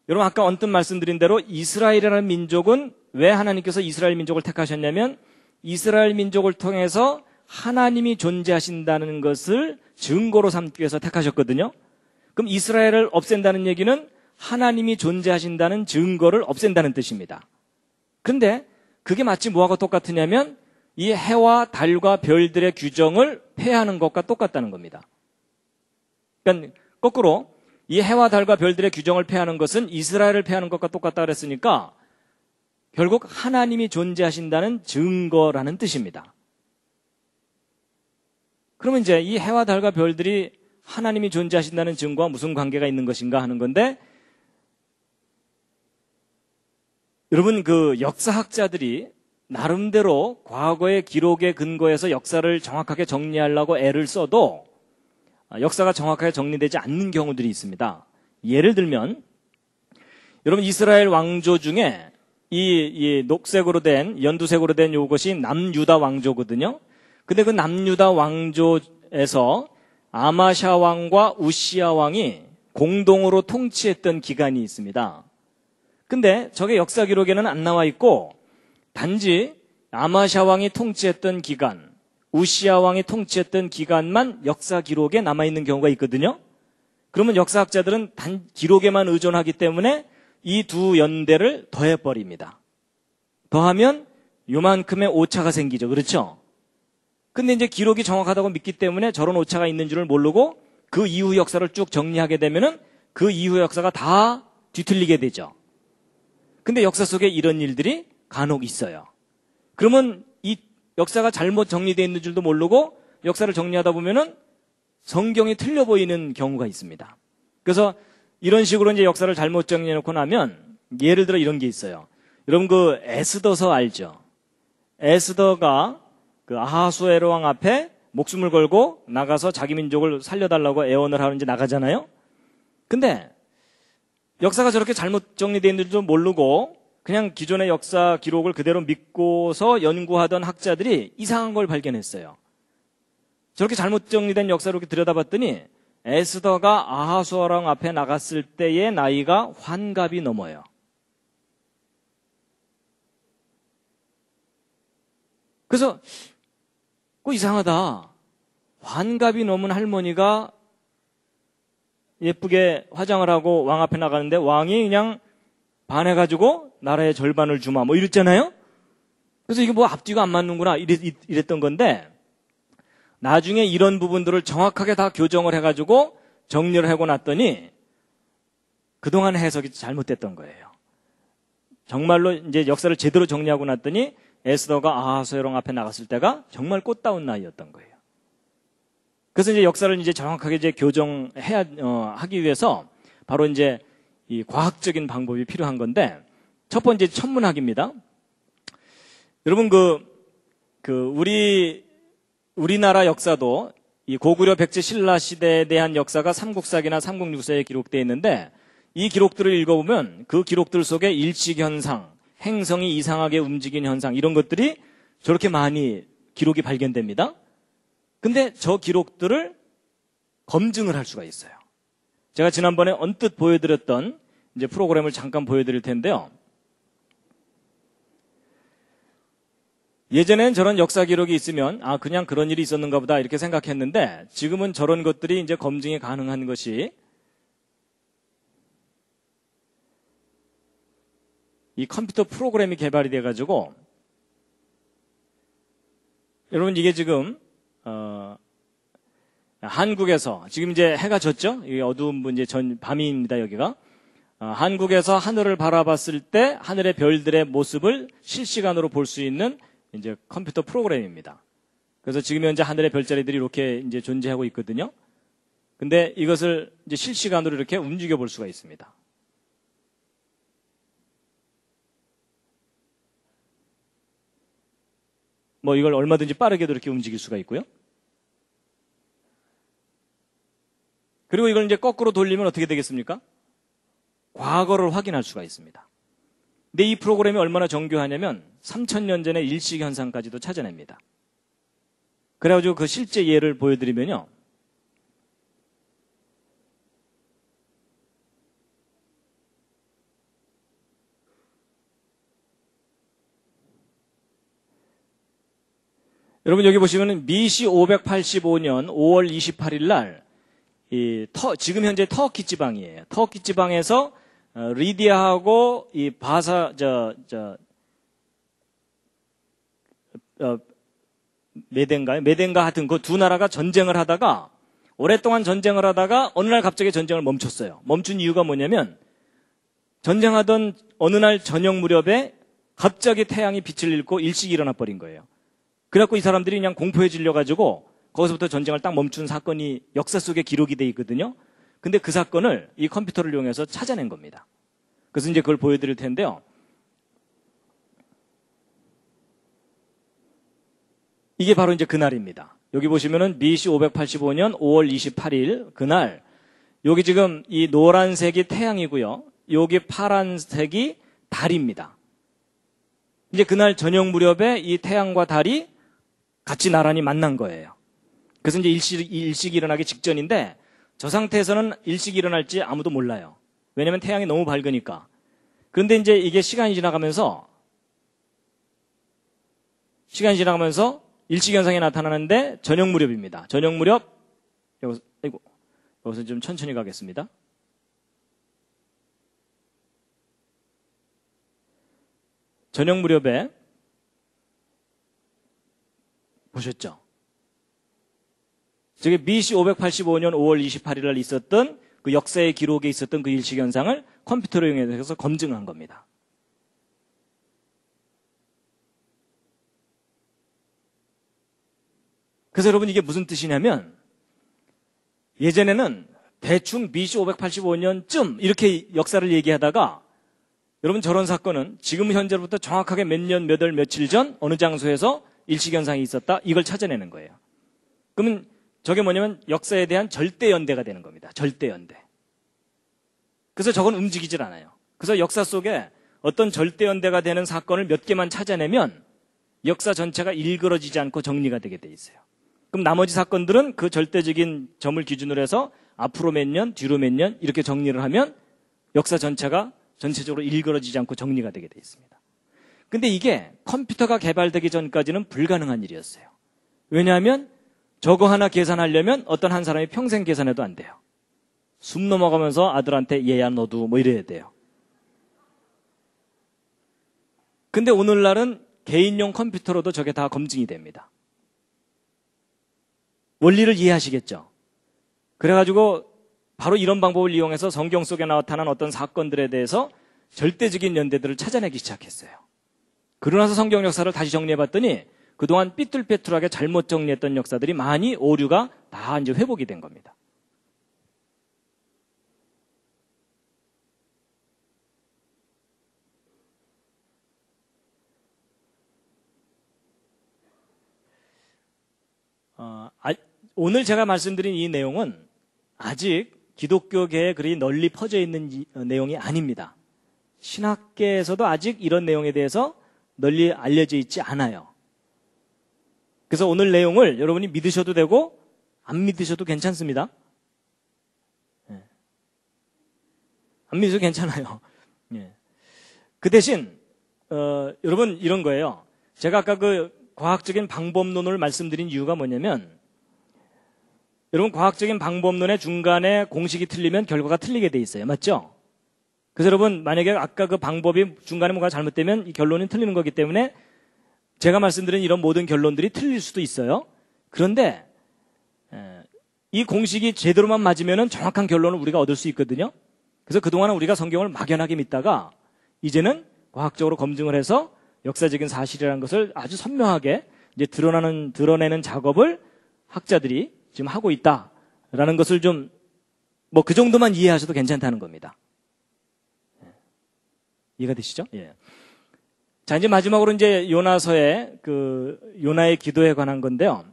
여러분, 아까 언뜻 말씀드린 대로 이스라엘이라는 민족은 왜 하나님께서 이스라엘 민족을 택하셨냐면, 이스라엘 민족을 통해서 하나님이 존재하신다는 것을 증거로 삼기 위해서 택하셨거든요. 그럼 이스라엘을 없앤다는 얘기는 하나님이 존재하신다는 증거를 없앤다는 뜻입니다. 근데 그게 마치 뭐하고 똑같으냐면 이 해와 달과 별들의 규정을 폐하는 것과 똑같다는 겁니다. 그러니까 거꾸로 이 해와 달과 별들의 규정을 폐하는 것은 이스라엘을 폐하는 것과 똑같다 그랬으니까 결국 하나님이 존재하신다는 증거라는 뜻입니다. 그러면 이제 이 해와 달과 별들이 하나님이 존재하신다는 증거와 무슨 관계가 있는 것인가 하는 건데, 여러분, 그 역사학자들이 나름대로 과거의 기록에 근거해서 역사를 정확하게 정리하려고 애를 써도 역사가 정확하게 정리되지 않는 경우들이 있습니다. 예를 들면 여러분, 이스라엘 왕조 중에 이 녹색으로 된, 연두색으로 된 요것이 남유다 왕조거든요. 근데 그 남유다 왕조에서 아마샤 왕과 우시야 왕이 공동으로 통치했던 기간이 있습니다. 근데 저게 역사 기록에는 안 나와 있고 단지 아마샤 왕이 통치했던 기간, 우시야 왕이 통치했던 기간만 역사 기록에 남아있는 경우가 있거든요. 그러면 역사학자들은 단 기록에만 의존하기 때문에 이 두 연대를 더해버립니다. 더하면 요만큼의 오차가 생기죠. 그렇죠? 근데 이제 기록이 정확하다고 믿기 때문에 저런 오차가 있는 줄을 모르고 그 이후 역사를 쭉 정리하게 되면은 그 이후 역사가 다 뒤틀리게 되죠. 근데 역사 속에 이런 일들이 간혹 있어요. 그러면 이 역사가 잘못 정리되어 있는 줄도 모르고 역사를 정리하다 보면은 성경이 틀려 보이는 경우가 있습니다. 그래서 이런 식으로 이제 역사를 잘못 정리해 놓고 나면 예를 들어 이런 게 있어요. 여러분 그 에스더서 알죠? 에스더가 그 아하수에로 왕 앞에 목숨을 걸고 나가서 자기 민족을 살려달라고 애원을 하러 이제 나가잖아요. 근데 역사가 저렇게 잘못 정리되어 있는 줄도 모르고 그냥 기존의 역사 기록을 그대로 믿고서 연구하던 학자들이 이상한 걸 발견했어요. 저렇게 잘못 정리된 역사를 이렇게 들여다봤더니 에스더가 아하수에로 왕 앞에 나갔을 때의 나이가 환갑이 넘어요. 그래서 이상하다. 환갑이 넘은 할머니가 예쁘게 화장을 하고 왕 앞에 나가는데 왕이 그냥 반해가지고 나라의 절반을 주마 뭐 이랬잖아요. 그래서 이게 뭐 앞뒤가 안 맞는구나 이랬던 건데 나중에 이런 부분들을 정확하게 다 교정을 해가지고 정리를 하고 났더니 그동안 해석이 잘못됐던 거예요. 정말로 이제 역사를 제대로 정리하고 났더니 에스더가 아하수에로 앞에 나갔을 때가 정말 꽃다운 나이였던 거예요. 그래서 이제 역사를 이제 정확하게 이제 교정해야 하기 위해서 바로 이제 이 과학적인 방법이 필요한 건데 첫 번째 천문학입니다. 여러분 우리나라 역사도 이 고구려 백제 신라 시대에 대한 역사가 삼국사기나 삼국유사에 기록되어 있는데 이 기록들을 읽어보면 그 기록들 속에 일식현상, 행성이 이상하게 움직이는 현상 이런 것들이 저렇게 많이 기록이 발견됩니다. 근데 저 기록들을 검증을 할 수가 있어요. 제가 지난번에 언뜻 보여드렸던 이제 프로그램을 잠깐 보여드릴 텐데요. 예전엔 저런 역사 기록이 있으면 그냥 그런 일이 있었는가 보다 이렇게 생각했는데 지금은 저런 것들이 이제 검증이 가능한 것이 이 컴퓨터 프로그램이 개발이 돼가지고 여러분 이게 지금 한국에서 지금 이제 해가 졌죠? 이게 어두운 이제 밤입니다 여기가. 한국에서 하늘을 바라봤을 때 하늘의 별들의 모습을 실시간으로 볼 수 있는 이제 컴퓨터 프로그램입니다. 그래서 지금 현재 하늘의 별자리들이 이렇게 이제 존재하고 있거든요. 근데 이것을 이제 실시간으로 이렇게 움직여 볼 수가 있습니다. 뭐 이걸 얼마든지 빠르게도 이렇게 움직일 수가 있고요. 그리고 이걸 이제 거꾸로 돌리면 어떻게 되겠습니까? 과거를 확인할 수가 있습니다. 근데 이 프로그램이 얼마나 정교하냐면 3000년 전의 일식현상까지도 찾아냅니다. 그래가지고 그 실제 예를 보여드리면요. 여러분 여기 보시면은 BC 585년 5월 28일 날 지금 현재 터키 지방이에요. 터키 지방에서 리디아하고 이 메덴가 하여튼 그 두 나라가 전쟁을 하다가 오랫동안 전쟁을 하다가 어느 날 갑자기 전쟁을 멈췄어요. 멈춘 이유가 뭐냐면 전쟁하던 어느 날 저녁 무렵에 갑자기 태양이 빛을 잃고 일식이 일어나 버린 거예요. 그래갖고 이 사람들이 그냥 공포에 질려가지고 거기서부터 전쟁을 딱 멈춘 사건이 역사 속에 기록이 돼 있거든요. 근데 그 사건을 이 컴퓨터를 이용해서 찾아낸 겁니다. 그래서 이제 그걸 보여드릴 텐데요. 이게 바로 이제 그날입니다. 여기 보시면은 BC 585년 5월 28일 그날 여기 지금 이 노란색이 태양이고요. 여기 파란색이 달입니다. 이제 그날 저녁 무렵에 이 태양과 달이 같이 나란히 만난 거예요. 그래서 이제 일식이 일어나기 직전인데 저 상태에서는 일식이 일어날지 아무도 몰라요. 왜냐하면 태양이 너무 밝으니까. 그런데 이제 이게 시간이 지나가면서 일식현상이 나타나는데 저녁 무렵입니다. 저녁 무렵 여기서 좀 천천히 가겠습니다. 저녁 무렵에 보셨죠? 저게 BC 585년 5월 28일 날 있었던 그 역사의 기록에 있었던 그 일식현상을 컴퓨터로 이용해서 검증한 겁니다. 그래서 여러분 이게 무슨 뜻이냐면 예전에는 대충 BC 585년쯤 이렇게 역사를 얘기하다가 여러분 저런 사건은 지금 현재로부터 정확하게 몇 년, 몇 월, 며칠 전 어느 장소에서 일식현상이 있었다. 이걸 찾아내는 거예요. 그러면 저게 뭐냐면 역사에 대한 절대연대가 되는 겁니다. 절대연대. 그래서 저건 움직이질 않아요. 그래서 역사 속에 어떤 절대연대가 되는 사건을 몇 개만 찾아내면 역사 전체가 일그러지지 않고 정리가 되게 돼 있어요. 그럼 나머지 사건들은 그 절대적인 점을 기준으로 해서 앞으로 몇 년, 뒤로 몇 년 이렇게 정리를 하면 역사 전체가 전체적으로 일그러지지 않고 정리가 되게 돼 있습니다. 근데 이게 컴퓨터가 개발되기 전까지는 불가능한 일이었어요. 왜냐하면 저거 하나 계산하려면 어떤 한 사람이 평생 계산해도 안 돼요. 숨 넘어가면서 아들한테 얘야 너도 뭐 이래야 돼요. 근데 오늘날은 개인용 컴퓨터로도 저게 다 검증이 됩니다. 원리를 이해하시겠죠? 그래가지고 바로 이런 방법을 이용해서 성경 속에 나타난 어떤 사건들에 대해서 절대적인 연대들을 찾아내기 시작했어요. 그러고 나서 성경 역사를 다시 정리해봤더니 그동안 삐뚤빼뚤하게 잘못 정리했던 역사들이 많이 오류가 다 이제 회복이 된 겁니다. 오늘 제가 말씀드린 이 내용은 아직 기독교계에 그리 널리 퍼져 있는 내용이 아닙니다. 신학계에서도 아직 이런 내용에 대해서 널리 알려져 있지 않아요. 그래서 오늘 내용을 여러분이 믿으셔도 되고 안 믿으셔도 괜찮습니다. 안 믿으셔도 괜찮아요. 그 대신 여러분 이런 거예요. 제가 아까 그 과학적인 방법론을 말씀드린 이유가 뭐냐면 여러분 과학적인 방법론의 중간에 공식이 틀리면 결과가 틀리게 돼 있어요. 맞죠? 그래서 여러분 만약에 아까 그 방법이 중간에 뭔가 잘못되면 이 결론이 틀리는 거기 때문에 제가 말씀드린 이런 모든 결론들이 틀릴 수도 있어요. 그런데 이 공식이 제대로만 맞으면 정확한 결론을 우리가 얻을 수 있거든요. 그래서 그동안은 우리가 성경을 막연하게 믿다가 이제는 과학적으로 검증을 해서 역사적인 사실이라는 것을 아주 선명하게 이제 드러내는 작업을 학자들이 지금 하고 있다라는 것을 좀 뭐 그 정도만 이해하셔도 괜찮다는 겁니다. 이해가 되시죠? 예. 자, 이제 마지막으로 이제 요나서의 요나의 기도에 관한 건데요.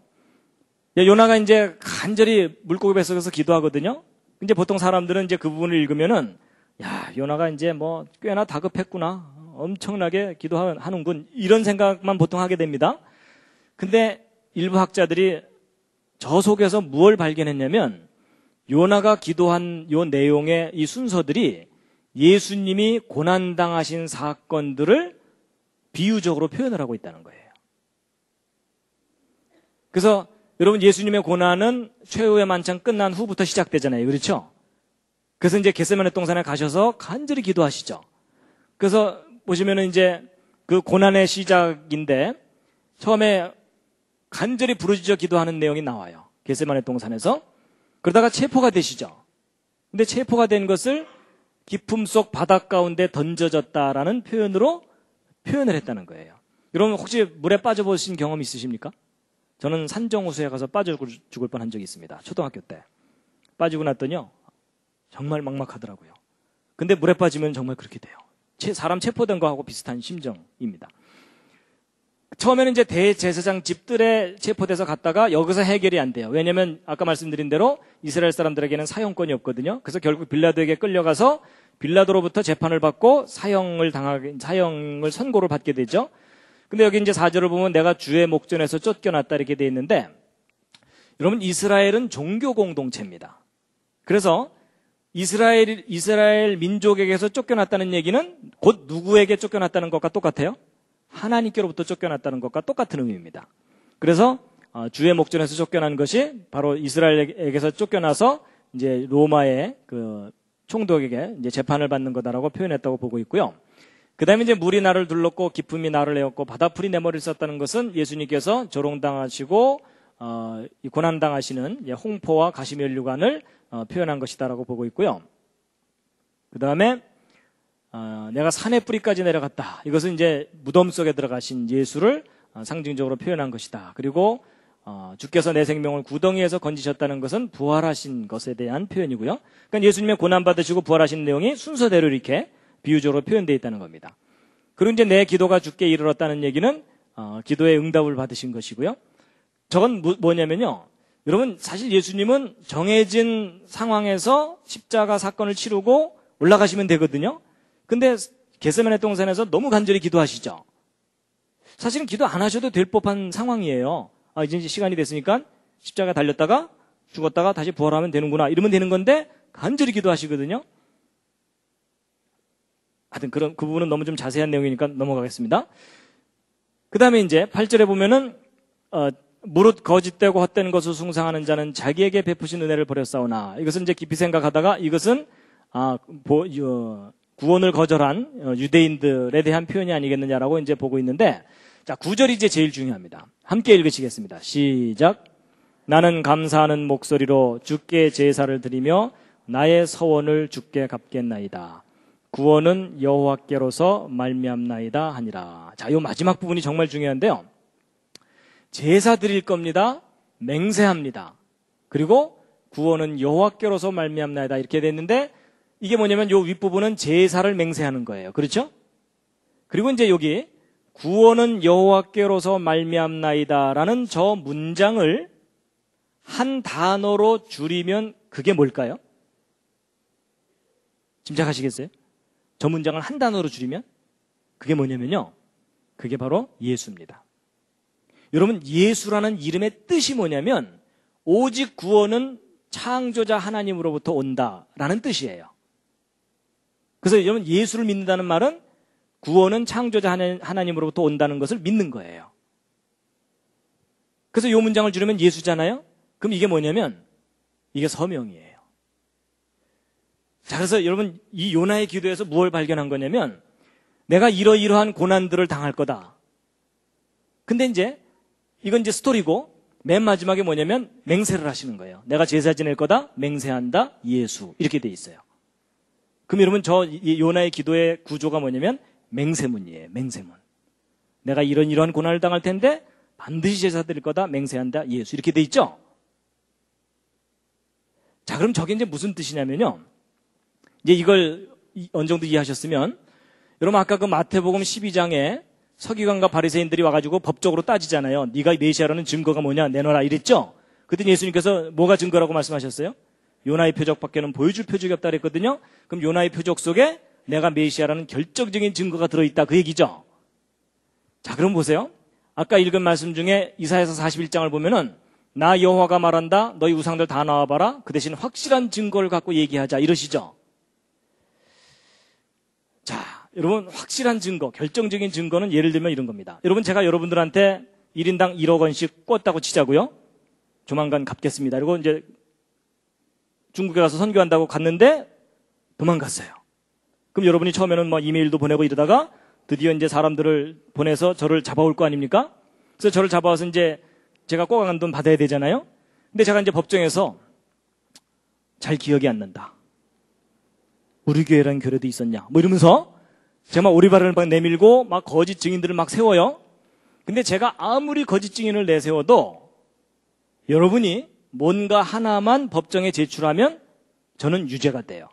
요나가 이제 간절히 물고기 뱃속에서 기도하거든요. 이제 보통 사람들은 이제 그 부분을 읽으면은 야, 요나가 이제 뭐 꽤나 다급했구나. 엄청나게 기도하는군. 이런 생각만 보통 하게 됩니다. 근데 일부 학자들이 저 속에서 무엇을 발견했냐면 요나가 기도한 요 내용의 이 순서들이 예수님이 고난당하신 사건들을 비유적으로 표현을 하고 있다는 거예요. 그래서 여러분 예수님의 고난은 최후의 만찬 끝난 후부터 시작되잖아요. 그렇죠? 그래서 이제 겟세마네 동산에 가셔서 간절히 기도하시죠. 그래서 보시면은 이제 그 고난의 시작인데 처음에 간절히 부르짖어 기도하는 내용이 나와요. 겟세마네 동산에서. 그러다가 체포가 되시죠. 근데 체포가 된 것을 깊음 속 바닷 가운데 던져졌다라는 표현으로 표현을 했다는 거예요. 여러분 혹시 물에 빠져보신 경험 있으십니까? 저는 산정호수에 가서 빠져 죽을 뻔한 적이 있습니다. 초등학교 때. 빠지고 났더니요. 정말 막막하더라고요. 근데 물에 빠지면 정말 그렇게 돼요. 사람 체포된 거하고 비슷한 심정입니다. 처음에는 이제 대제사장 집들에 체포돼서 갔다가 여기서 해결이 안 돼요. 왜냐면 아까 말씀드린 대로 이스라엘 사람들에게는 사형권이 없거든요. 그래서 결국 빌라도에게 끌려가서 빌라도로부터 재판을 받고 사형을 선고를 받게 되죠. 근데 여기 이제 4절을 보면 내가 주의 목전에서 쫓겨났다 이렇게 돼 있는데 여러분 이스라엘은 종교 공동체입니다. 그래서 이스라엘 민족에게서 쫓겨났다는 얘기는 곧 누구에게 쫓겨났다는 것과 똑같아요? 하나님께로부터 쫓겨났다는 것과 똑같은 의미입니다. 그래서 주의 목전에서 쫓겨난 것이 바로 이스라엘에게서 쫓겨나서 이제 로마의 그 총독에게 이제 재판을 받는 거다라고 표현했다고 보고 있고요. 그 다음에 이제 물이 나를 둘렀고 기품이 나를 내었고 바다풀이 내 머리를 썼다는 것은 예수님께서 조롱당하시고 고난당하시는 홍포와 가시면류관을 표현한 것이다라고 보고 있고요. 그 다음에 내가 산의 뿌리까지 내려갔다. 이것은 이제 무덤 속에 들어가신 예수를 상징적으로 표현한 것이다. 그리고 주께서 내 생명을 구덩이에서 건지셨다는 것은 부활하신 것에 대한 표현이고요. 그러니까 예수님의 고난받으시고 부활하신 내용이 순서대로 이렇게 비유적으로 표현되어 있다는 겁니다. 그리고 이제 내 기도가 주께 이르렀다는 얘기는 기도의 응답을 받으신 것이고요. 저건 뭐냐면요. 여러분 사실 예수님은 정해진 상황에서 십자가 사건을 치르고 올라가시면 되거든요. 근데 겟세마네 동산에서 너무 간절히 기도하시죠. 사실은 기도 안 하셔도 될 법한 상황이에요. 이제 시간이 됐으니까 십자가 달렸다가 죽었다가 다시 부활하면 되는구나 이러면 되는 건데 간절히 기도하시거든요. 하여튼 그 부분은 너무 좀 자세한 내용이니까 넘어가겠습니다. 그 다음에 이제 8절에 보면은 무릇 거짓되고 헛된 것을 숭상하는 자는 자기에게 베푸신 은혜를 버렸사오나 이것은 이제 깊이 생각하다가 이것은 구원을 거절한 유대인들에 대한 표현이 아니겠느냐라고 이제 보고 있는데 자 9절이 이제 제일 중요합니다. 함께 읽으시겠습니다. 시작. 나는 감사하는 목소리로 주께 제사를 드리며 나의 서원을 주께 갚겠나이다. 구원은 여호와께로서 말미암나이다 하니라. 자, 이 마지막 부분이 정말 중요한데요. 제사 드릴 겁니다. 맹세합니다. 그리고 구원은 여호와께로서 말미암나이다 이렇게 됐는데 이게 뭐냐면 이 윗부분은 제사를 맹세하는 거예요. 그렇죠? 그리고 이제 여기 구원은 여호와께로서 말미암나이다라는 저 문장을 한 단어로 줄이면 그게 뭘까요? 짐작하시겠어요? 저 문장을 한 단어로 줄이면 그게 뭐냐면요. 그게 바로 예수입니다. 여러분 예수라는 이름의 뜻이 뭐냐면 오직 구원은 창조자 하나님으로부터 온다라는 뜻이에요. 그래서 여러분 예수를 믿는다는 말은 구원은 창조자 하나님으로부터 온다는 것을 믿는 거예요. 그래서 이 문장을 줄이면 예수잖아요. 그럼 이게 뭐냐면 이게 서명이에요. 자, 그래서 여러분 이 요나의 기도에서 무엇을 발견한 거냐면 내가 이러이러한 고난들을 당할 거다. 근데 이제 이건 이제 스토리고 맨 마지막에 뭐냐면 맹세를 하시는 거예요. 내가 제사 지낼 거다. 맹세한다. 예수. 이렇게 돼 있어요. 그럼 여러분 저 요나의 기도의 구조가 뭐냐면 맹세문이에요. 맹세문. 내가 이러한 고난을 당할 텐데 반드시 제사 드릴 거다. 맹세한다. 예수. 이렇게 돼 있죠? 자, 그럼 저게 이제 무슨 뜻이냐면요. 이제 이걸 어느 정도 이해하셨으면 여러분 아까 그 마태복음 12장에 서기관과 바리새인들이 와가지고 법적으로 따지잖아요. 네가 메시아라는 증거가 뭐냐 내놔라 이랬죠. 그때 예수님께서 뭐가 증거라고 말씀하셨어요? 요나의 표적밖에는 보여줄 표적이 없다 그랬거든요. 그럼 요나의 표적 속에 내가 메시아라는 결정적인 증거가 들어있다 그 얘기죠. 자, 그럼 보세요. 아까 읽은 말씀 중에 이사야서 41장을 보면은 나 여호와가 말한다. 너희 우상들 다 나와봐라. 그 대신 확실한 증거를 갖고 얘기하자. 이러시죠. 자, 여러분 확실한 증거, 결정적인 증거는 예를 들면 이런 겁니다. 여러분 제가 여러분들한테 1인당 1억 원씩 꿨다고 치자고요. 조만간 갚겠습니다. 그리고 이제 중국에 가서 선교한다고 갔는데 도망갔어요. 그럼 여러분이 처음에는 뭐 이메일도 보내고 이러다가 드디어 이제 사람들을 보내서 저를 잡아올 거 아닙니까? 그래서 저를 잡아와서 이제 제가 꼬아간 돈 받아야 되잖아요. 근데 제가 이제 법정에서 잘 기억이 안 난다. 우리 교회라는 교회도 있었냐? 뭐 이러면서 제가 막 오리발을 막 내밀고 막 거짓 증인들을 막 세워요. 근데 제가 아무리 거짓 증인을 내세워도 여러분이 뭔가 하나만 법정에 제출하면 저는 유죄가 돼요.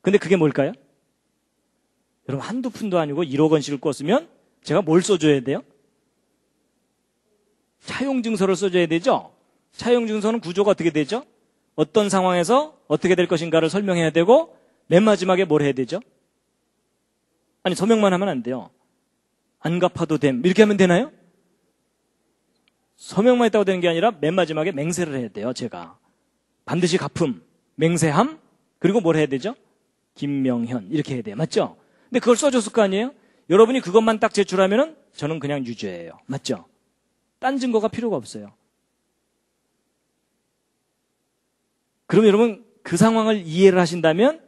근데 그게 뭘까요? 여러분 한두 푼도 아니고 1억 원씩을 꿨으면 제가 뭘 써줘야 돼요? 차용증서를 써줘야 되죠? 차용증서는 구조가 어떻게 되죠? 어떤 상황에서 어떻게 될 것인가를 설명해야 되고 맨 마지막에 뭘 해야 되죠? 아니 서명만 하면 안 돼요. 안 갚아도 됨 이렇게 하면 되나요? 서명만 했다고 되는 게 아니라 맨 마지막에 맹세를 해야 돼요. 제가 반드시 갚음, 맹세함, 그리고 뭘 해야 되죠? 김명현 이렇게 해야 돼요. 맞죠? 근데 그걸 써줬을 거 아니에요? 여러분이 그것만 딱 제출하면은 저는 그냥 유죄예요. 맞죠? 딴 증거가 필요가 없어요. 그럼 여러분 그 상황을 이해를 하신다면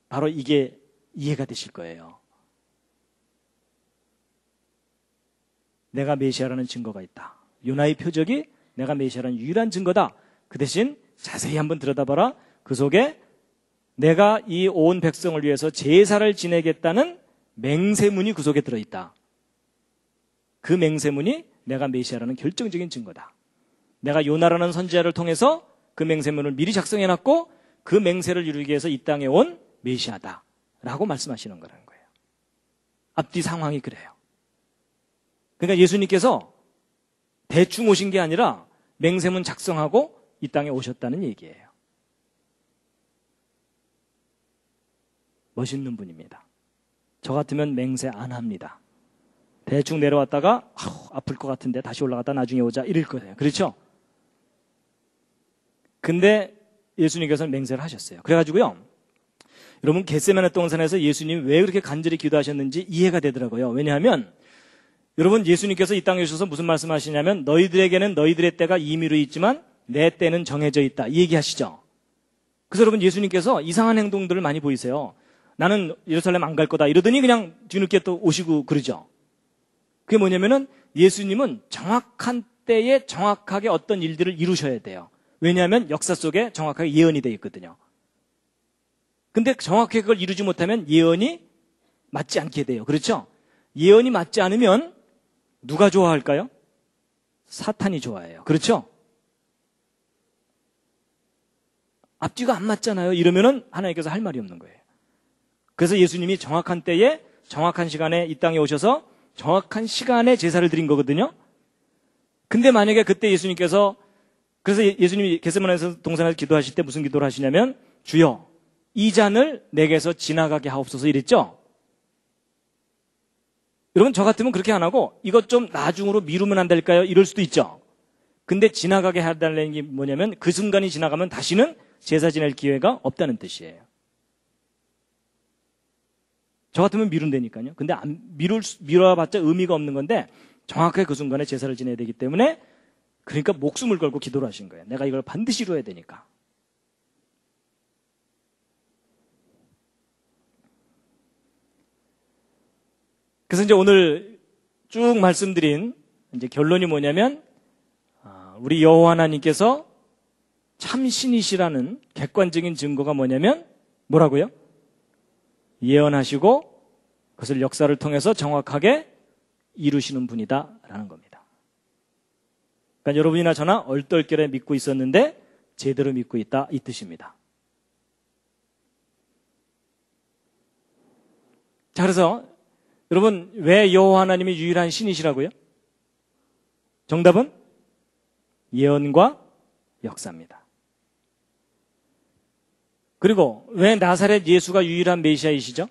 바로 이게 이해가 되실 거예요. 내가 메시아라는 증거가 있다. 요나의 표적이 내가 메시아라는 유일한 증거다. 그 대신 자세히 한번 들여다봐라. 그 속에 내가 이 온 백성을 위해서 제사를 지내겠다는 맹세문이 그 속에 들어있다. 그 맹세문이 내가 메시아라는 결정적인 증거다. 내가 요나라는 선지자를 통해서 그 맹세문을 미리 작성해놨고 그 맹세를 이루기 위해서 이 땅에 온 메시아다 라고 말씀하시는 거라는 거예요. 앞뒤 상황이 그래요. 그러니까 예수님께서 대충 오신 게 아니라 맹세문 작성하고 이 땅에 오셨다는 얘기예요. 멋있는 분입니다. 저 같으면 맹세 안 합니다. 대충 내려왔다가 아플 것 같은데 다시 올라갔다 나중에 오자 이럴 거예요. 그렇죠? 근데 예수님께서는 맹세를 하셨어요. 그래가지고요. 여러분 겟세마네 동산에서 예수님이 왜 그렇게 간절히 기도하셨는지 이해가 되더라고요. 왜냐하면 여러분 예수님께서 이 땅에 오셔서 무슨 말씀하시냐면 너희들에게는 너희들의 때가 임의로 있지만 내 때는 정해져 있다. 이 얘기하시죠. 그래서 여러분 예수님께서 이상한 행동들을 많이 보이세요. 나는 예루살렘 안 갈 거다 이러더니 그냥 뒤늦게 또 오시고 그러죠. 그게 뭐냐면은 예수님은 정확한 때에 정확하게 어떤 일들을 이루셔야 돼요. 왜냐하면 역사 속에 정확하게 예언이 되어 있거든요. 근데 정확하게 그걸 이루지 못하면 예언이 맞지 않게 돼요. 그렇죠? 예언이 맞지 않으면 누가 좋아할까요? 사탄이 좋아해요. 그렇죠? 앞뒤가 안 맞잖아요. 이러면은 하나님께서 할 말이 없는 거예요. 그래서 예수님이 정확한 때에 정확한 시간에 이 땅에 오셔서 정확한 시간에 제사를 드린 거거든요. 근데 만약에 그때 예수님께서 그래서 예수님이 겟세마네 동산에서 기도하실 때 무슨 기도를 하시냐면 주여 이 잔을 내게서 지나가게 하옵소서 이랬죠. 여러분 저 같으면 그렇게 안 하고 이것 좀 나중으로 미루면 안 될까요? 이럴 수도 있죠. 근데 지나가게 해달라는 게 뭐냐면 그 순간이 지나가면 다시는 제사 지낼 기회가 없다는 뜻이에요. 저 같으면 미룬다니까요. 근데 미뤄봤자 의미가 없는 건데 정확하게 그 순간에 제사를 지내야 되기 때문에 그러니까 목숨을 걸고 기도를 하신 거예요. 내가 이걸 반드시 이루어야 되니까. 그래서 이제 오늘 쭉 말씀드린 이제 결론이 뭐냐면 우리 여호와 하나님께서 참신이시라는 객관적인 증거가 뭐냐면 뭐라고요? 예언하시고 그것을 역사를 통해서 정확하게 이루시는 분이다라는 겁니다. 그러니까 여러분이나 저나 얼떨결에 믿고 있었는데 제대로 믿고 있다 이 뜻입니다. 자, 그래서 여러분 왜 여호와 하나님이 유일한 신이시라고요? 정답은 예언과 역사입니다. 그리고 왜 나사렛 예수가 유일한 메시아이시죠?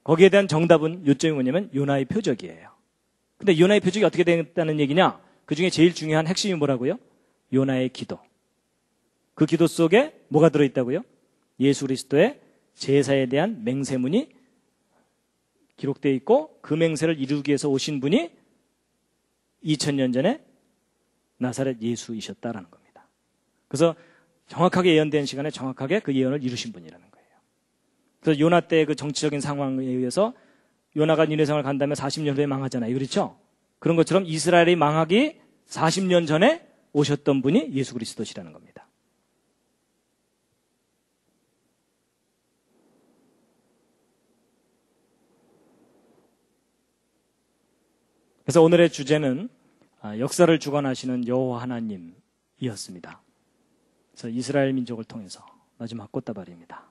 거기에 대한 정답은 요점이 뭐냐면 요나의 표적이에요. 근데 요나의 표적이 어떻게 됐다는 얘기냐? 그 중에 제일 중요한 핵심이 뭐라고요? 요나의 기도. 그 기도 속에 뭐가 들어있다고요? 예수 그리스도의 제사에 대한 맹세문이 기록되어 있고 그 맹세를 이루기 위해서 오신 분이 2000년 전에 나사렛 예수이셨다라는 겁니다. 그래서 정확하게 예언된 시간에 정확하게 그 예언을 이루신 분이라는 거예요. 그래서 요나 때의 그 정치적인 상황에 의해서 요나가 니네성을 간다면 40년 후에 망하잖아요. 그렇죠? 그런 것처럼 이스라엘이 망하기 40년 전에 오셨던 분이 예수 그리스도시라는 겁니다. 그래서 오늘의 주제는 역사를 주관하시는 여호와 하나님이었습니다. 그래서 이스라엘 민족을 통해서 마지막 꽃다발입니다.